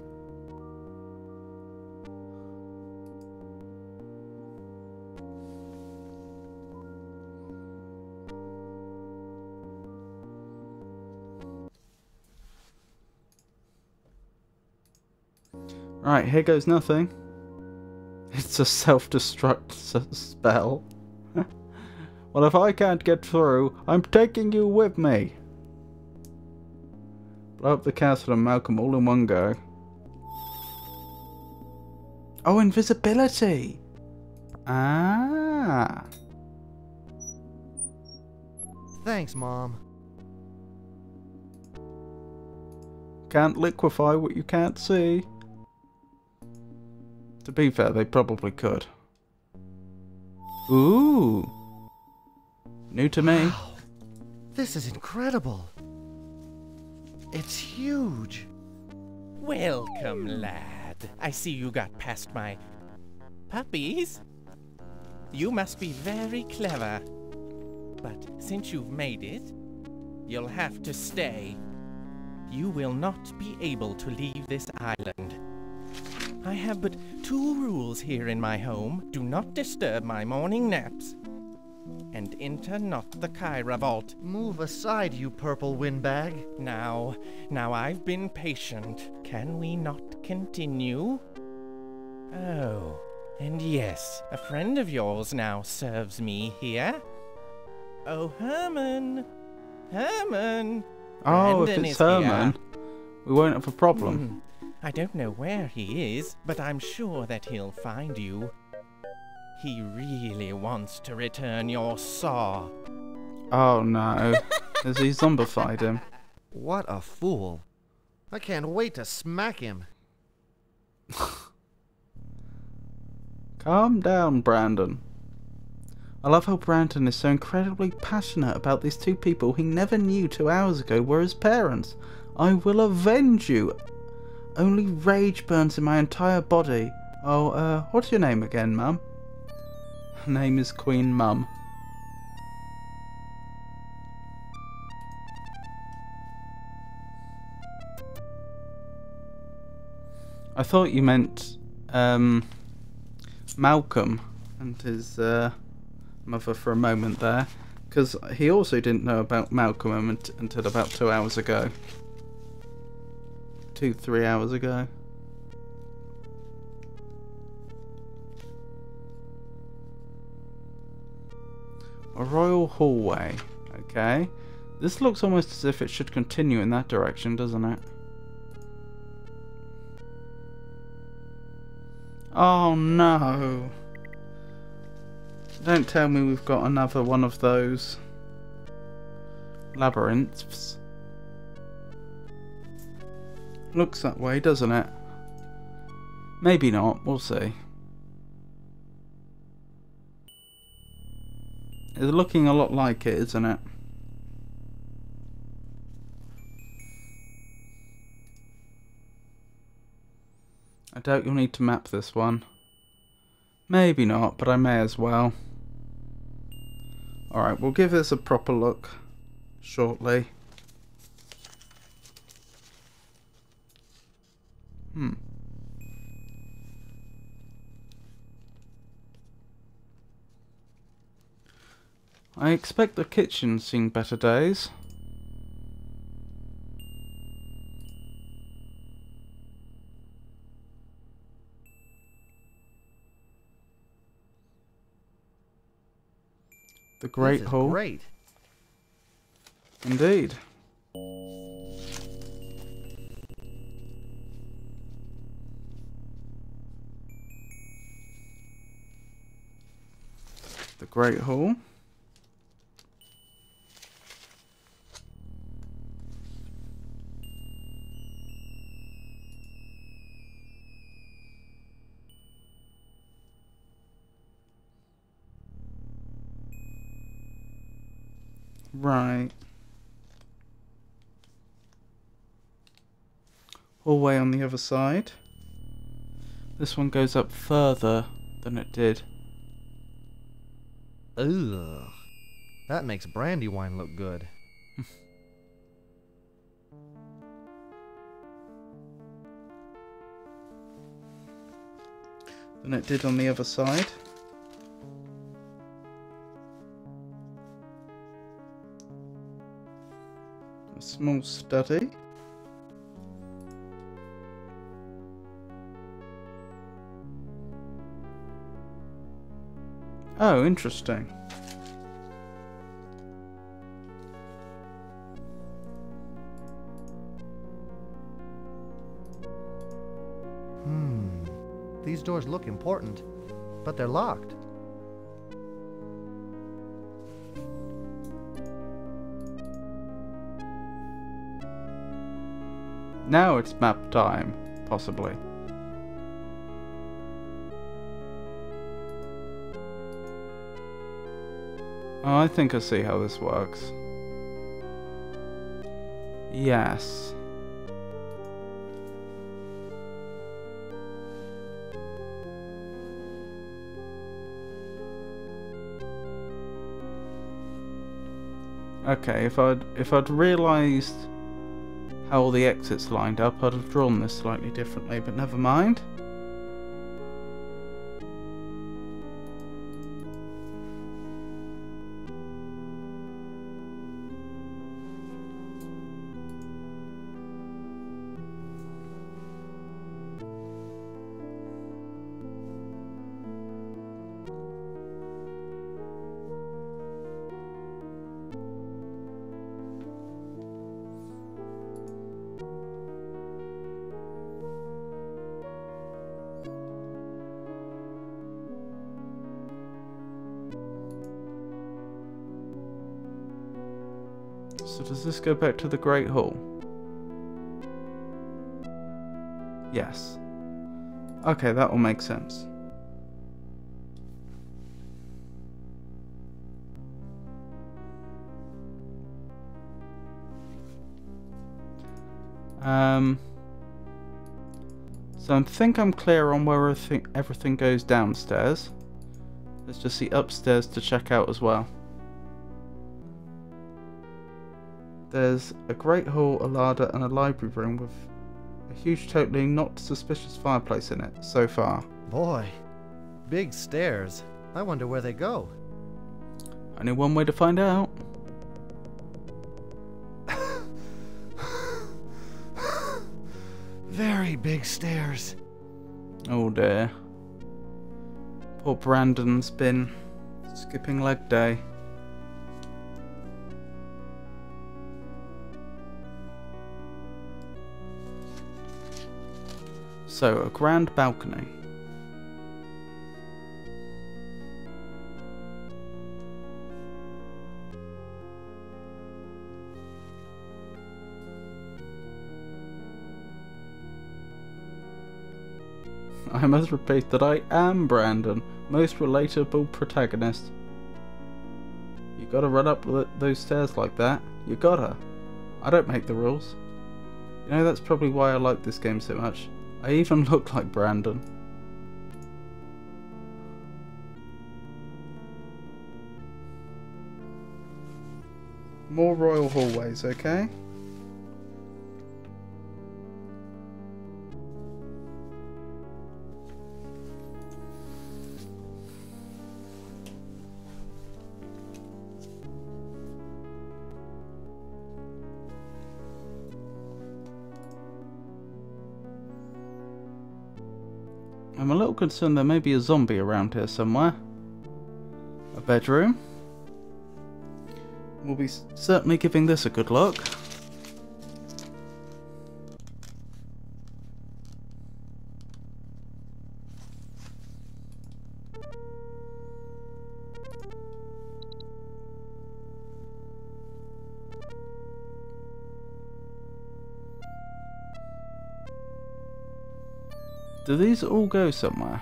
Right, here goes nothing. It's a self-destruct spell. Well, if I can't get through, I'm taking you with me. Blow up the castle and Malcolm all in one go. Oh, invisibility! Ah! Thanks, Mom. Can't liquefy what you can't see. To be fair, they probably could. Ooh! New to me. Wow. This is incredible. It's huge. Welcome, lad. I see you got past my puppies. You must be very clever. But since you've made it, you'll have to stay. You will not be able to leave this island. I have but 2 rules here in my home. Do not disturb my morning naps. And enter not the Kyra vault. Move aside, you purple windbag. Now I've been patient. Can we not continue? Oh, and yes, a friend of yours now serves me here. Oh, Herman! Herman! Oh, Brandon if it's is here. Herman, we won't have a problem. I don't know where he is, but I'm sure that he'll find you. He really wants to return your saw. Oh no. Has he zombified him? What a fool. I can't wait to smack him. Calm down, Brandon. I love how Brandon is so incredibly passionate about these two people he never knew 2 hours ago were his parents. I will avenge you. Only rage burns in my entire body. Oh, what's your name again, Mum? Her name is Queen Mum. I thought you meant, Malcolm and his, mother for a moment there, because he also didn't know about Malcolm until about 2 hours ago. 3 hours ago. A royal hallway. Okay. This looks almost as if it should continue in that direction, doesn't it? Oh no. Don't tell me we've got another one of those labyrinths. Looks that way, doesn't it? Maybe not, we'll see. It's looking a lot like it, isn't it? I doubt you'll need to map this one. Maybe not, but I may as well. Alright, we'll give this a proper look shortly. I expect the kitchen's seen better days. The Great This is Hall. great. Indeed. The Great Hall. Right. Hallway on the other side. This one goes up further than it did. Ugh. That makes brandy wine look good. Than it did on the other side. A small study. Oh, interesting. These doors look important, but they're locked. Now it's map time, possibly. Oh, I think I see how this works. Yes. Okay, if I'd realised how all the exits lined up, I'd have drawn this slightly differently, but never mind. So does this go back to the Great Hall? Yes. Okay, that will make sense. So I think I'm clear on where everything goes downstairs. Let's just see upstairs to check out as well. There's a great hall, a larder and a library room with a huge, totally not suspicious fireplace in it so far. Boy, big stairs. I wonder where they go. Only one way to find out. Very big stairs. Oh dear. Poor Brandon's been skipping leg day. So, a grand balcony. I must repeat that I am Brandon, most relatable protagonist. You gotta run up those stairs like that. You gotta. I don't make the rules. You know, that's probably why I like this game so much. I even look like Brandon. More royal hallways, okay? I'm a little concerned there may be a zombie around here somewhere. A bedroom. We'll be certainly giving this a good look. Do these all go somewhere?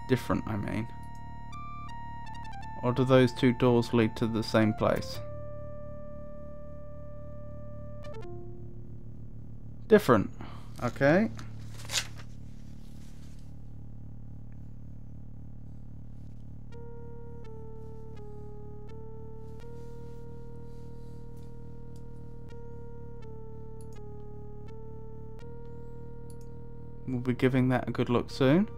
Different, I mean. Or do those two doors lead to the same place? Different. Okay. We'll be giving that a good look soon.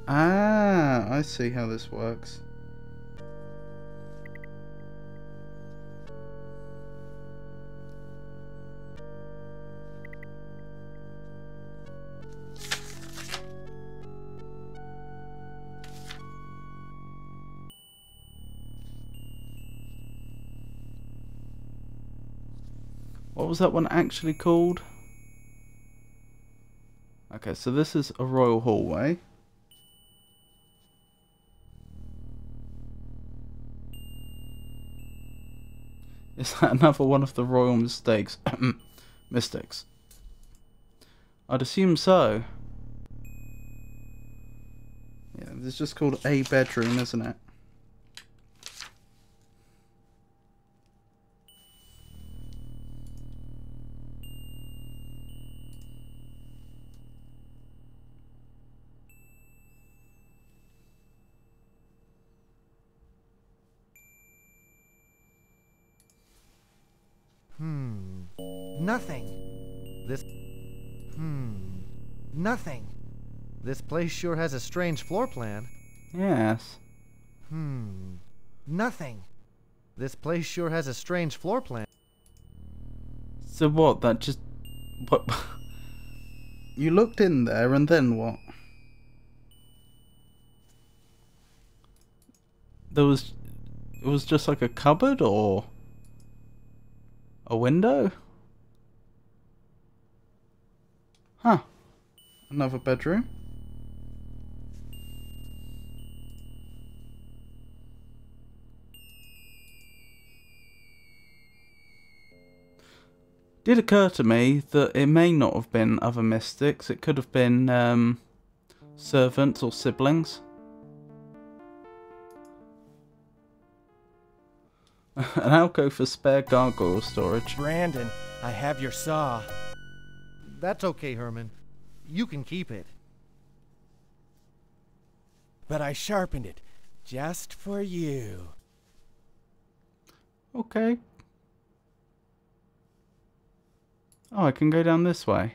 Ah, I see how this works. What was that one actually called? Okay, so this is a royal hallway. Is that another one of the royal mistakes? Mistakes. I'd assume so. Yeah, this is just called a bedroom, isn't it? Nothing. Nothing. This place sure has a strange floor plan. Yes. Nothing. This place sure has a strange floor plan. So what? That just... What? You looked in there and then what? There was... It was just like a cupboard or... a window? Huh. Another bedroom. did occur to me that it may not have been other mystics. It could have been servants or siblings. An alcove for spare gargoyle storage. Brandon, I have your saw. That's okay, Herman. You can keep it. But I sharpened it just for you. Okay. Oh, I can go down this way.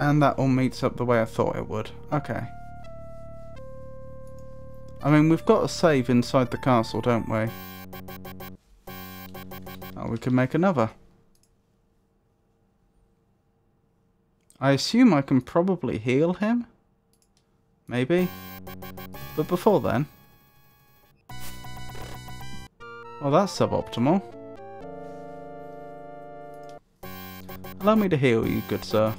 And that all meets up the way I thought it would. Okay. I mean, we've got a save inside the castle, don't we? Oh, we can make another. I assume I can probably heal him? Maybe? But before then... Well, that's suboptimal. Allow me to heal you, good sir.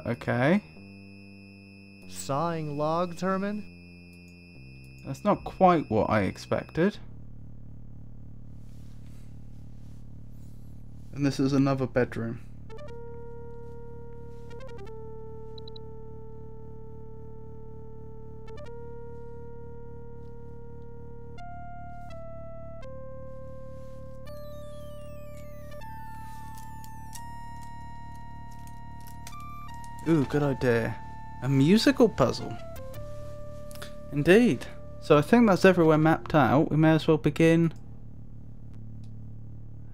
Okay. Sawing logs, Herman? That's not quite what I expected. And this is another bedroom. Ooh, good idea. A musical puzzle. Indeed. So I think that's everywhere mapped out. We may as well begin...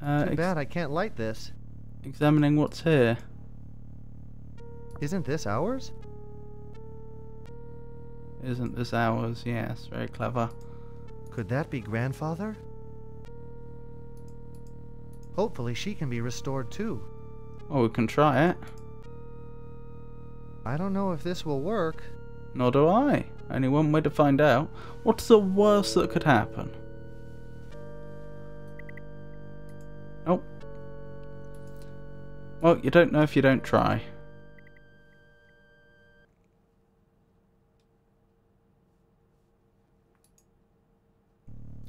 Too bad I can't light this. Examining what's here. Isn't this ours? Isn't this ours? Yes, very clever. Could that be Grandfather? Hopefully she can be restored too. Well, we can try it. I don't know if this will work. Nor do I. Only one way to find out. What's the worst that could happen? Nope. Well, you don't know if you don't try.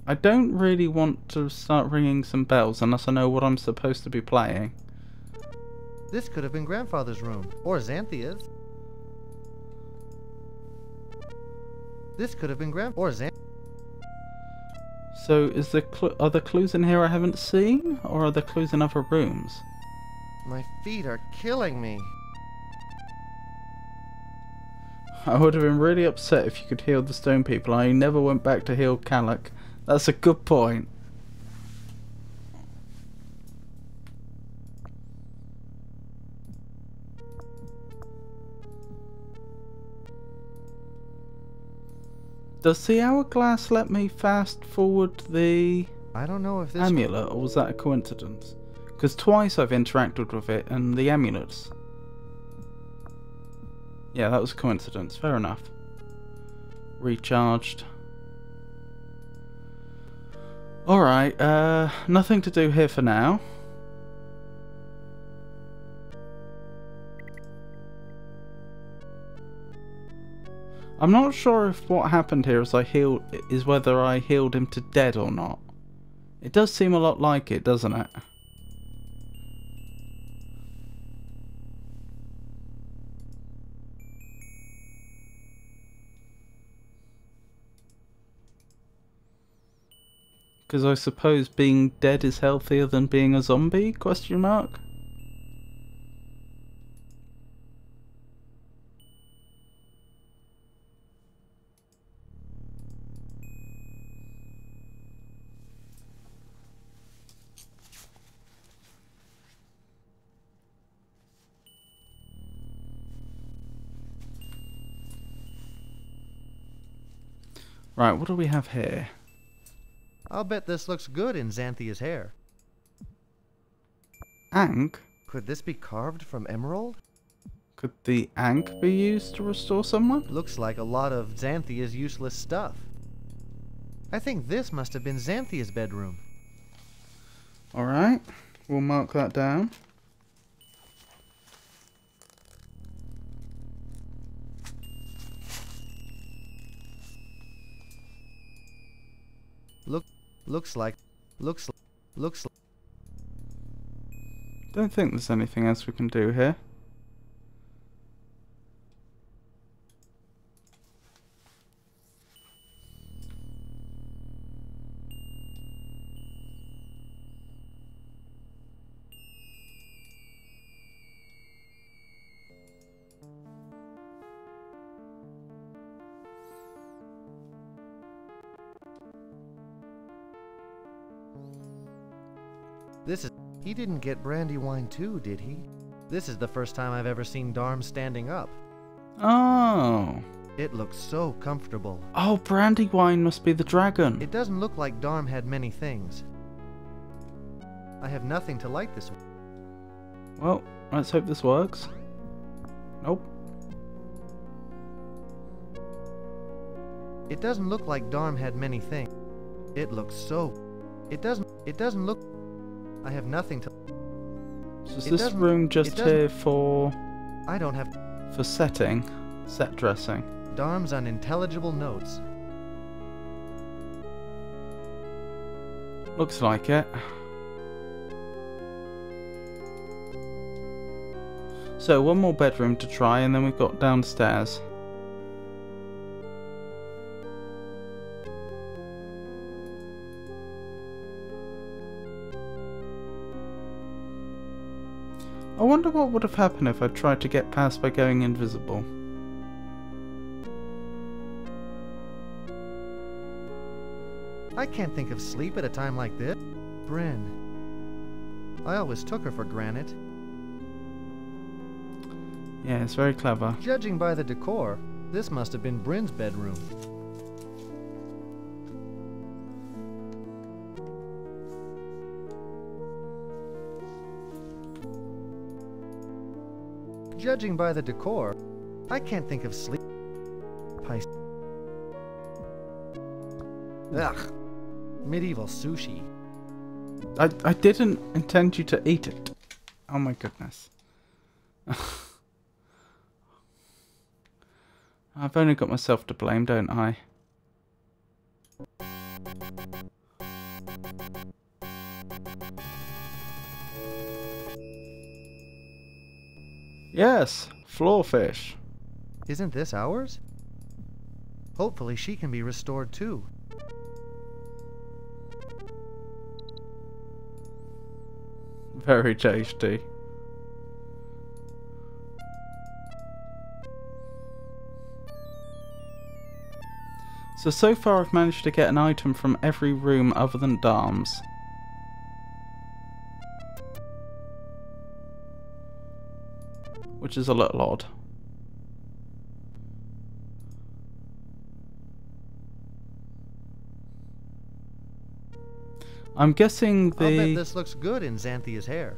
I don't really want to start ringing some bells unless I know what I'm supposed to be playing. This could have been Grandfather's room, or Xanthia's. This could have been So, is there are there clues in here I haven't seen, or are there clues in other rooms? My feet are killing me. I would have been really upset if you could heal the stone people. I never went back to heal Calic. That's a good point. Does the hourglass let me fast forward the I don't know if this amulet, or was that a coincidence? Because twice I've interacted with it and the amulets. Yeah, that was a coincidence. Fair enough. Recharged. Alright, nothing to do here for now. I'm not sure if what happened here is whether I healed him to dead or not. It does seem a lot like it, doesn't it? Because I suppose being dead is healthier than being a zombie? Question mark? Right, what do we have here? I'll bet this looks good in Xanthia's hair. Ankh? Could this be carved from emerald? Could the Ankh be used to restore someone? Looks like a lot of Xanthia's useless stuff. I think this must have been Xanthia's bedroom. Alright, we'll mark that down. Looks like. Don't think there's anything else we can do here. He didn't get brandy wine too, did he? This is the first time I've ever seen Darm standing up. Oh. It looks so comfortable. Oh, Brandywine must be the dragon. It doesn't look like Darm had many things. I have nothing to light this. Well, let's hope this works. Nope. It doesn't look like Darm had many things. It looks so. It doesn't look. I have nothing to. So is this room just here for... I don't have... For setting? Set dressing? Darm's unintelligible notes. Looks like it. So, one more bedroom to try and then we've got downstairs. I wonder what would have happened if I tried to get past by going invisible. I can't think of sleep at a time like this. Bryn. I always took her for granite. Yeah, it's very clever. Judging by the decor, this must have been Bryn's bedroom. Judging by the decor, I can't think of sleep. Ugh. Medieval sushi. I didn't intend you to eat it. Oh my goodness. I've only got myself to blame, don't I? Yes, floorfish. Isn't this ours? Hopefully she can be restored too. Very tasty. So far I've managed to get an item from every room other than Darm's. Which is a little odd. I'm guessing the... I'll bet this looks good in Xanthia's hair.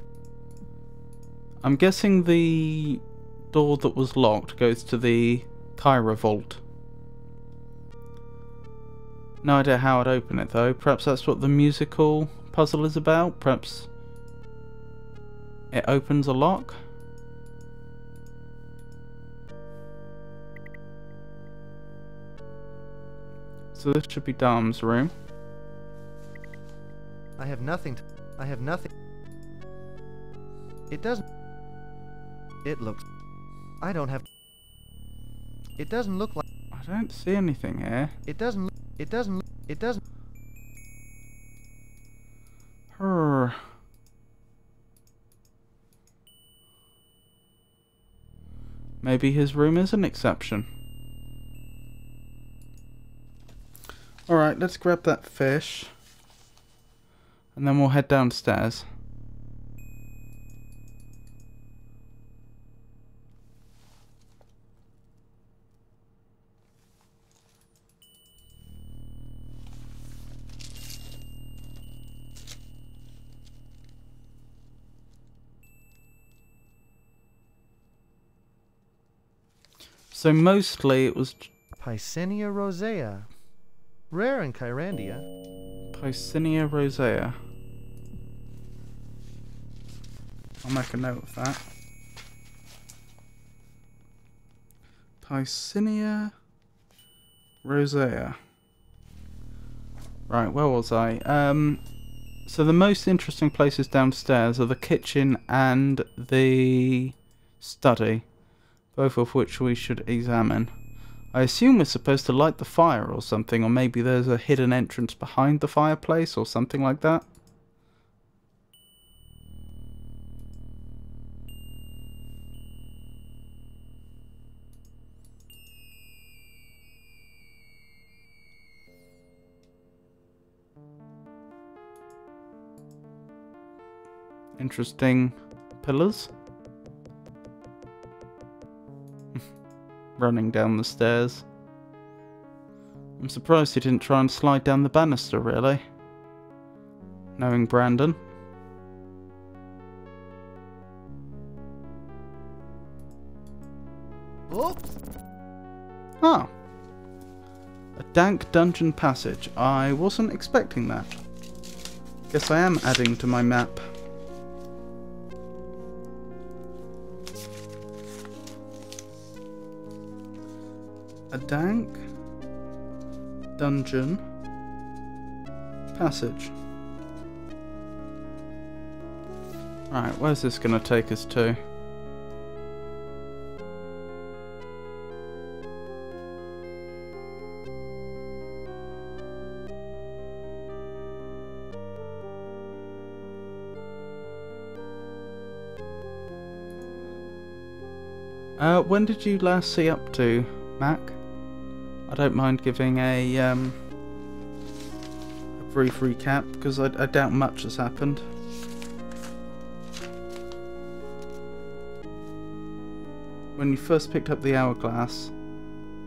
I'm guessing the door that was locked goes to the Kyra vault. No idea how I'd open it though. Perhaps that's what the musical puzzle is about. Perhaps it opens a lock. So this should be Darm's room. I have nothing. It doesn't. It looks. I don't have. It doesn't look like. I don't see anything here. It doesn't. It doesn't. It doesn't. Her. Maybe his room is an exception. Alright, let's grab that fish. And then we'll head downstairs. So mostly it was... Piscenia rosea. Rare in Kyrandia. Pycinia rosea. I'll make a note of that. Pycinia rosea. Right, where was I? So the most interesting places downstairs are the kitchen and the study, both of which we should examine. I assume we're supposed to light the fire or something, or maybe there's a hidden entrance behind the fireplace or something like that. Interesting pillars. Running down the stairs. I'm surprised he didn't try and slide down the banister, really. Knowing Brandon. Oops! Ah. A dank dungeon passage. I wasn't expecting that. Guess I am adding to my map. A dank dungeon passage. Right, where's this going to take us to? When did you last see up to, Mac? I don't mind giving a brief recap, because I doubt much has happened. When you first picked up the hourglass...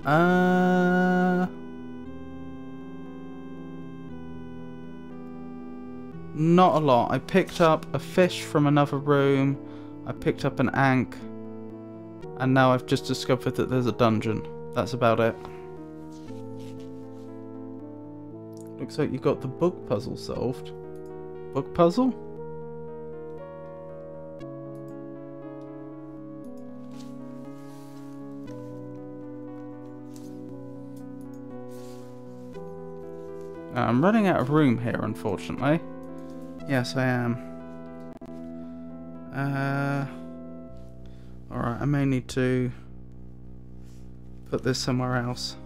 not a lot. I picked up a fish from another room, I picked up an ankh, and now I've just discovered that there's a dungeon. That's about it. Looks like you got the book puzzle solved. Book puzzle? I'm running out of room here, unfortunately. Yes, I am. Alright, I may need to put this somewhere else.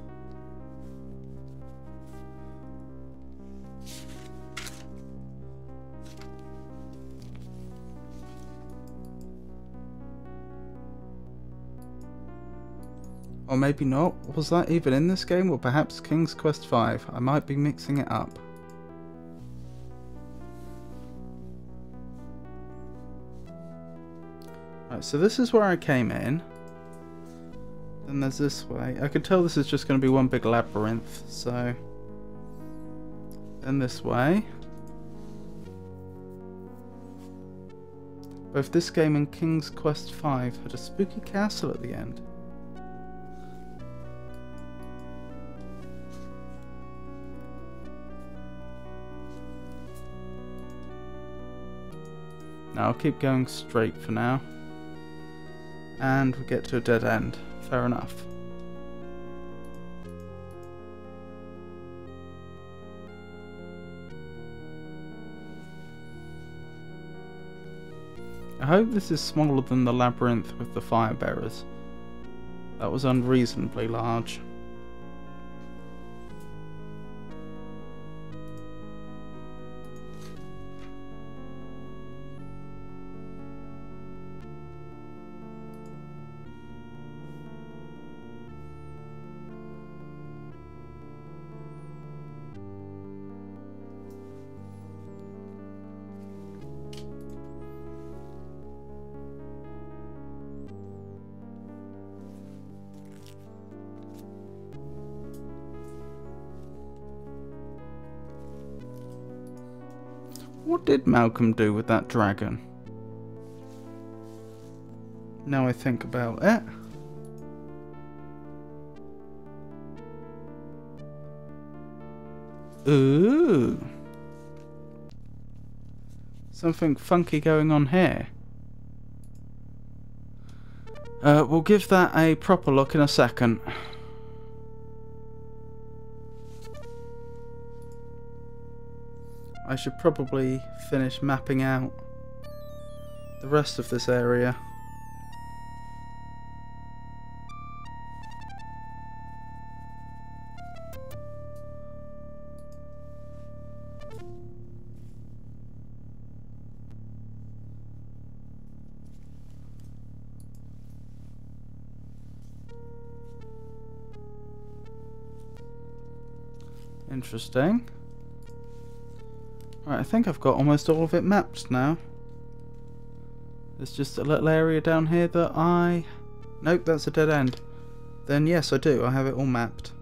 Or maybe not. Was that even in this game? Or perhaps King's Quest V? I might be mixing it up. Right, so this is where I came in. Then there's this way. I could tell this is just going to be one big labyrinth, so... Then this way. Both this game and King's Quest V had a spooky castle at the end. Now I'll keep going straight for now. And we get to a dead end. Fair enough. I hope this is smaller than the labyrinth with the fire bearers. That was unreasonably large. What did Malcolm do with that dragon? Now I think about it. Ooh. Something funky going on here. We'll give that a proper look in a second. I should probably finish mapping out the rest of this area. Interesting. Right, I think I've got almost all of it mapped now. There's just a little area down here that I... Nope, that's a dead end. Then yes, I do. I have it all mapped.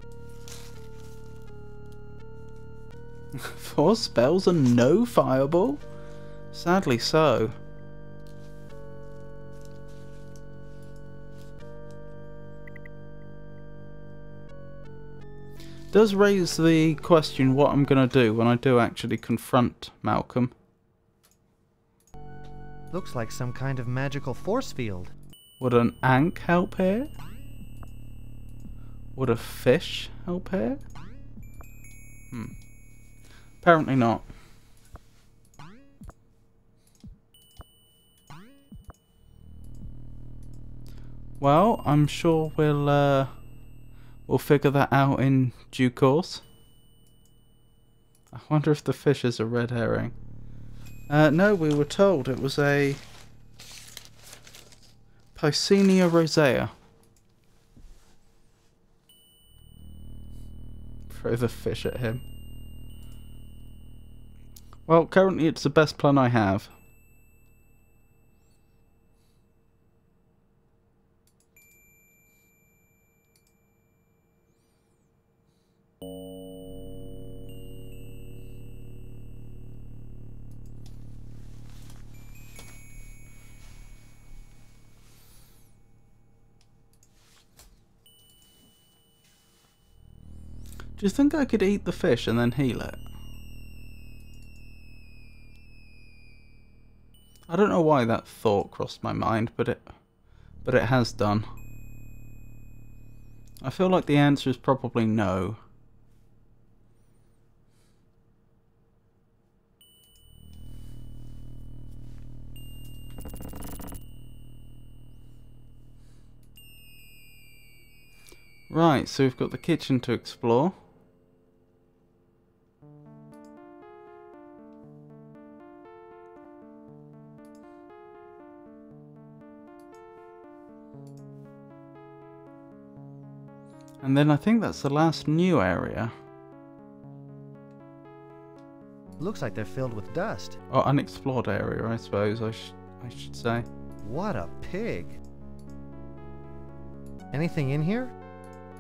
4 spells and no fireball? Sadly so. Does raise the question what I'm going to do when I do actually confront Malcolm. Looks like some kind of magical force field. Would an ankh help here? Would a fish help here? Apparently not. Well, I'm sure we'll figure that out in due course. I wonder if the fish is a red herring. No, we were told it was a Piscenia rosea. Throw the fish at him. Well, currently it's the best plan I have. Do you think I could eat the fish and then heal it? I don't know why that thought crossed my mind, but it has done. I feel like the answer is probably no. Right, so we've got the kitchen to explore. And then I think that's the last new area. Looks like they're filled with dust. Or unexplored area, I suppose I should say. What a pig. Anything in here?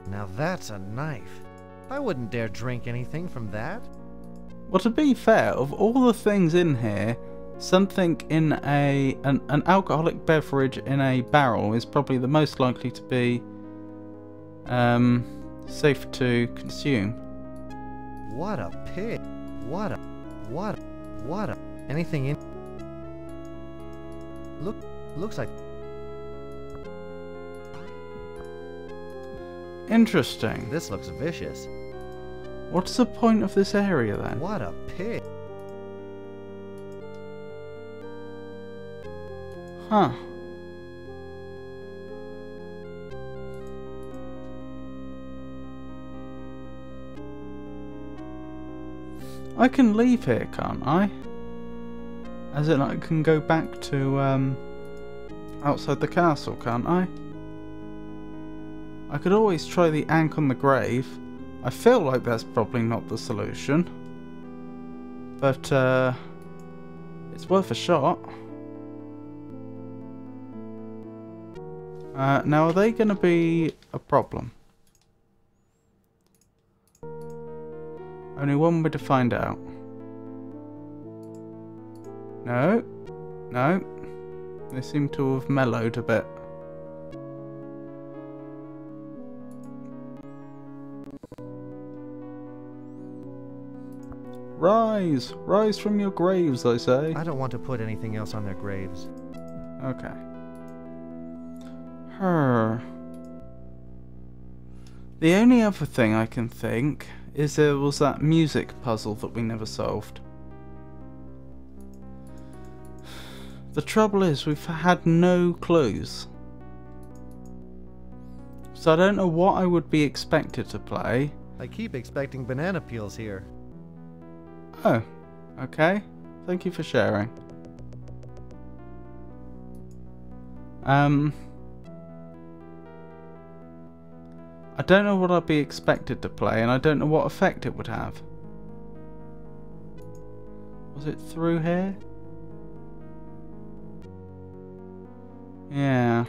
Now that's a knife. I wouldn't dare drink anything from that. Well, to be fair, of all the things in here, something in an alcoholic beverage in a barrel is probably the most likely to be safe to consume. What a pig. What a... Anything in... Looks like... Interesting. This looks vicious. What's the point of this area then? What a pig. Huh. I can leave here, can't I? As in, I can go back to outside the castle, can't I? I could always try the ankh on the grave. I feel like that's probably not the solution. But it's worth a shot. Now, are they going to be a problem? Only one way to find out. No. No. They seem to have mellowed a bit. Rise! Rise from your graves, I say. I don't want to put anything else on their graves. Okay. Her. The only other thing I can think is there was that music puzzle that we never solved. The trouble is we've had no clues. So I don't know what I would be expected to play. I keep expecting banana peels here. Oh, okay. Thank you for sharing. I don't know what I'd be expected to play, and I don't know what effect it would have. Was it through here? Yeah.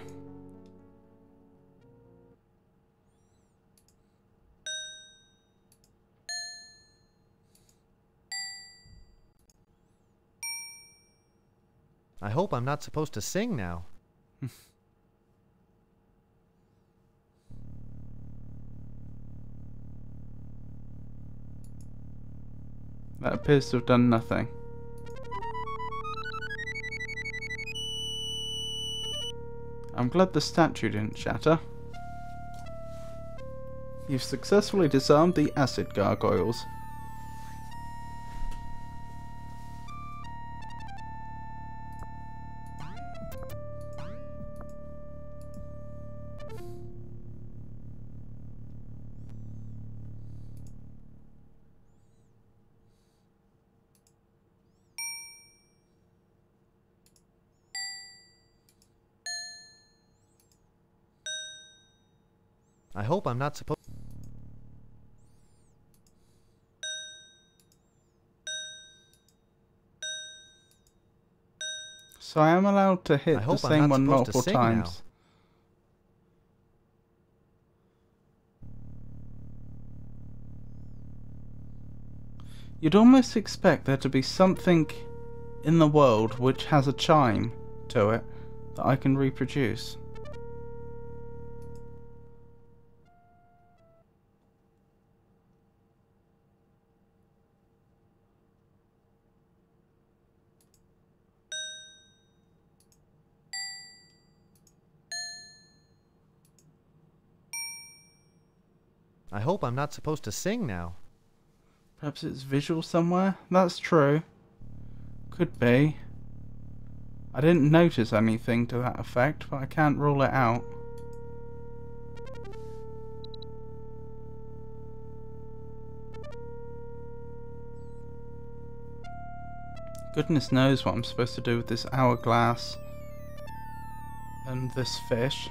I hope I'm not supposed to sing now. That appears to have done nothing. I'm glad the statue didn't shatter. You've successfully disarmed the acid gargoyles. I hope I'm not supposed... So I am allowed to hit I the hope I'm same not one supposed to multiple sing times. You'd almost expect there to be something in the world which has a chime to it that I can reproduce. I hope I'm not supposed to sing now. Perhaps it's visual somewhere? That's true. Could be. I didn't notice anything to that effect, but I can't rule it out. Goodness knows what I'm supposed to do with this hourglass and this fish.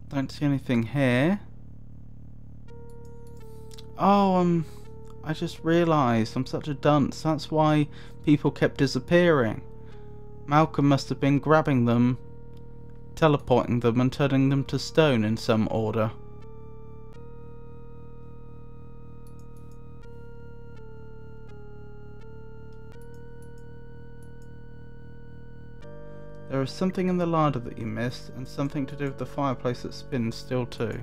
Don't see anything here. Oh, I just realised I'm such a dunce. That's why people kept disappearing. Malcolm must have been grabbing them, teleporting them and turning them to stone in some order. There is something in the larder that you missed, and something to do with the fireplace that spins still too.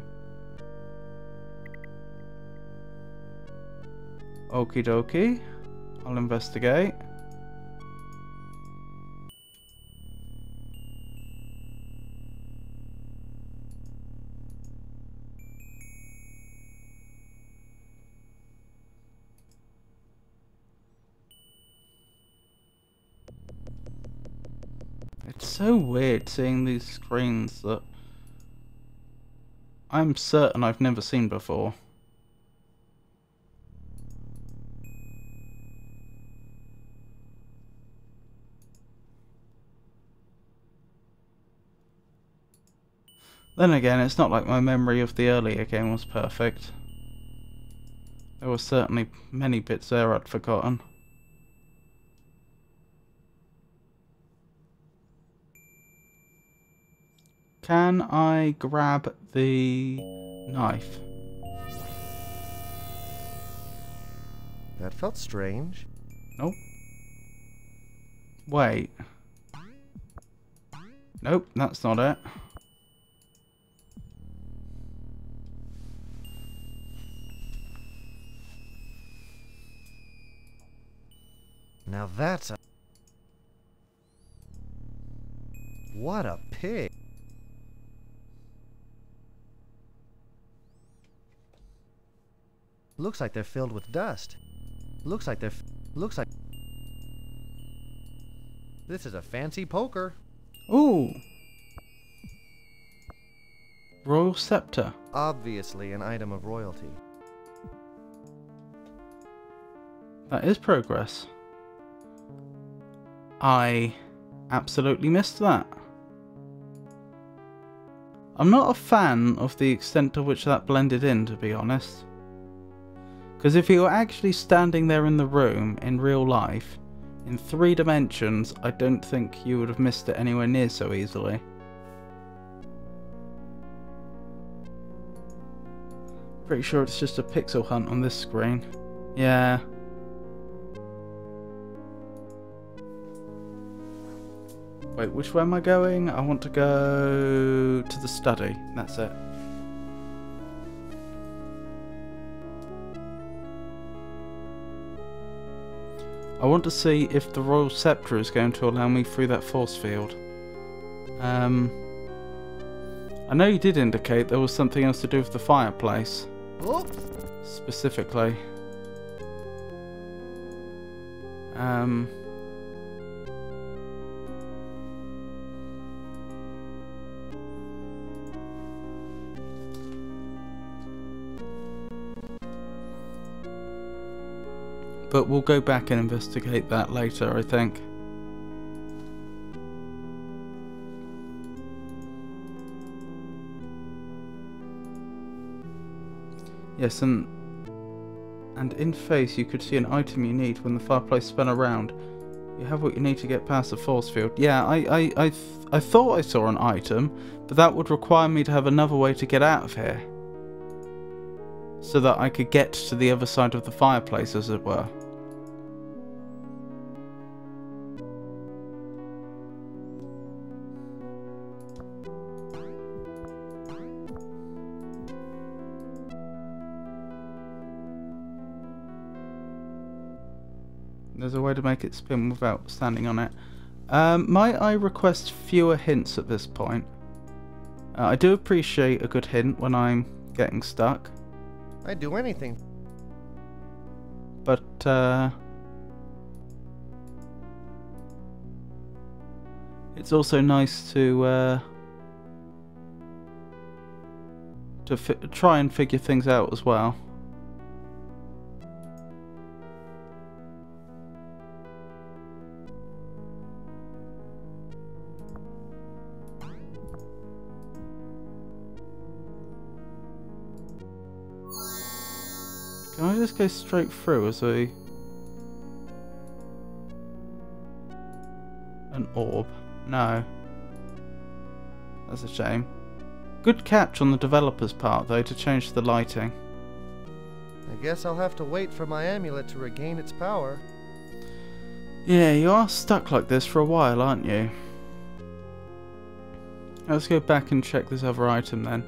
Okie dokie. I'll investigate. It's so weird seeing these screens that I'm certain I've never seen before. Then again, it's not like my memory of the earlier game was perfect. There were certainly many bits there I'd forgotten. Can I grab the knife? That felt strange. Nope. Wait. Nope, that's not it. Now that's a... What a pig. Looks like they're filled with dust. Looks like... This is a fancy poker. Ooh. Royal scepter. Obviously an item of royalty. That is progress. I absolutely missed that. I'm not a fan of the extent to which that blended in, to be honest. Because if you were actually standing there in the room, in real life, in 3 dimensions, I don't think you would have missed it anywhere near so easily. Pretty sure it's just a pixel hunt on this screen. Yeah. Wait, which way am I going? I want to go to the study. That's it. I want to see if the Royal Scepter is going to allow me through that force field. I know you did indicate there was something else to do with the fireplace. Oops. Specifically. But we'll go back and investigate that later, I think. Yes, and in face you could see an item you need when the fireplace spun around. You have what you need to get past the force field. Yeah, I thought I saw an item, but that would require me to have another way to get out of here. So that I could get to the other side of the fireplace, as it were. There's a way to make it spin without standing on it. Might I request fewer hints at this point? I do appreciate a good hint when I'm getting stuck. I'd do anything. But, it's also nice to try and figure things out as well. Can I just go straight through as an orb? No. That's a shame. Good catch on the developer's part, though, to change the lighting. I guess I'll have to wait for my amulet to regain its power. Yeah, you are stuck like this for a while, aren't you? Let's go back and check this other item then.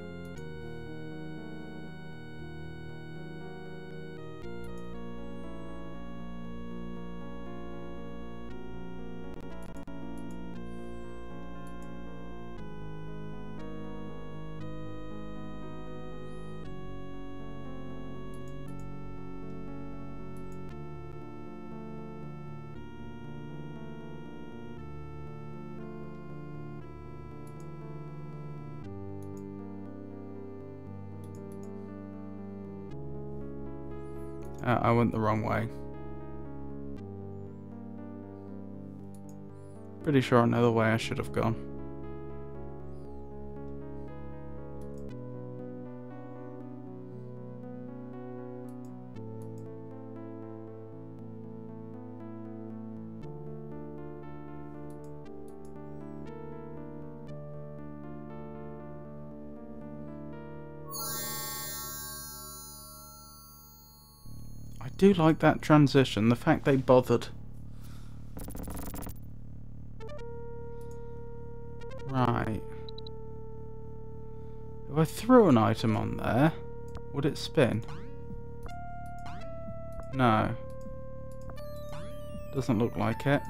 I went the wrong way. Pretty sure another way I should have gone. I do like that transition, the fact they bothered. If I threw an item on there, would it spin? No. Doesn't look like it.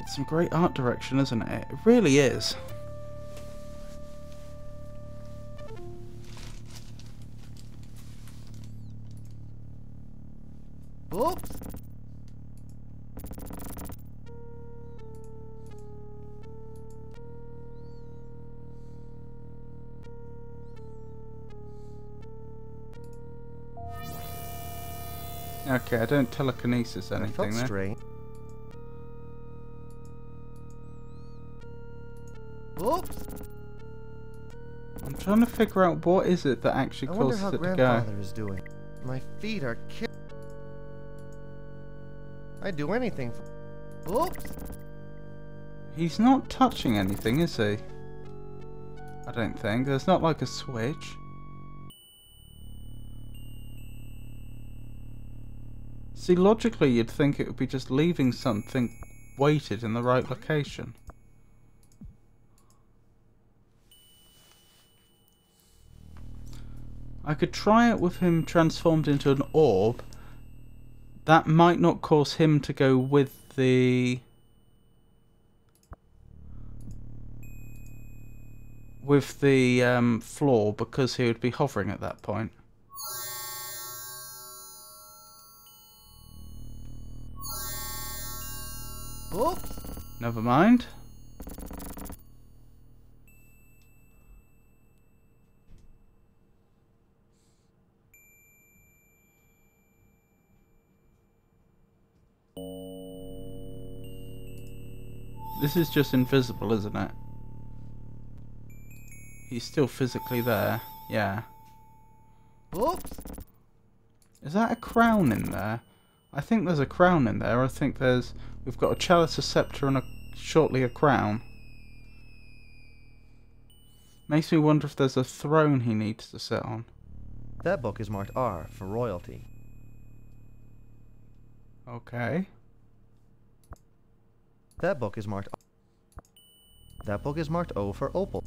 It's some great art direction, isn't it? It really is. Oops! Okay, I don't telekinesis That anything felt there. strange. Oops! I'm trying to figure out what is it that actually I wonder causes how it to go. Grandfather is doing. My feet are I'd do anything for... Oops! He's not touching anything, is he? I don't think. There's not like a switch. See, logically you'd think it would be just leaving something weighted in the right location. I could try it with him transformed into an orb. That might not cause him to go with the... floor, because he would be hovering at that point. Oops! Never mind. This is just invisible, isn't it? He's still physically there. Yeah. Oops! Is that a crown in there? I think there's a crown in there. I think there's... We've got a chalice, a scepter, and shortly a crown. Makes me wonder if there's a throne he needs to sit on. That book is marked R for royalty. Okay. That book is marked... That book is marked O for opal.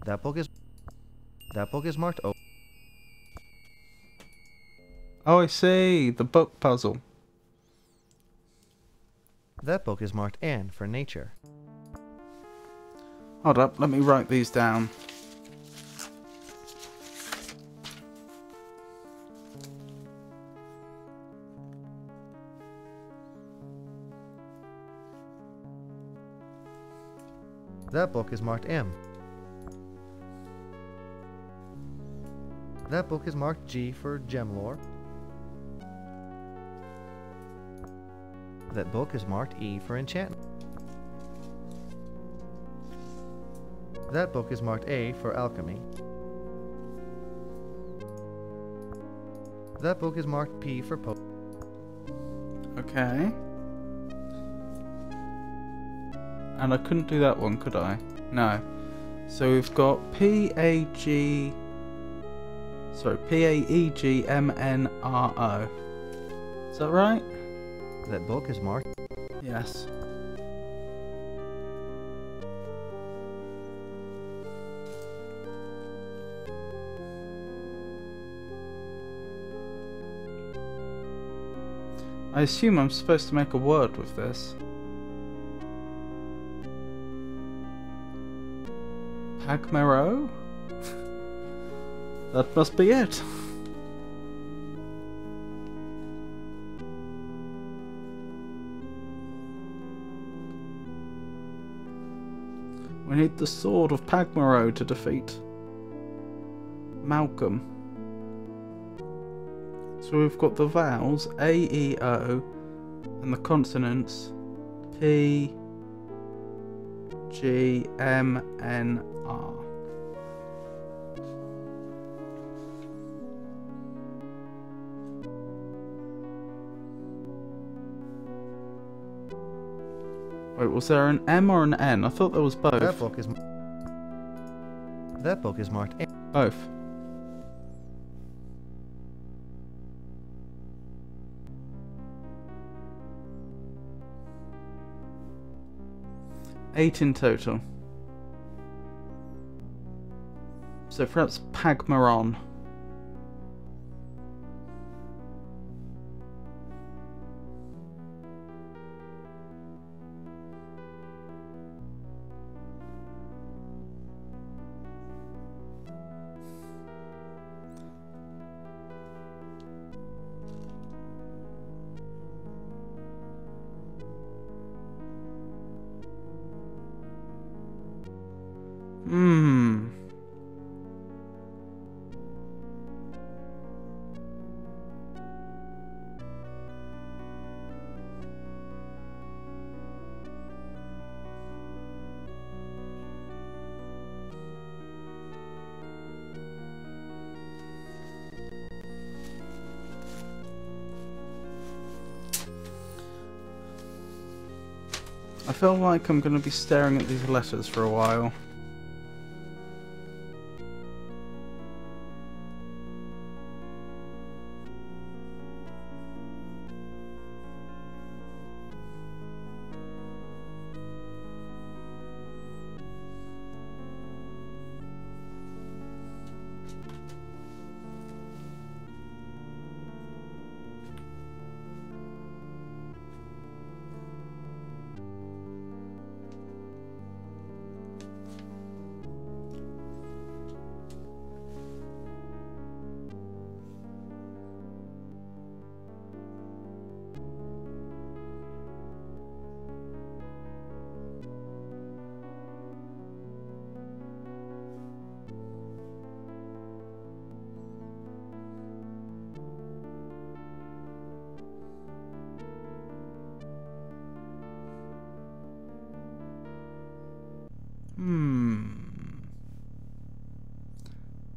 That book is marked O. Oh, I see. The book puzzle. That book is marked N for nature. Hold up. Let me write these down. That book is marked M. That book is marked G for gemlore. That book is marked E for enchantment. That book is marked A for alchemy. That book is marked P for Okay. And I couldn't do that one, could I? No. So we've got P-A-E-G-M-N-R-O. Is that right? That book is marked... Yes. I assume I'm supposed to make a word with this. Pagmero? That must be it. We need the sword of Pagmero to defeat Malcolm. So we've got the vowels A, E, O and the consonants P, G, M, N, R. Wait, was there an M or an N? I thought there was both. That book is marked A. Both. 8 in total. So perhaps Pagmaron. Hmm. I feel like I'm going to be staring at these letters for a while.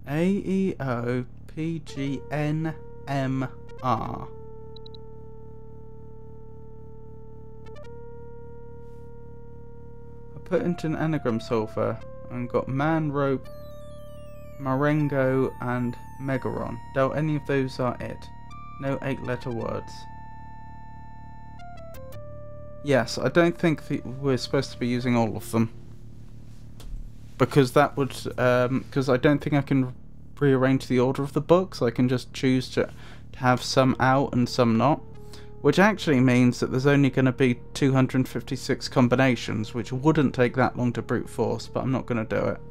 AEOPGNMR. I put into an anagram solver and got man, rope, Marengo and Megaron. Doubt any of those are it. No 8-letter words. Yes, I don't think we're supposed to be using all of them. Because that would, because I don't think I can rearrange the order of the books. I can just choose to have some out and some not. Which actually means that there's only going to be 256 combinations, which wouldn't take that long to brute force, but I'm not going to do it.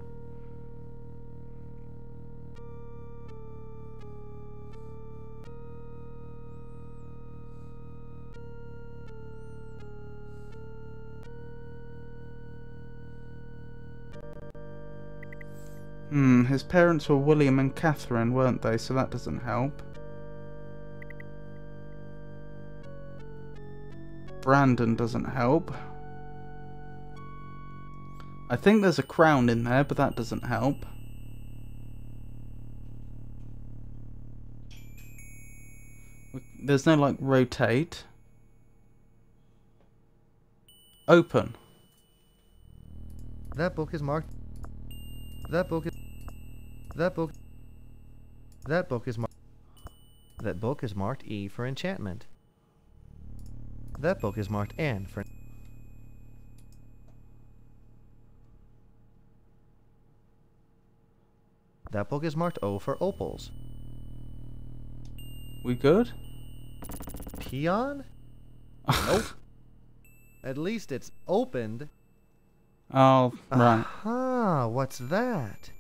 His parents were William and Catherine, weren't they? So that doesn't help. Brandon doesn't help. I think there's a crown in there, but that doesn't help. There's no, like, rotate. Open. That book is marked. That book is marked E for enchantment. That book is marked N for. That book is marked O for opals. We good? Peon? Nope. At least it's opened. Oh, right. Aha, what's that?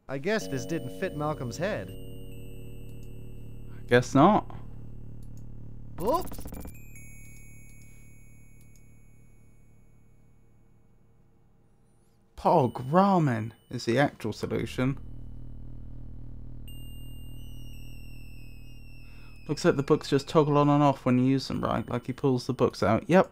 I guess this didn't fit Malcolm's head. Guess not. Oops. Pog ramen is the actual solution. Looks like the books just toggle on and off when you use them, right? Like he pulls the books out. Yep.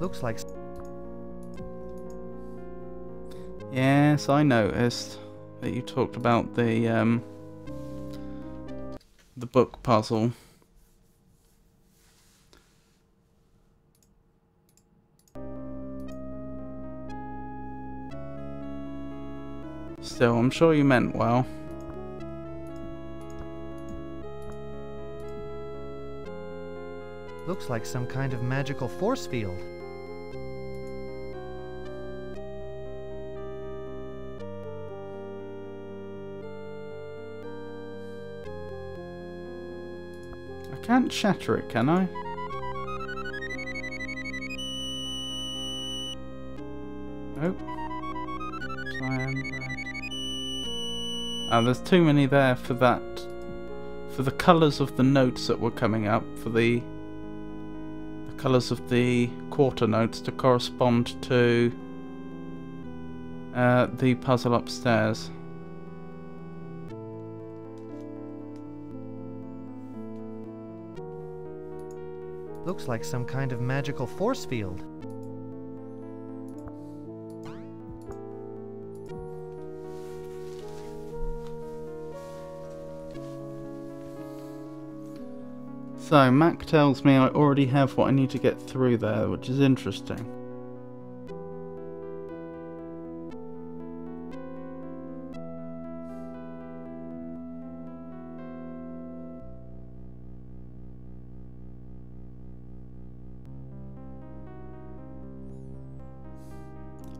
Looks like... Yes, I noticed that you talked about the book puzzle. Still, I'm sure you meant well. Looks like some kind of magical force field. I can't shatter it, can I? Nope. Cyan bread. Oh, there's too many there for that. For the colours of the notes that were coming up, for the colours of the quarter notes to correspond to the puzzle upstairs. Looks like some kind of magical force field. So, Mac tells me I already have what I need to get through there, which is interesting.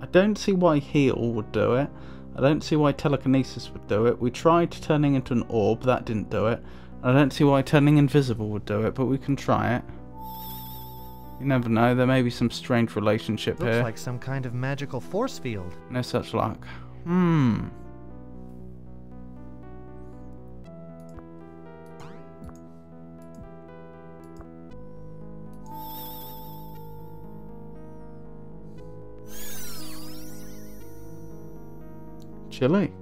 I don't see why heal would do it. I don't see why telekinesis would do it. We tried turning into an orb, that didn't do it. I don't see why turning invisible would do it, but we can try it. You never know, there may be some strange relationship here. Looks like some kind of magical force field. No such luck. Chilly.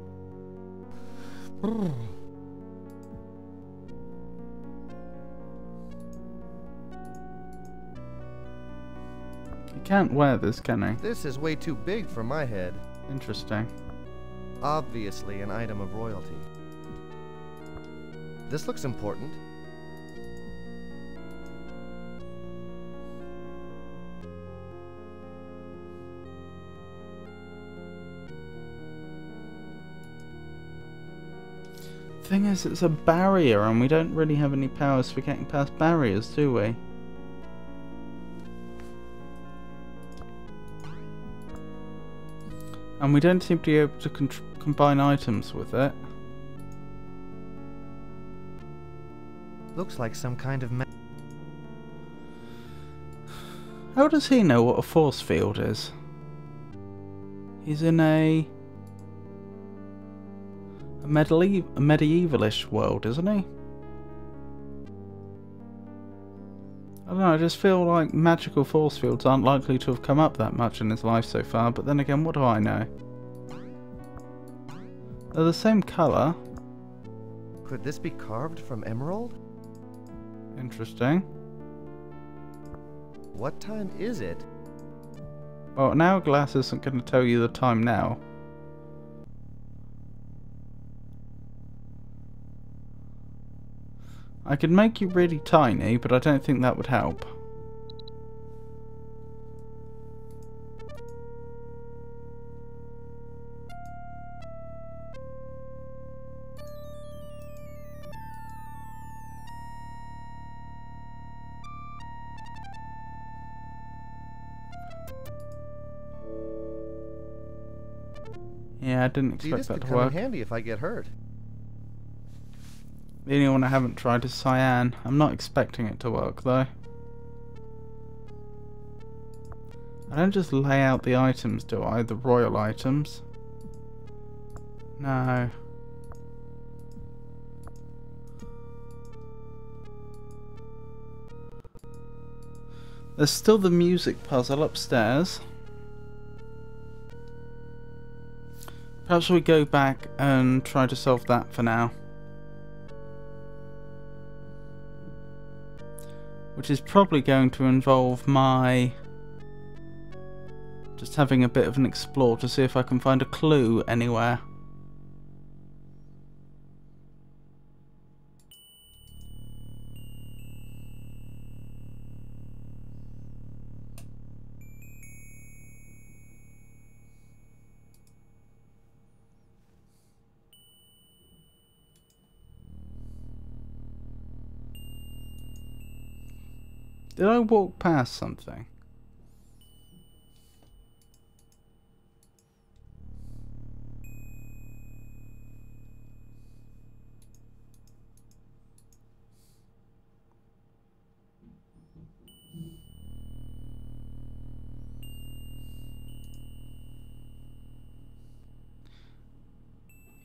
Can't wear this, can I? This is way too big for my head. Interesting. Obviously an item of royalty. This looks important. Thing is, it's a barrier and we don't really have any powers for getting past barriers, do we? And we don't seem to be able to combine items with it. Looks like some kind of How does he know what a force field is? He's in a medievalish world, isn't he? I don't know, I just feel like magical force fields aren't likely to have come up that much in his life so far, but then again, what do I know? They're the same colour. Could this be carved from emerald? Interesting. What time is it? Well, an hourglass isn't going to tell you the time now. I could make you really tiny, but I don't think that would help. Yeah, I didn't expect that to come in work. handy if I get hurt. The only one I haven't tried is cyan. I'm not expecting it to work though. I don't just lay out the items, do I? The royal items. No. There's still the music puzzle upstairs. Perhaps we go back and try to solve that for now. Which is probably going to involve my Just having a bit of an explore to see if I can find a clue anywhere. Did I walk past something?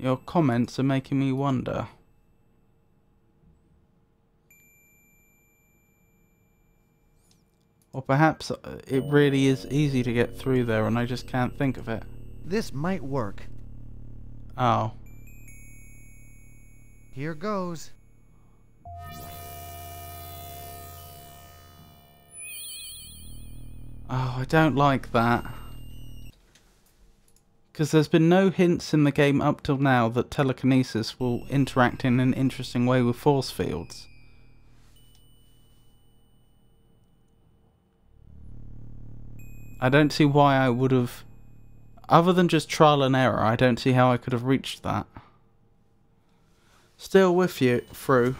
Your comments are making me wonder. Or perhaps it really is easy to get through there and I just can't think of it. This might work. Oh. Here goes. Oh, I don't like that. Because there's been no hints in the game up till now that telekinesis will interact in an interesting way with force fields. I don't see why I would have... Other than just trial and error, I don't see how I could have reached that. Still with you, through.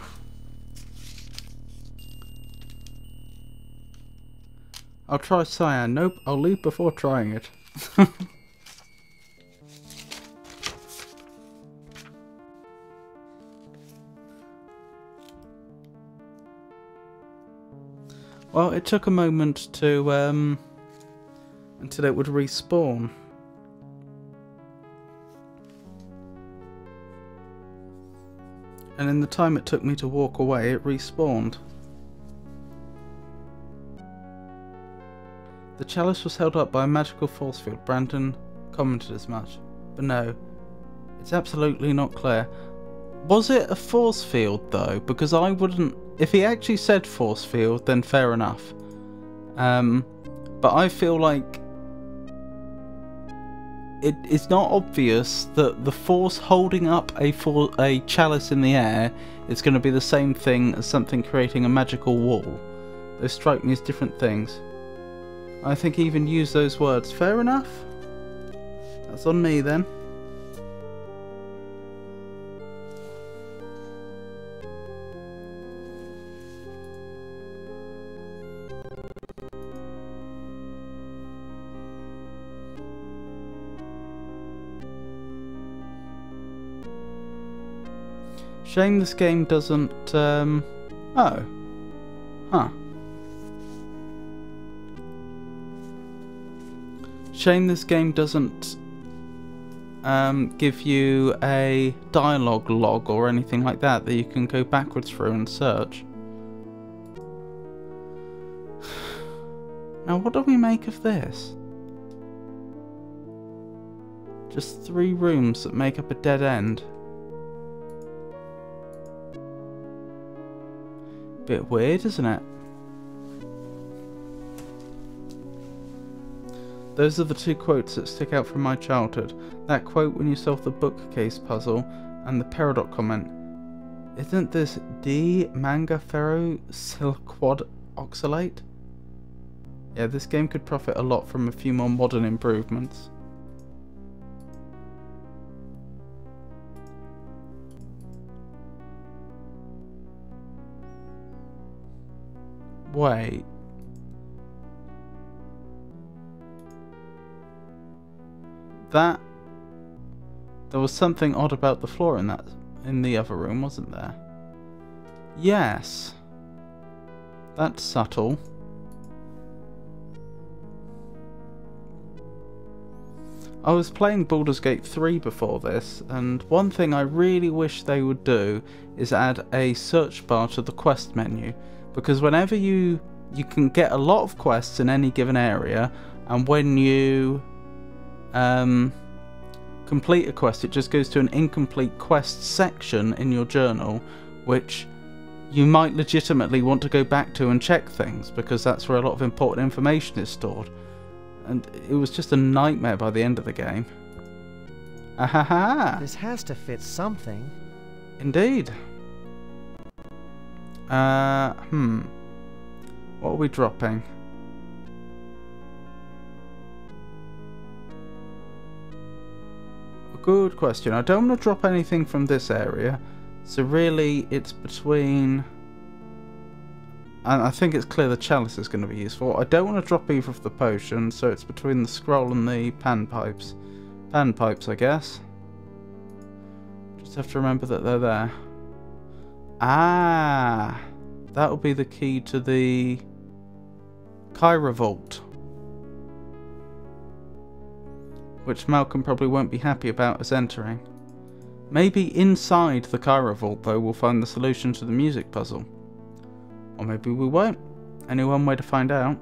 I'll try cyan. Nope, I'll leave before trying it. Well, it took a moment to, until it would respawn. And in the time it took me to walk away, it respawned. The chalice was held up by a magical force field. Brandon commented as much. But no, it's absolutely not clear. Was it a force field though? Because I wouldn't... If he actually said force field, then fair enough. But I feel like it's not obvious that the force holding up a chalice in the air is going to be the same thing as something creating a magical wall. They strike me as different things. I think he even used those words. Fair enough. That's on me then. Shame this game doesn't, oh. Huh. Shame this game doesn't give you a dialogue log or anything like that you can go backwards through and search. Now what do we make of this? Just 3 rooms that make up a dead end. Bit weird, isn't it? Those are the 2 quotes that stick out from my childhood. That quote when you solve the bookcase puzzle, and the Peridot comment. Isn't this D manga ferrosilicquad oxalate? Yeah, this game could profit a lot from a few more modern improvements. Wait. That... There was something odd about the floor in the other room, wasn't there? Yes. That's subtle. I was playing Baldur's Gate 3 before this, and one thing I really wish they would do is add a search bar to the quest menu. Because whenever you can get a lot of quests in any given area, and when you complete a quest, it just goes to an incomplete quest section in your journal, which you might legitimately want to go back to and check things, because that's where a lot of important information is stored. And it was just a nightmare by the end of the game. Ahaha! This has to fit something. Indeed. What are we dropping? A good question. I don't want to drop anything from this area. So really, it's between... And I think it's clear the chalice is going to be useful. I don't want to drop either of the potions, so it's between the scroll and the panpipes. Panpipes, I guess. Just have to remember that they're there. Ah! That'll be the key to the Kyra vault. Which Malcolm probably won't be happy about us entering. Maybe inside the Kyra vault, though, we'll find the solution to the music puzzle. Or maybe we won't. Only one way to find out.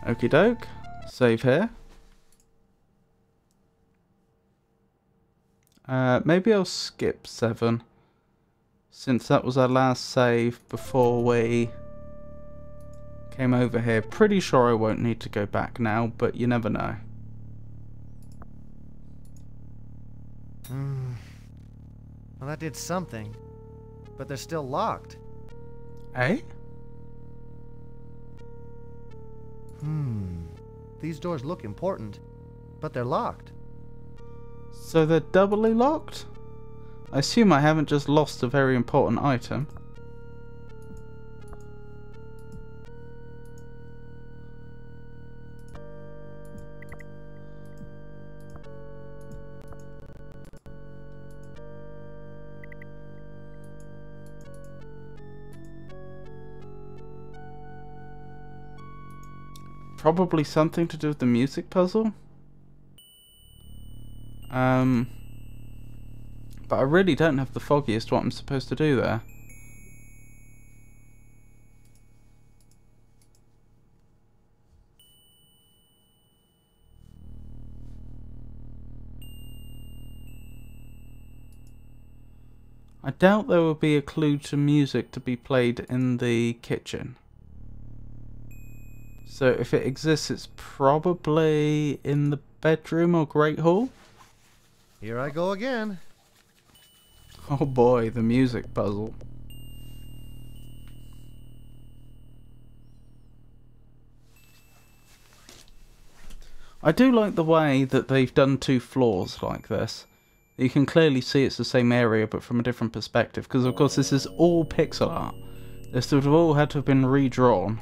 Okie doke. Save here. Maybe I'll skip 7. Since that was our last save before we came over here. Pretty sure I won't need to go back now, but you never know. Well, that did something. But they're still locked. Eh? These doors look important, but they're locked. So they're doubly locked? I assume I haven't just lost a very important item. Probably something to do with the music puzzle. But I really don't have the foggiest what I'm supposed to do there. I doubt there will be a clue to music to be played in the kitchen. So if it exists, it's probably in the bedroom or Great Hall. Here I go again. Oh boy, the music puzzle. I do like the way that they've done 2 floors like this. You can clearly see it's the same area but from a different perspective, because of course this is all pixel art. This would have all had to have been redrawn.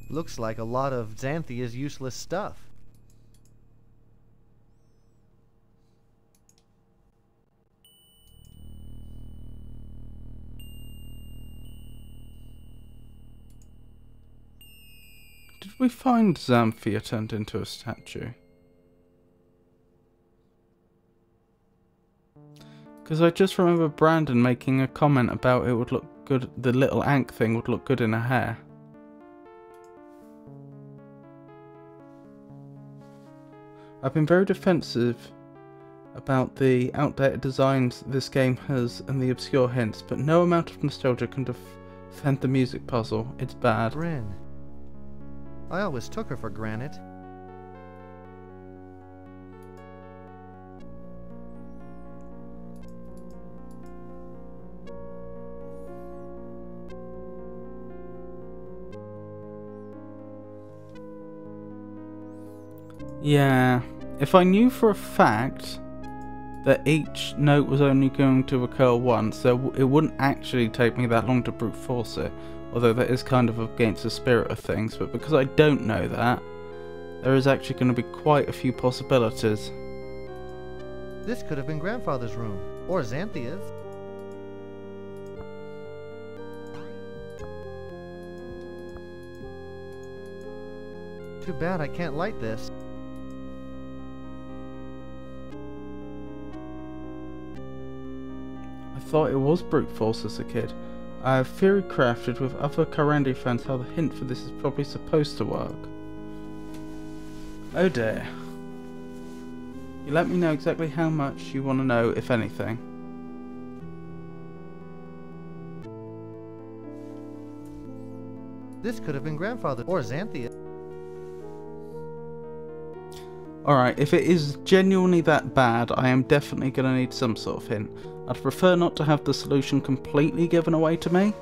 Looks like a lot of Xanthia's useless stuff. Did we find Xanthia turned into a statue? Because I just remember Brandon making a comment about it would look good, the little ankh thing would look good in her hair. I've been very defensive about the outdated designs this game has and the obscure hints, but no amount of nostalgia can defend the music puzzle. It's bad. Bryn. I always took her for granite. Yeah, if I knew for a fact that each note was only going to occur once, so it wouldn't actually take me that long to brute force it, although that is kind of against the spirit of things. But because I don't know that, there is actually going to be quite a few possibilities. This could have been Grandfather's room, or Xanthia's. Too bad I can't light this. I thought it was brute force as a kid. I have theory crafted with other Kyrandia fans how the hint for this is probably supposed to work. Oh dear. You let me know exactly how much you want to know, if anything. This could have been Grandfather or Xanthia. Alright, if it is genuinely that bad, I am definitely going to need some sort of hint. I'd prefer not to have the solution completely given away to me.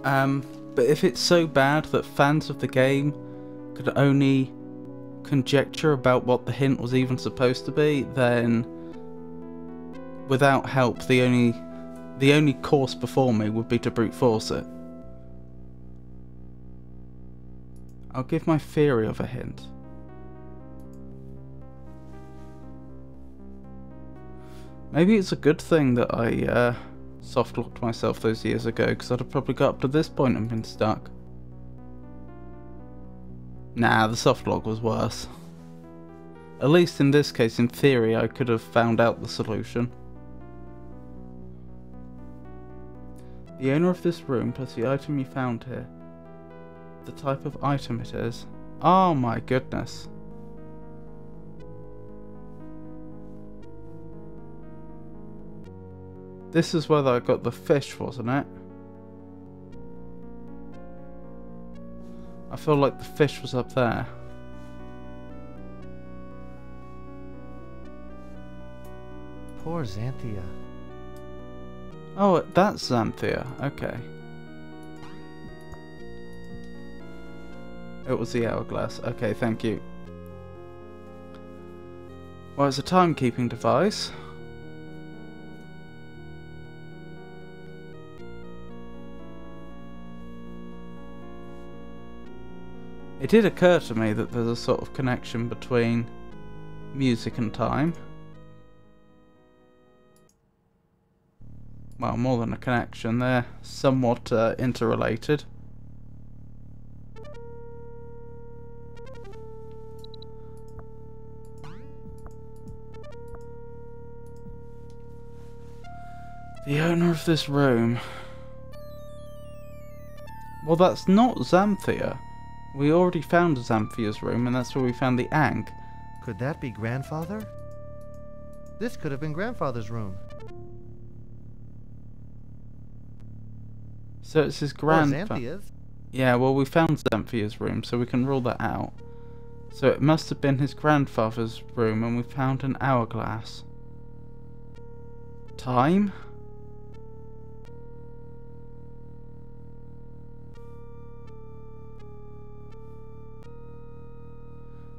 But if it's so bad that fans of the game could only conjecture about what the hint was even supposed to be, then without help, the only course before me would be to brute force it. I'll give my theory of a hint. Maybe it's a good thing that I soft-locked myself those years ago, because I'd have probably got up to this point and been stuck. Nah, the soft-lock was worse. At least in this case, in theory, I could have found out the solution. The owner of this room plus the item you found here. The type of item it is. Oh my goodness. This is where I got the fish, wasn't it? I feel like the fish was up there. Poor Xanthia. Oh, that's Xanthia. Okay. It was the hourglass. Okay, thank you. Well, it's a timekeeping device. It did occur to me that there's a sort of connection between music and time. Well, more than a connection, they're somewhat interrelated. The owner of this room. Well, that's not Xanthia. We already found Xanthia's room, and that's where we found the Ankh. Could that be Grandfather? This could have been Grandfather's room. So it's his Or grandfather. Xanthia's. Yeah, well, we found Xanthia's room, so we can rule that out. So it must have been his grandfather's room, and we found an hourglass. Time?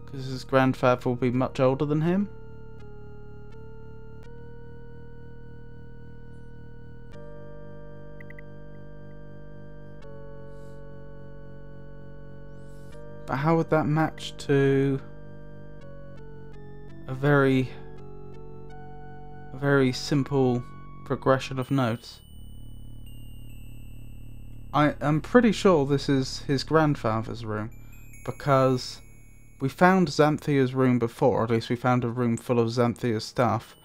Because his grandfather will be much older than him? But how would that match to a very simple progression of notes? I'm pretty sure this is his grandfather's room, because we found Xanthia's room before, or at least we found a room full of Xanthia's stuff.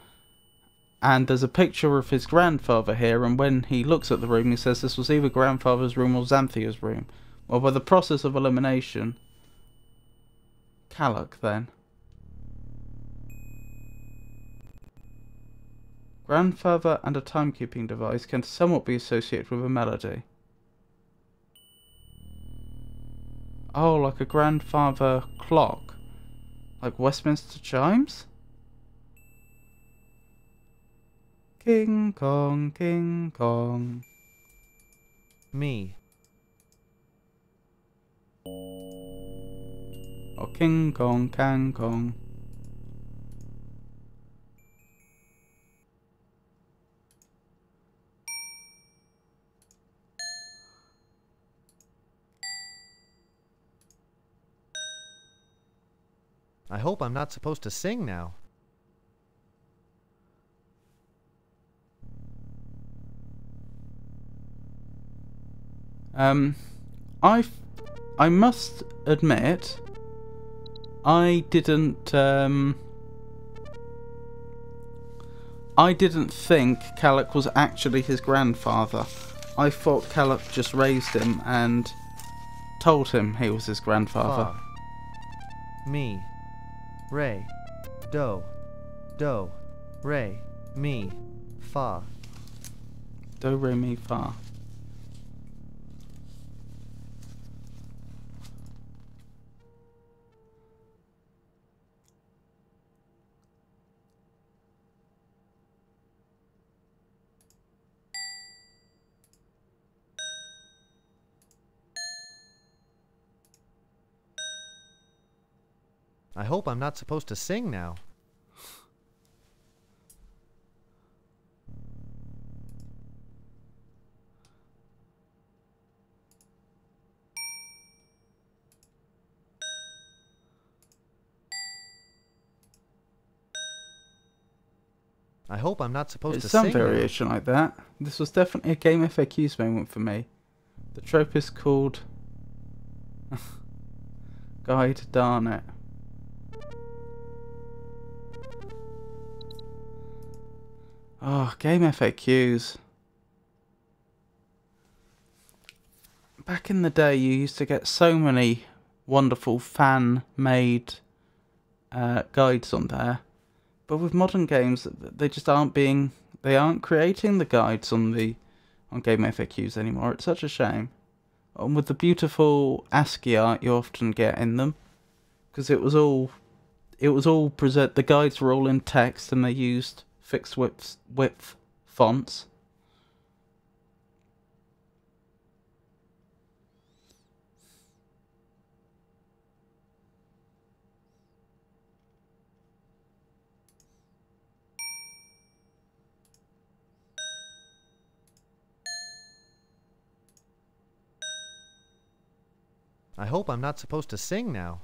And there's a picture of his grandfather here, and when he looks at the room, he says this was either grandfather's room or Xanthia's room. Well, by the process of elimination, Kalak then. Grandfather and a timekeeping device can somewhat be associated with a melody. Oh, like a grandfather clock? Like Westminster chimes? King Kong, King Kong. Me. Or King Kong, Kang Kong. I hope I'm not supposed to sing now. I must admit, I didn't think Callum was actually his grandfather. I thought Callum just raised him and told him he was his grandfather. Fa, mi, re, do, re, mi, fa. Do, re, mi, fa. I hope I'm not supposed to sing now. I hope I'm not supposed to It's sing some now. variation like that. This was definitely a Game FAQs moment for me. The trope is called Guide Darn It. Oh, Game FAQs. Back in the day, you used to get so many wonderful fan-made guides on there. But with modern games, they just aren't creating the guides on Game FAQs anymore. It's such a shame. And with the beautiful ASCII art you often get in them, because the guides were all in text and they used fixed width fonts. I hope I'm not supposed to sing now.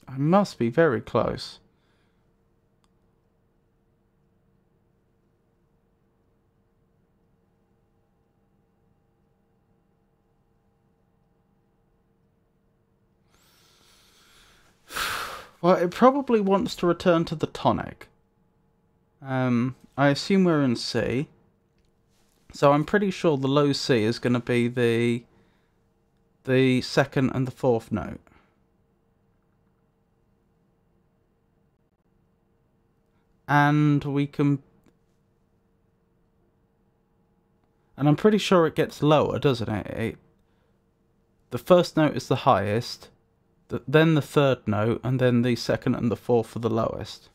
I must be very close. Well, it probably wants to return to the tonic. I assume we're in C. So I'm pretty sure the low C is going to be the second and the fourth note. And I'm pretty sure it gets lower, doesn't it? The first note is the highest, then the third note, and then the second and the fourth are the lowest.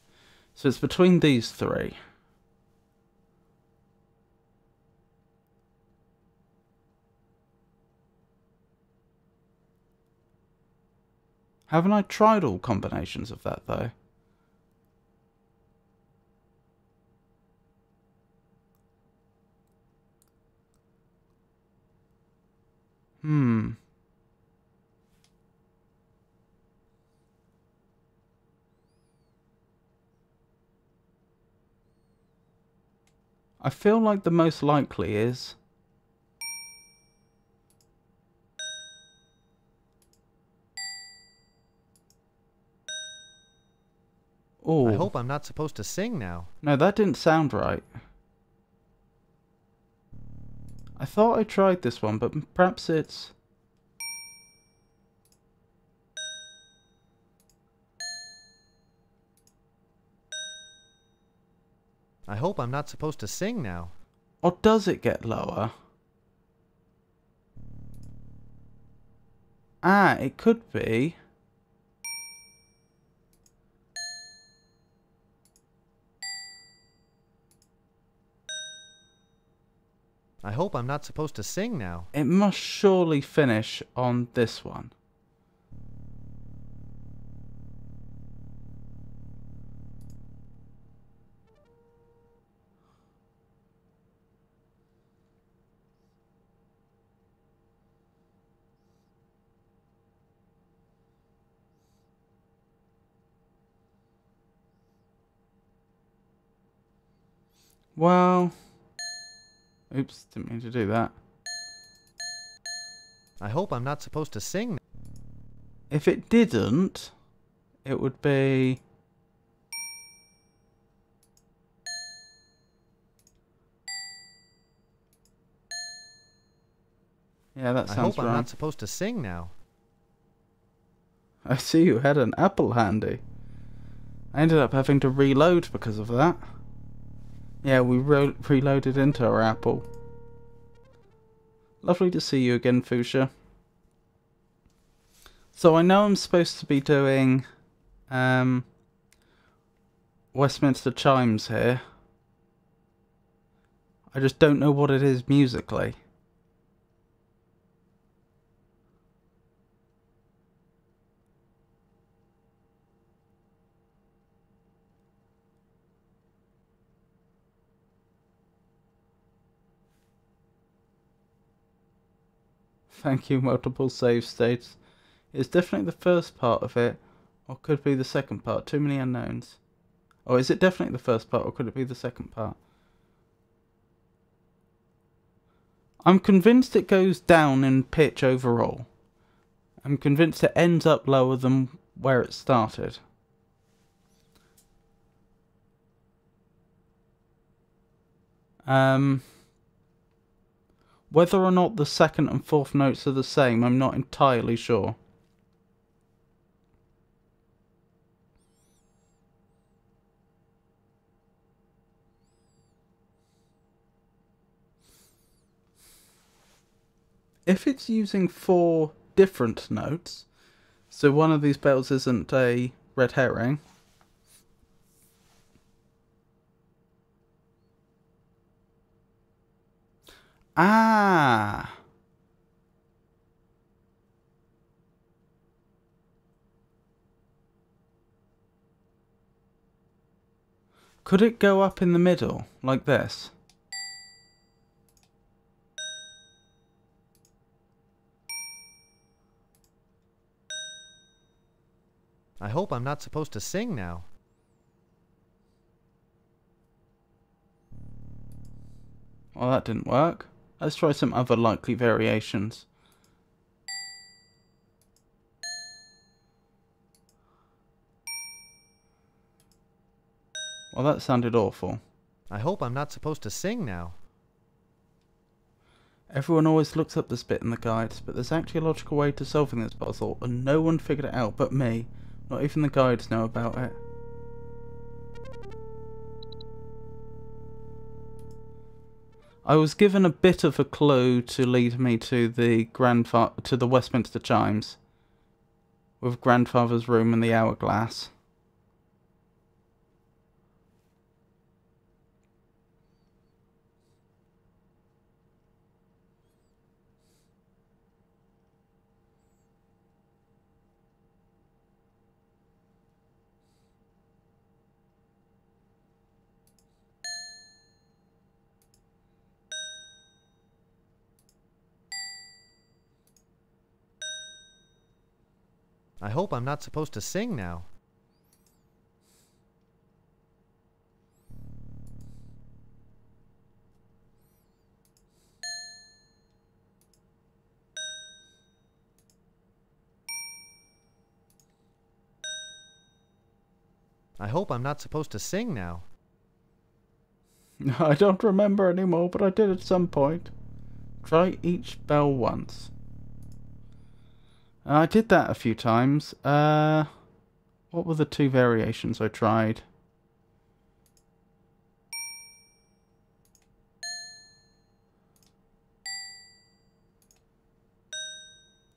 So it's between these three. Haven't I tried all combinations of that, though? I feel like the most likely is... Oh. I hope I'm not supposed to sing now. No, that didn't sound right. I thought I tried this one, but perhaps it's... I hope I'm not supposed to sing now. Or does it get lower? Ah, it could be. I hope I'm not supposed to sing now. It must surely finish on this one. Well... Oops, didn't mean to do that. I hope I'm not supposed to sing. If it didn't, it would be... Yeah, that I sounds hope I'm right. not supposed to sing now. I see you had an apple handy. I ended up having to reload because of that. Yeah, we reloaded into our apple. Lovely to see you again, Fuchsia. So I know I'm supposed to be doing Westminster Chimes here. I just don't know what it is musically. Thank you, multiple save states. It's definitely the first part of it, or could be the second part. Too many unknowns. Or is it definitely the first part, or could it be the second part? I'm convinced it goes down in pitch overall. I'm convinced it ends up lower than where it started. Whether or not the second and fourth notes are the same, I'm not entirely sure. If it's using 4 different notes, so one of these bells isn't a red herring, ah, could it go up in the middle like this? I hope I'm not supposed to sing now. Well, that didn't work. Let's try some other likely variations. Well, that sounded awful. I hope I'm not supposed to sing now. Everyone always looks up this bit in the guides, but there's actually a logical way to solving this puzzle, and no one figured it out but me. Not even the guides know about it. I was given a bit of a clue to lead me to the Westminster Chimes, with Grandfather's Room and the Hourglass. I hope I'm not supposed to sing now. I hope I'm not supposed to sing now. I don't remember anymore, but I did at some point. Try each bell once. I did that a few times. What were the 2 variations I tried?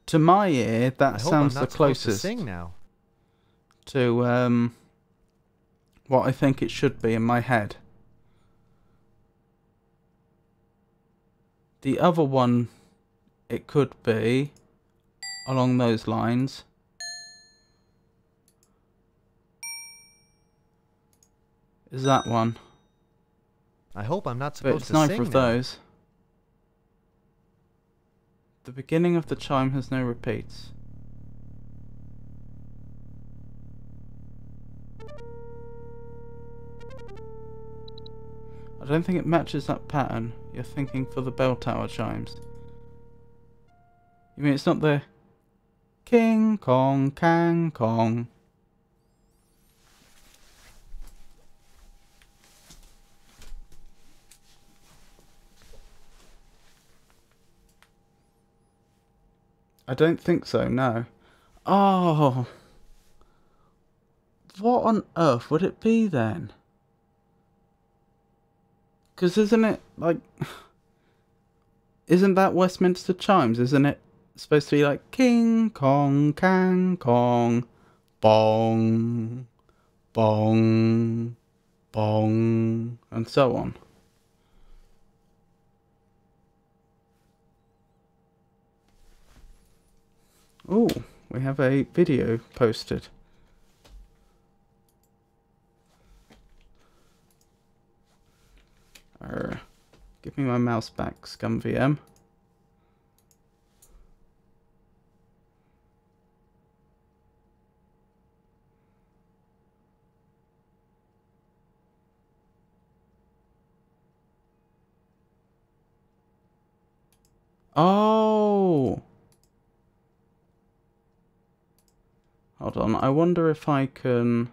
To my ear, that sounds the closest to sing now. to what I think it should be in my head. The other one, it could be along those lines. Is that one? I hope I'm not But supposed it's to neither sing of now. those. The beginning of the chime has no repeats. I don't think it matches that pattern. You're thinking for the bell tower chimes. You mean it's not the King Kong Kang Kong? I don't think so, no. Oh. What on earth would it be then? Because isn't it, like... Isn't that Westminster chimes? Isn't it supposed to be like King Kong, Kang Kong, Bong, Bong, Bong, and so on? Oh, we have a video posted. Give me my mouse back, ScumVM. Oh! Hold on, I wonder if I can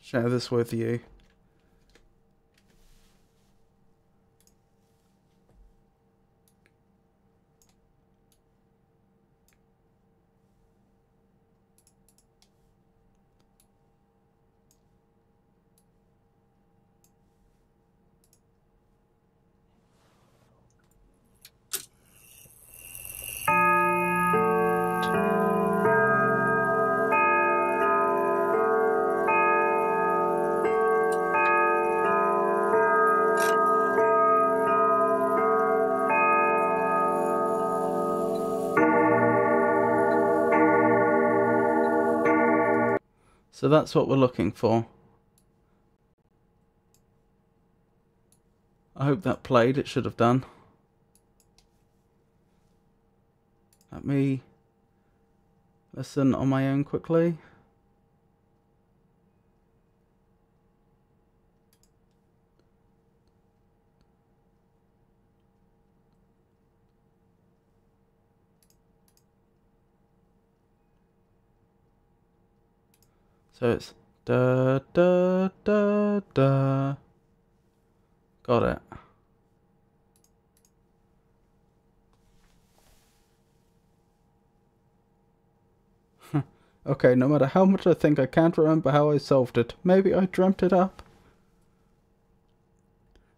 share this with you. So that's what we're looking for. I hope that played. It should have done. Let me listen on my own quickly. So it's da da da da. Got it. Okay, no matter how much I think, I can't remember how I solved it. Maybe I dreamt it up.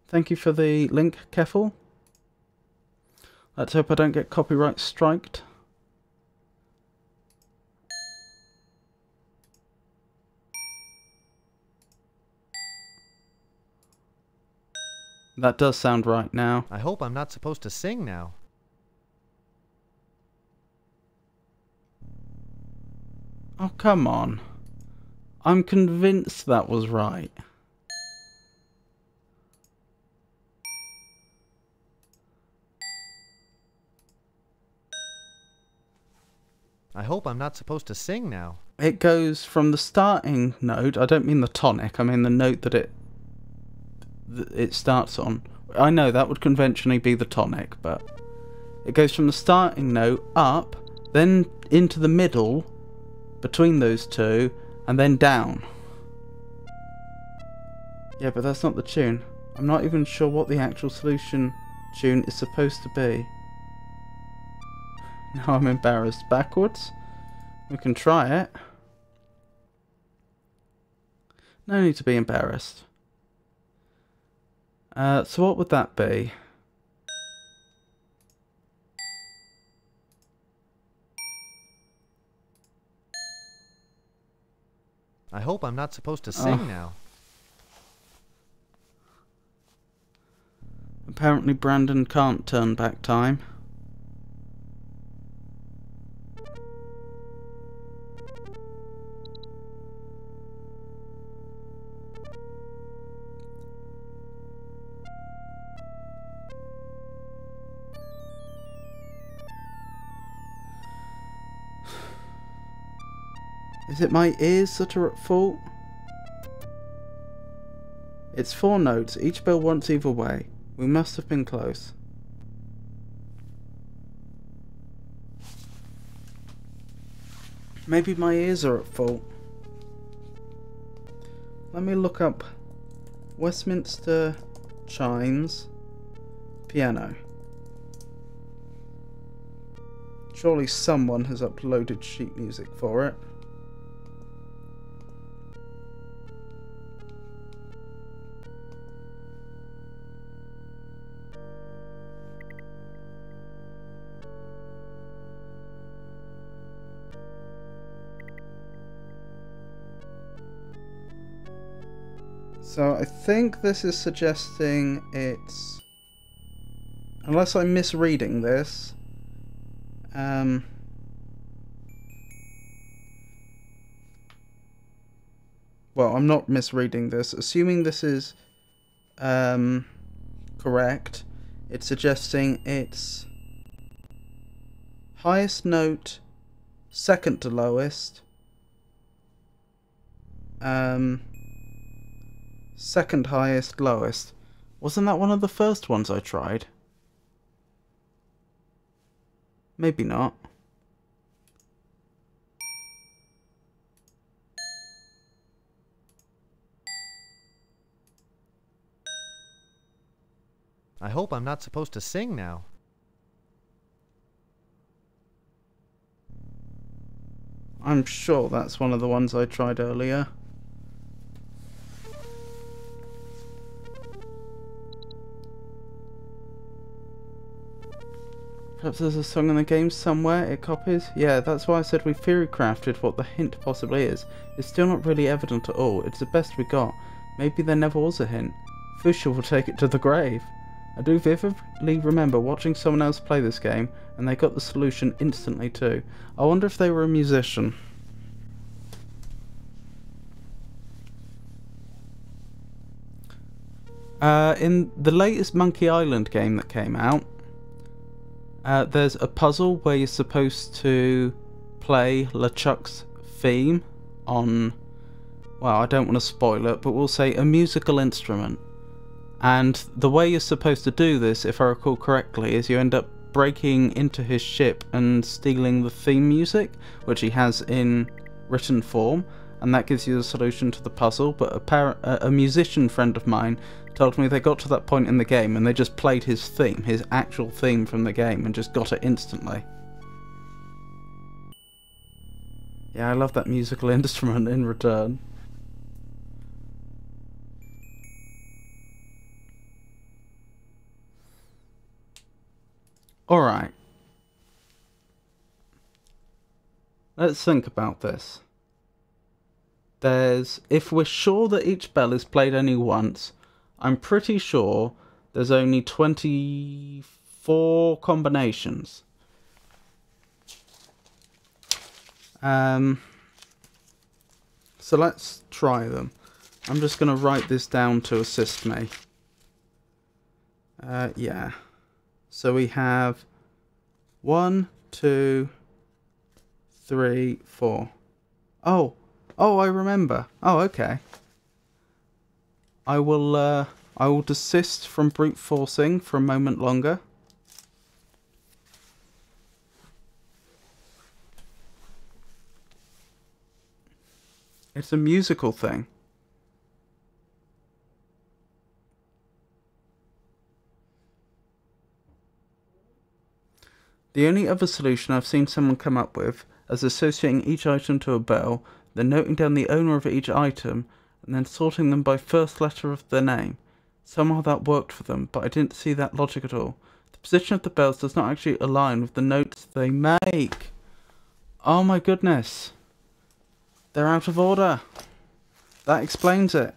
Thank you for the link, Keffel. Let's hope I don't get copyright striked. That does sound right now. I hope I'm not supposed to sing now. Oh, come on. I'm convinced that was right. I hope I'm not supposed to sing now. It goes from the starting note, I don't mean the tonic, I mean the note that it starts on. I know that would conventionally be the tonic, but it goes from the starting note up, then into the middle, between those two, and then down. Yeah, but that's not the tune. I'm not even sure what the actual solution tune is supposed to be. Now I'm embarrassed. Backwards? We can try it. No need to be embarrassed. So what would that be? I hope I'm not supposed to sing now. Apparently Brandon can't turn back time. Is it my ears that are at fault? It's 4 notes, each bell once either way. We must have been close. Maybe my ears are at fault. Let me look up Westminster chimes piano. Surely someone has uploaded sheet music for it. So I think this is suggesting it's, unless I'm misreading this, well, I'm not misreading this. Assuming this is correct, it's suggesting it's highest note, second to lowest, second highest, lowest. Wasn't that one of the first ones I tried? Maybe not. I hope I'm not supposed to sing now. I'm sure that's one of the ones I tried earlier. Perhaps there's a song in the game somewhere it copies? Yeah, that's why I said we theory crafted what the hint possibly is. It's still not really evident at all. It's the best we got. Maybe there never was a hint. Fuchsia will take it to the grave. I do vividly remember watching someone else play this game, and they got the solution instantly too. I wonder if they were a musician. In the latest Monkey Island game that came out, there's a puzzle where you're supposed to play LeChuck's theme on, well, I don't want to spoil it, but we'll say a musical instrument. And the way you're supposed to do this, if I recall correctly, is you end up breaking into his ship and stealing the theme music, which he has in written form, and that gives you the solution to the puzzle. But a musician friend of mine told me they got to that point in the game and they just played his theme, his actual theme from the game, and just got it instantly. Yeah, I love that musical instrument in return. Alright. Let's think about this. If we're sure that each bell is played only once, I'm pretty sure there's only 24 combinations. So let's try them. I'm just going to write this down to assist me. Yeah. So we have 1, 2, 3, 4. Oh, I remember. Oh, okay. I will desist from brute forcing for a moment longer. It's a musical thing. The only other solution I've seen someone come up with is associating each item to a bell, then noting down the owner of each item, and then sorting them by first letter of their name. Somehow that worked for them, but I didn't see that logic at all. The position of the bells does not actually align with the notes they make. Oh my goodness. They're out of order. That explains it.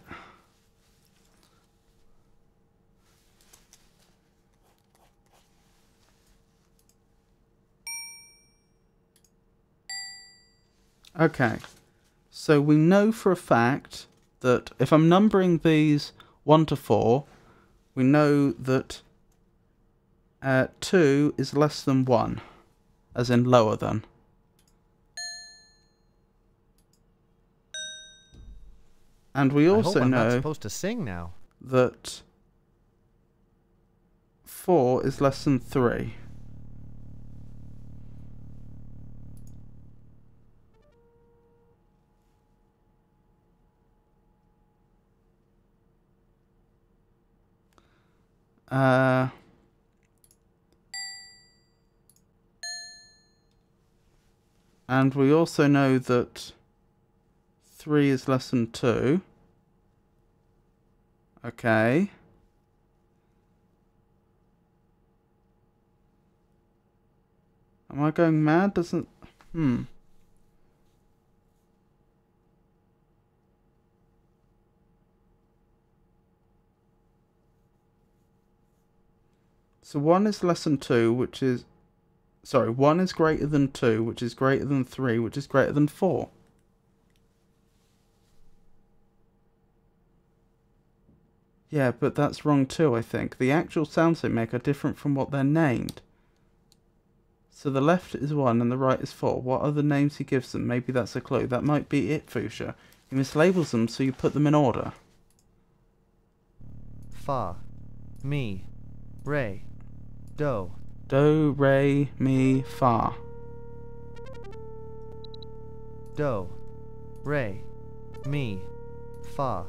Okay, so we know for a fact that if I'm numbering these 1 to 4, we know that 2 is less than 1, as in lower than. And we also I'm know not supposed to sing now. that 4 is less than 3. And we also know that 3 is less than 2. Okay. Am I going mad? Doesn't... So 1 is less than 2, which is... Sorry, 1 is greater than 2, which is greater than 3, which is greater than 4. Yeah, but that's wrong too, I think. The actual sounds they make are different from what they're named. So the left is 1 and the right is 4. What are the names he gives them? Maybe that's a clue. That might be it, Fuchsia. He mislabels them so you put them in order. Fa, mi, re, do. Do, re, mi, fa. Do, re, mi, fa.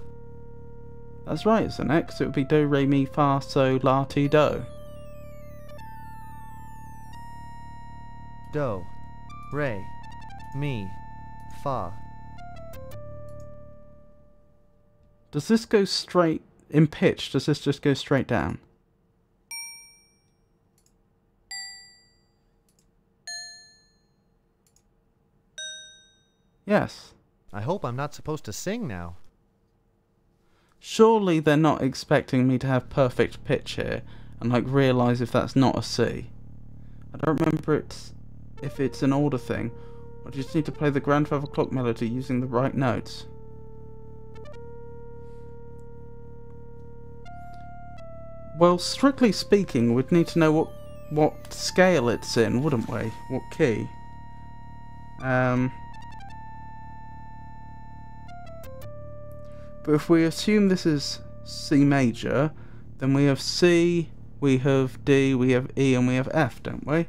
That's right, isn't it? 'Cause it would be do, re, mi, fa, so, la, ti, do. Do, re, mi, fa. Does this go straight in pitch? Does this just go straight down? Yes. I hope I'm not supposed to sing now. Surely they're not expecting me to have perfect pitch here and like realise if that's not a C. I don't remember if it's an order thing, or do you just need to play the grandfather clock melody using the right notes? Well, strictly speaking, we'd need to know what scale it's in, wouldn't we? What key? But if we assume this is C major, then we have C, we have D, we have E, and we have F, don't we?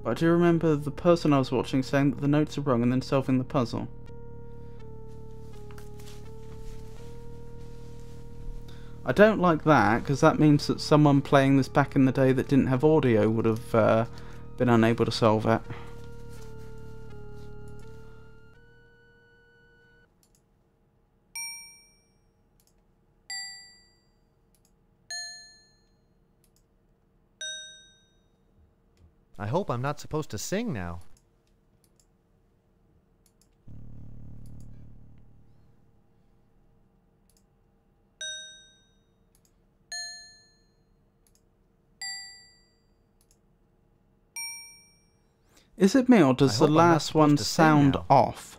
But I do remember the person I was watching saying that the notes are wrong and then solving the puzzle. I don't like that, because that means that someone playing this back in the day that didn't have audio would have been unable to solve it. I hope I'm not supposed to sing now. Is it me, or does the hope I'm not last one supposed to sing sound now. off?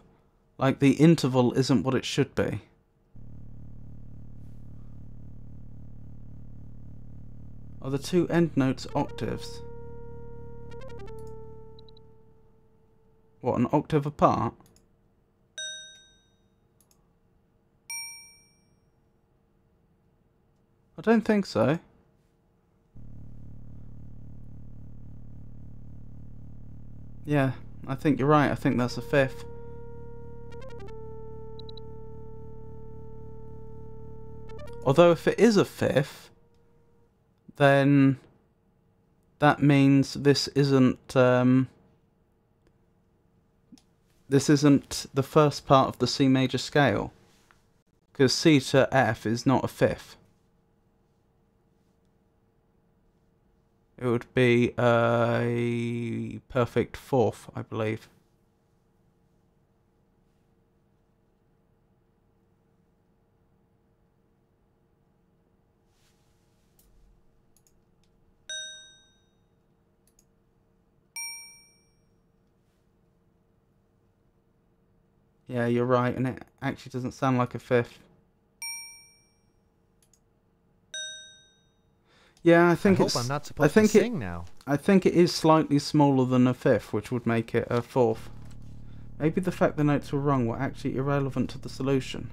Like the interval isn't what it should be? Are the two end notes octaves? What, an octave apart? I don't think so. Yeah, I think you're right. I think that's a fifth. Although if it is a fifth, then that means this isn't the first part of the C major scale, because C to F is not a fifth. It would be a perfect fourth, I believe. Yeah, you're right, and it actually doesn't sound like a fifth. Yeah, I think I'm not supposed to sing now. I think it is slightly smaller than a fifth, which would make it a fourth. Maybe the fact the notes were wrong were actually irrelevant to the solution.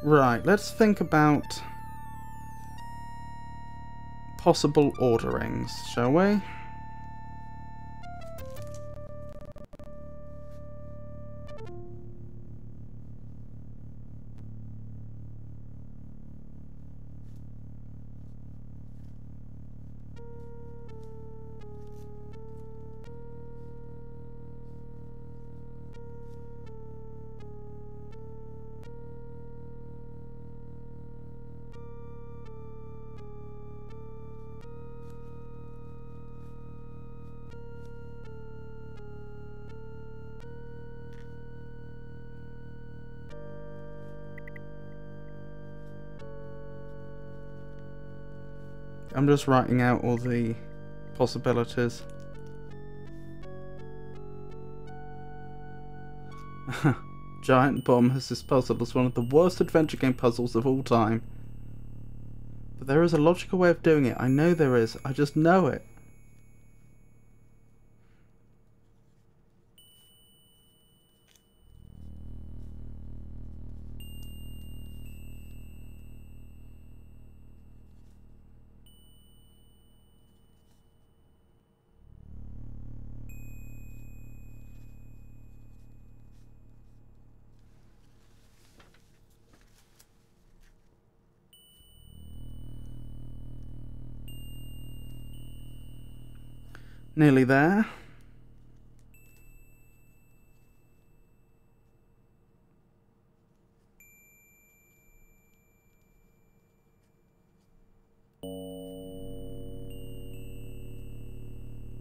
Right, let's think about possible orderings, shall we? I'm just writing out all the possibilities. Giant Bomb has this puzzle as one of the worst adventure game puzzles of all time. But there is a logical way of doing it. I know there is. I just know it. Nearly there.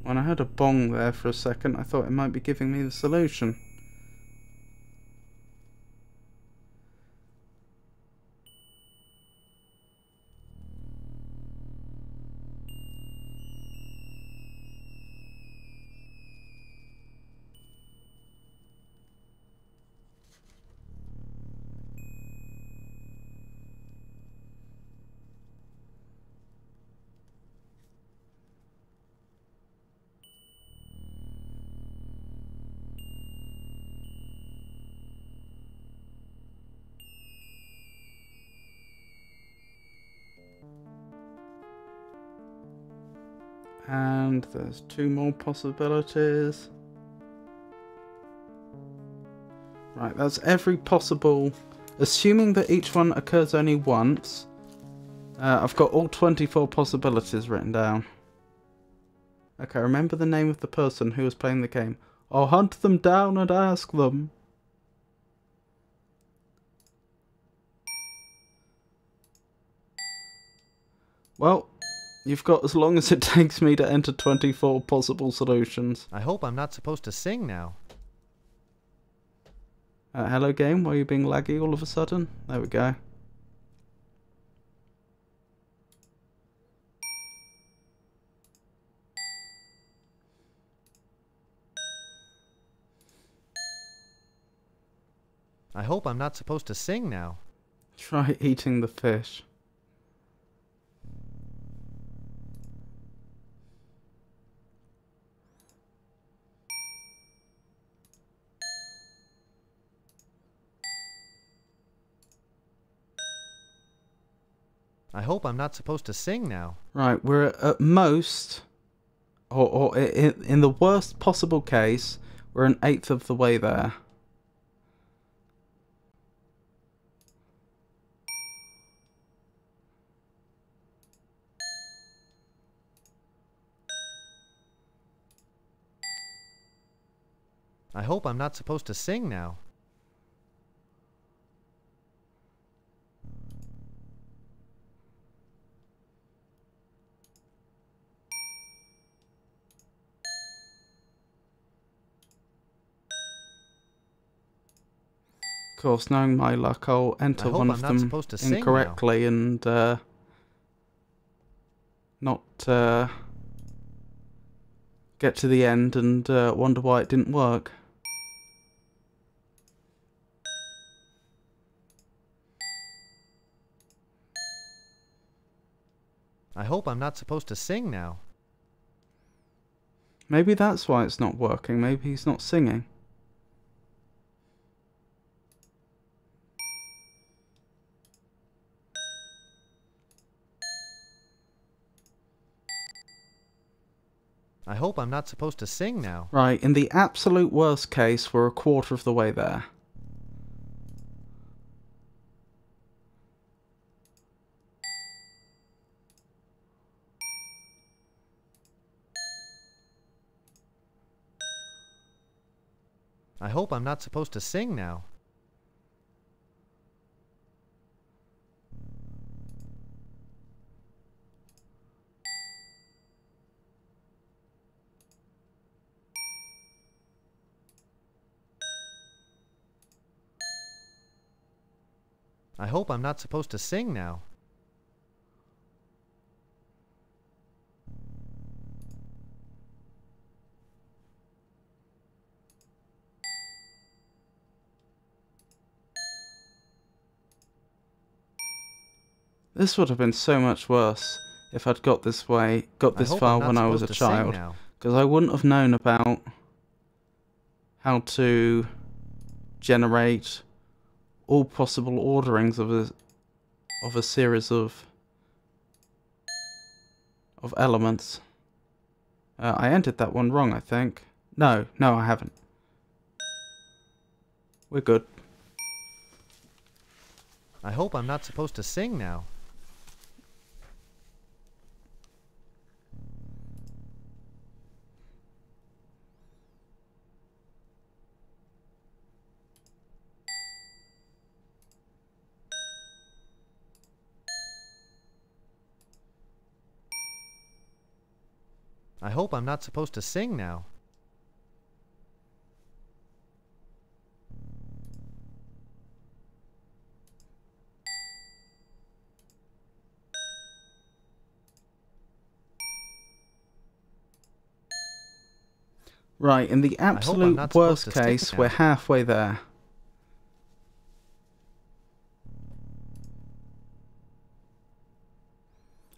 When I heard a bong there for a second, I thought it might be giving me the solution. And there's two more possibilities. Right, that's every possible... Assuming that each one occurs only once, I've got all 24 possibilities written down. Okay, remember the name of the person who was playing the game. I'll hunt them down and ask them. Well, you've got as long as it takes me to enter 24 possible solutions. I hope I'm not supposed to sing now. Hello game, why are you being laggy all of a sudden? There we go. I hope I'm not supposed to sing now. Try eating the fish. I hope I'm not supposed to sing now. Right, we're at most, or in the worst possible case, we're an eighth of the way there. I hope I'm not supposed to sing now. Of course, knowing my luck, I'll enter one of them incorrectly and not get to the end and wonder why it didn't work. I hope I'm not supposed to sing now. Maybe that's why it's not working. Maybe he's not singing. I hope I'm not supposed to sing now. Right, in the absolute worst case, we're a quarter of the way there. I hope I'm not supposed to sing now. I hope I'm not supposed to sing now. This would have been so much worse if I'd got this far when I was a child, because I wouldn't have known about how to generate all possible orderings of a series of elements. I entered that one wrong, I think. No, I haven't. We're good. I hope I'm not supposed to sing now. I hope I'm not supposed to sing now. Right, in the absolute worst case, we're halfway there.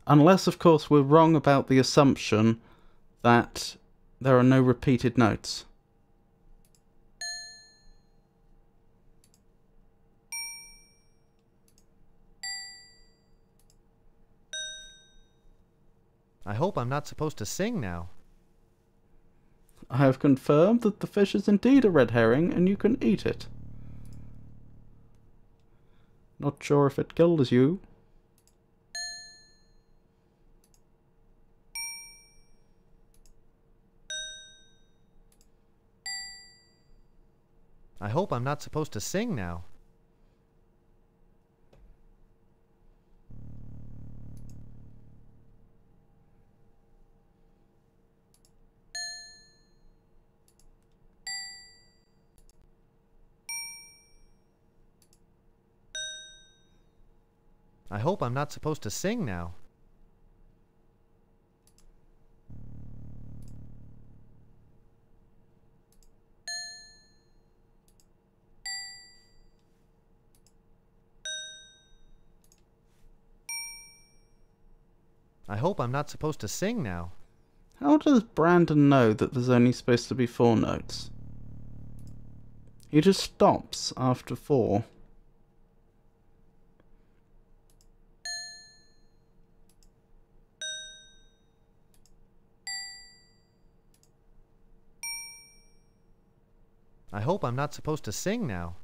Unless, of course, we're wrong about the assumption that there are no repeated notes. I hope I'm not supposed to sing now. I have confirmed that the fish is indeed a red herring and you can eat it. Not sure if it kills you. I hope I'm not supposed to sing now. I hope I'm not supposed to sing now. I hope I'm not supposed to sing now. How does Brandon know that there's only supposed to be 4 notes? He just stops after 4. I hope I'm not supposed to sing now.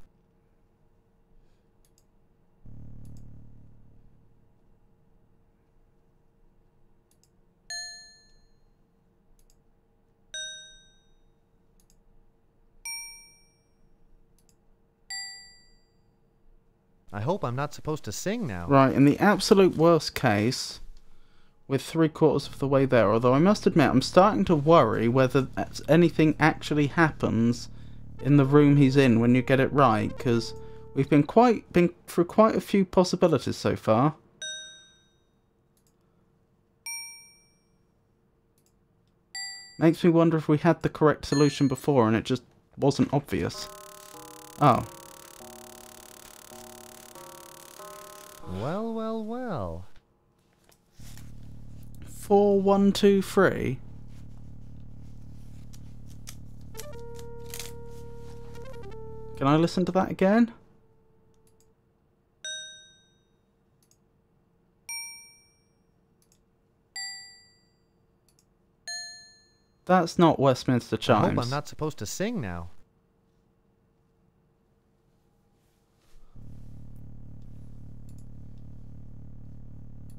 I hope I'm not supposed to sing now. Right, in the absolute worst case, we're 3/4 of the way there. Although I must admit, I'm starting to worry whether anything actually happens in the room he's in when you get it right, because we've been through quite a few possibilities so far. Makes me wonder if we had the correct solution before and it just wasn't obvious. Oh. Well, well, well. 4123. Can I listen to that again? That's not Westminster I chimes. hope I'm not supposed to sing now.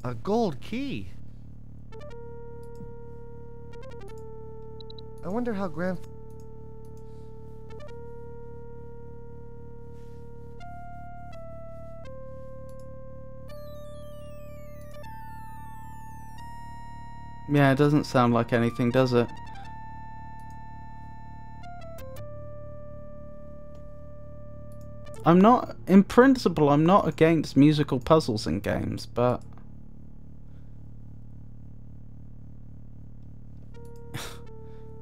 A gold key. I wonder how Grand... Yeah, it doesn't sound like anything, does it? In principle, I'm not against musical puzzles in games, but...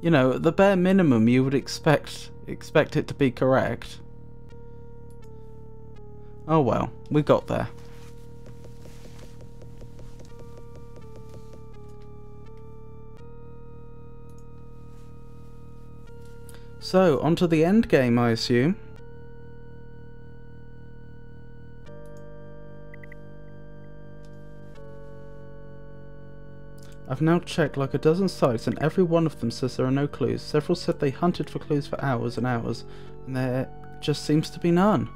you know, at the bare minimum, you would expect it to be correct. Oh well, we got there. So, on to the end game, I assume. I've now checked like a dozen sites and every one of them says there are no clues. Several said they hunted for clues for hours and hours, and there just seems to be none.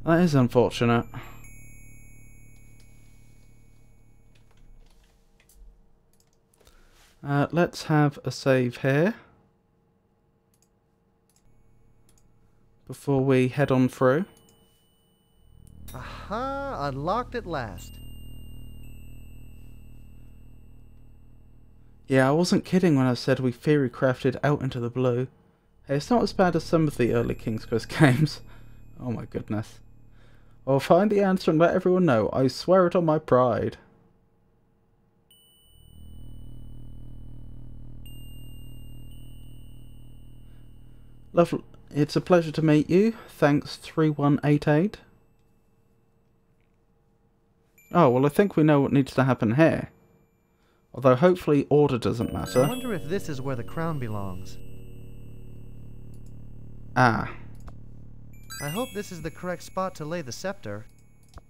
That is unfortunate. Let's have a save here before we head on through. Aha! Unlocked at last. Yeah, I wasn't kidding when I said we theory crafted out into the blue. Hey, it's not as bad as some of the early King's Quest games. Oh my goodness. I'll find the answer and let everyone know. I swear it on my pride. Lovely. It's a pleasure to meet you. Thanks, 3188. Oh, well, I think we know what needs to happen here. Although hopefully order doesn't matter. I wonder if this is where the crown belongs. Ah. I hope this is the correct spot to lay the scepter.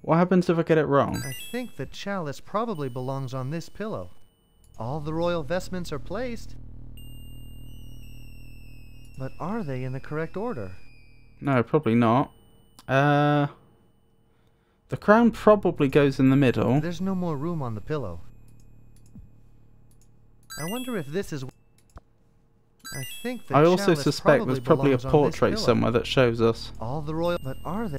What happens if I get it wrong? I think the chalice probably belongs on this pillow. All the royal vestments are placed. But are they in the correct order? No, probably not. The crown probably goes in the middle. There's no more room on the pillow. I wonder if this is... I think the I also chalice suspect there's probably a belongs on this portrait pillow. somewhere that shows us. All the royal... But are they...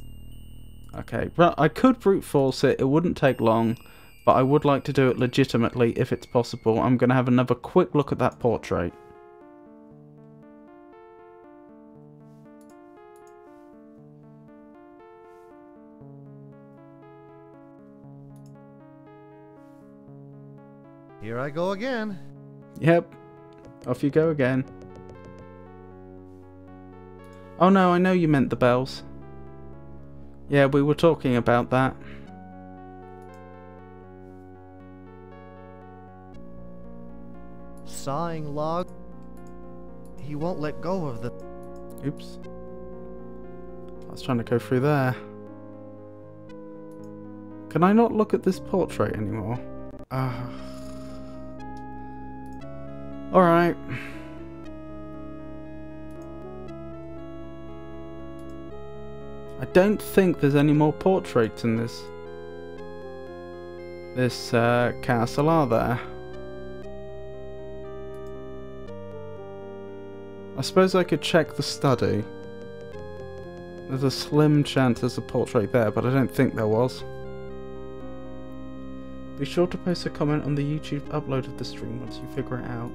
Okay, well, I could brute force it. It wouldn't take long. But I would like to do it legitimately if it's possible. I'm going to have another quick look at that portrait. Here I go again. Yep. Off you go again. Oh no, I know you meant the bells. Yeah, we were talking about that. Sawing log. He won't let go of the... Oops. I was trying to go through there. Can I not look at this portrait anymore? Alright. I don't think there's any more portraits in this castle, are there? I suppose I could check the study. There's a slim chance there's a portrait there, but I don't think there was. Be sure to post a comment on the YouTube upload of the stream once you figure it out.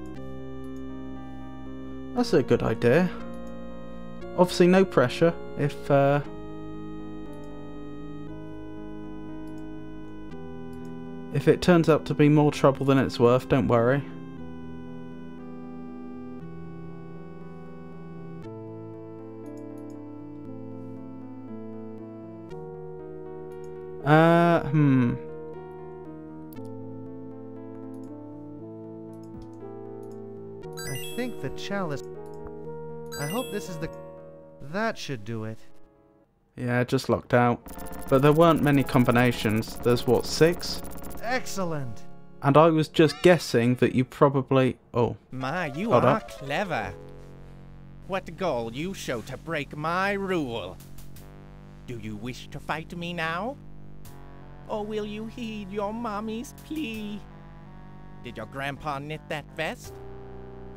That's a good idea. Obviously no pressure if it turns out to be more trouble than it's worth, don't worry. I think the chalice... I hope this is the... That should do it. Yeah, just locked out. But there weren't many combinations. There's what, 6? Excellent! And I was just guessing that you probably... Oh. My, you Hold are up. clever. What gall you show to break my rule. Do you wish to fight me now? Or will you heed your mommy's plea? Did your grandpa knit that vest?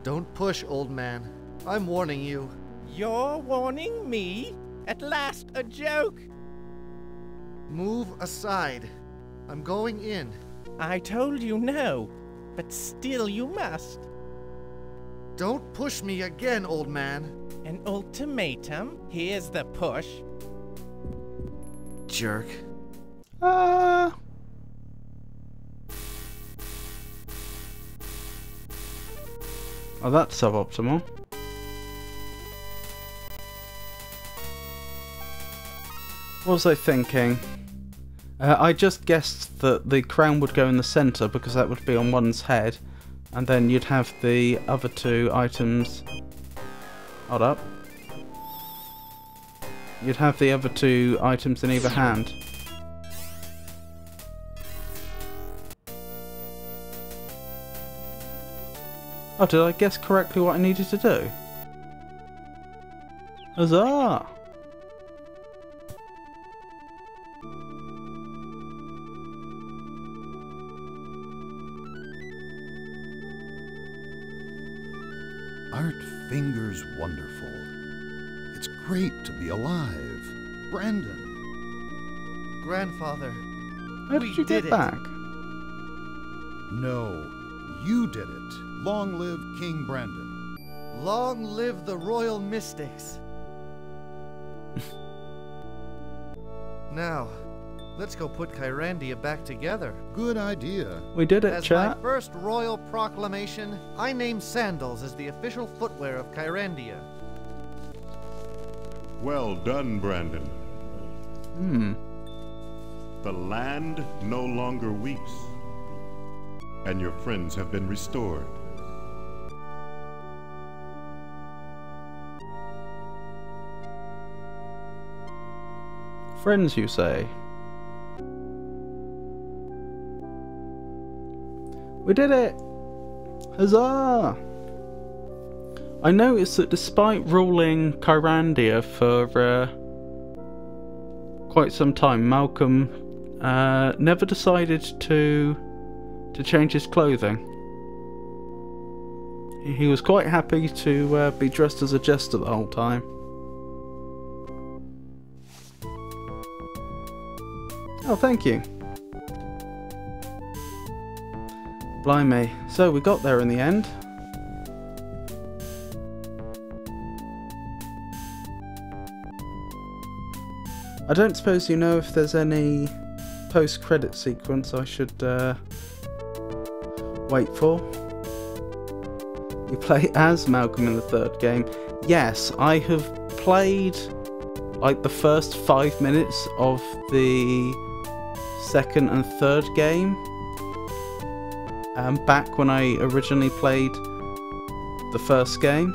Don't push, old man. I'm warning you. You're warning me? At last, a joke! Move aside. I'm going in. I told you no, but still you must. Don't push me again, old man. An ultimatum? Here's the push. Jerk. Oh, that's suboptimal. What was I thinking? I just guessed that the crown would go in the centre because that would be on one's head, and then you'd have the other 2 items. Hold up. You'd have the other 2 items in either hand. Oh, did I guess correctly what I needed to do? Huzzah! Aren't fingers wonderful? It's great to be alive. Brandon. Grandfather. How We did you did get it. back? No, you did it. Long live King Brandon. Long live the royal mystics. Now, let's go put Kyrandia back together. Good idea. We did it, As chat. my first royal proclamation, I name sandals as the official footwear of Kyrandia. Well done, Brandon. Hmm. The land no longer weeps, and your friends have been restored. Friends, you say? We did it! Huzzah! I noticed that despite ruling Kyrandia for quite some time, Malcolm never decided to change his clothing. He was quite happy to be dressed as a jester the whole time. Oh, thank you. Blimey. So we got there in the end. I don't suppose you know if there's any post-credit sequence I should wait for. You play as Malcolm in the 3rd game. Yes, I have played like the first 5 minutes of the 2nd and 3rd game. Back when I originally played the first game.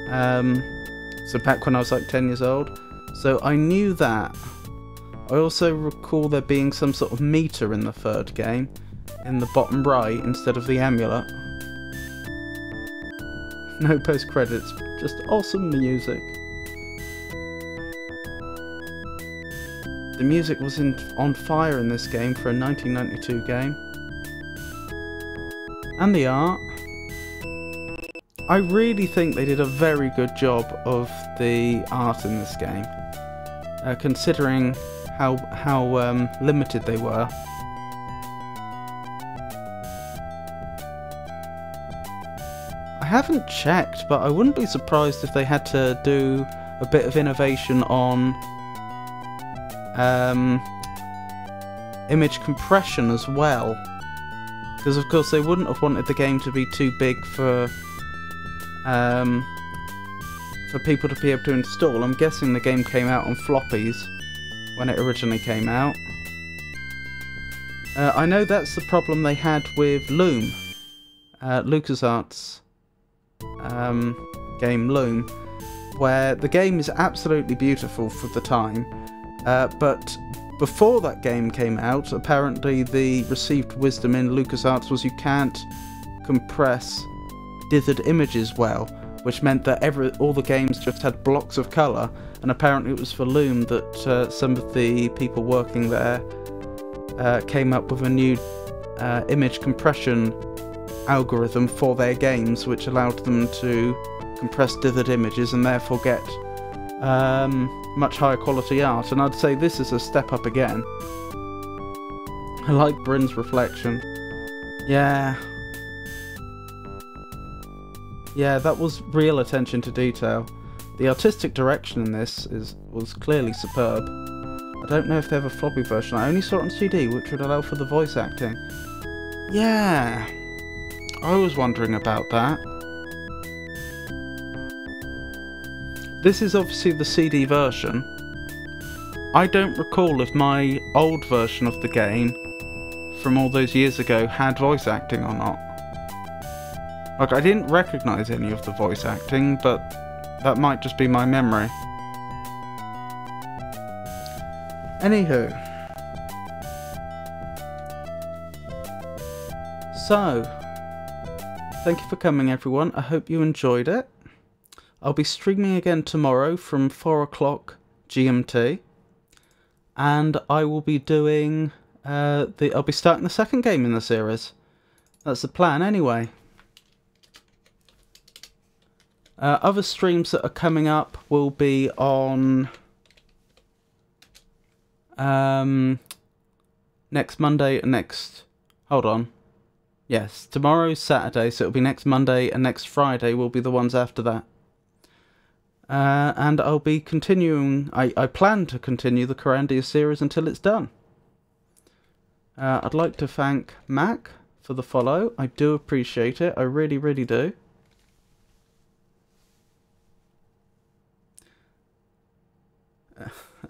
So back when I was like 10 years old. So I knew that. I also recall there being some sort of meter in the 3rd game in the bottom right instead of the amulet. No post credits, just awesome music. The music was on fire in this game for a 1992 game. And the art. I really think they did a very good job of the art in this game, considering how limited they were. I haven't checked, but I wouldn't be surprised if they had to do a bit of innovation on image compression as well, because of course they wouldn't have wanted the game to be too big for people to be able to install. I'm guessing the game came out on floppies when it originally came out. I know that's the problem they had with Loom, LucasArts game Loom, where the game is absolutely beautiful for the time, but before that game came out, apparently the received wisdom in LucasArts was you can't compress dithered images well, which meant that all the games just had blocks of colour, and apparently it was for Loom that some of the people working there came up with a new image compression algorithm for their games, which allowed them to compress dithered images and therefore get much higher quality art. And I'd say this is a step up again. I like Bryn's reflection. Yeah, that was real attention to detail. The artistic direction in this was clearly superb. I don't know if they have a floppy version. I only saw it on CD, which would allow for the voice acting. Yeah, I was wondering about that. This is obviously the CD version. I don't recall if my old version of the game from all those years ago had voice acting or not. Like, I didn't recognise any of the voice acting, but that might just be my memory. Anywho. So, thank you for coming everyone, I hope you enjoyed it. I'll be streaming again tomorrow from 4 o'clock GMT. And I will be doing, I'll be starting the second game in the series. That's the plan anyway. Other streams that are coming up will be on next Monday and next... Hold on. Yes, tomorrow's Saturday, so it'll be next Monday, and next Friday will be the ones after that. And I'll be continuing... I plan to continue the Kyrandia series until it's done. I'd like to thank Mac for the follow. I do appreciate it. I really, really do.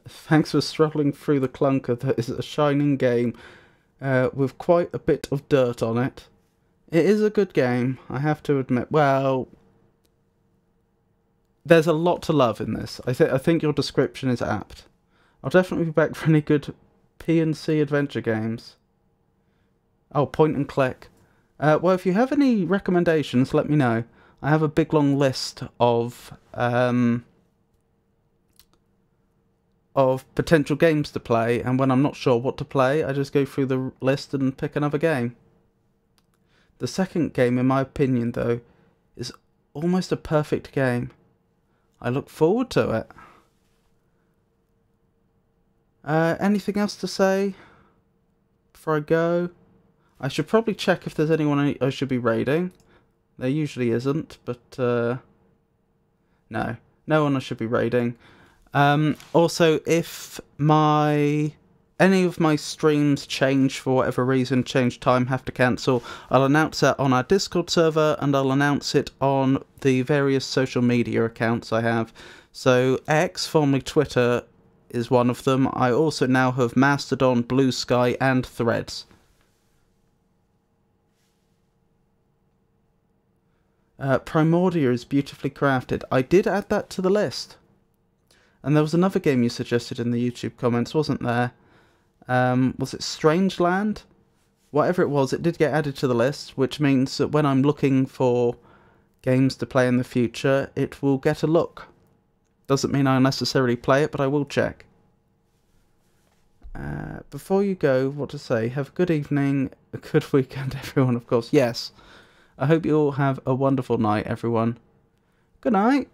Thanks for struggling through the clunker that is a shining game with quite a bit of dirt on it. It is a good game, I have to admit. Well, there's a lot to love in this. I think your description is apt. I'll definitely be back for any good P&C adventure games. Oh, point and click. Well, if you have any recommendations, let me know. I have a big long list of potential games to play, and when I'm not sure what to play, I just go through the list and pick another game. The second game, in my opinion, though, is almost a perfect game. I look forward to it. Anything else to say before I go? I should probably check if there's anyone I should be raiding. There usually isn't, but no one I should be raiding. Also, if any of my streams change for whatever reason, change time, have to cancel, I'll announce that on our Discord server, and I'll announce it on the various social media accounts I have. So X, formerly Twitter, is one of them. I also now have Mastodon, Blue Sky, and Threads. Primordia is beautifully crafted. I did add that to the list. And there was another game you suggested in the YouTube comments, wasn't there? Was it Strangeland? Whatever it was, it did get added to the list, which means that when I'm looking for games to play in the future, it will get a look. Doesn't mean I'll necessarily play it, but I will check. Before you go, what to say? Have a good evening, a good weekend, everyone, of course. Yes. I hope you all have a wonderful night, everyone. Good night.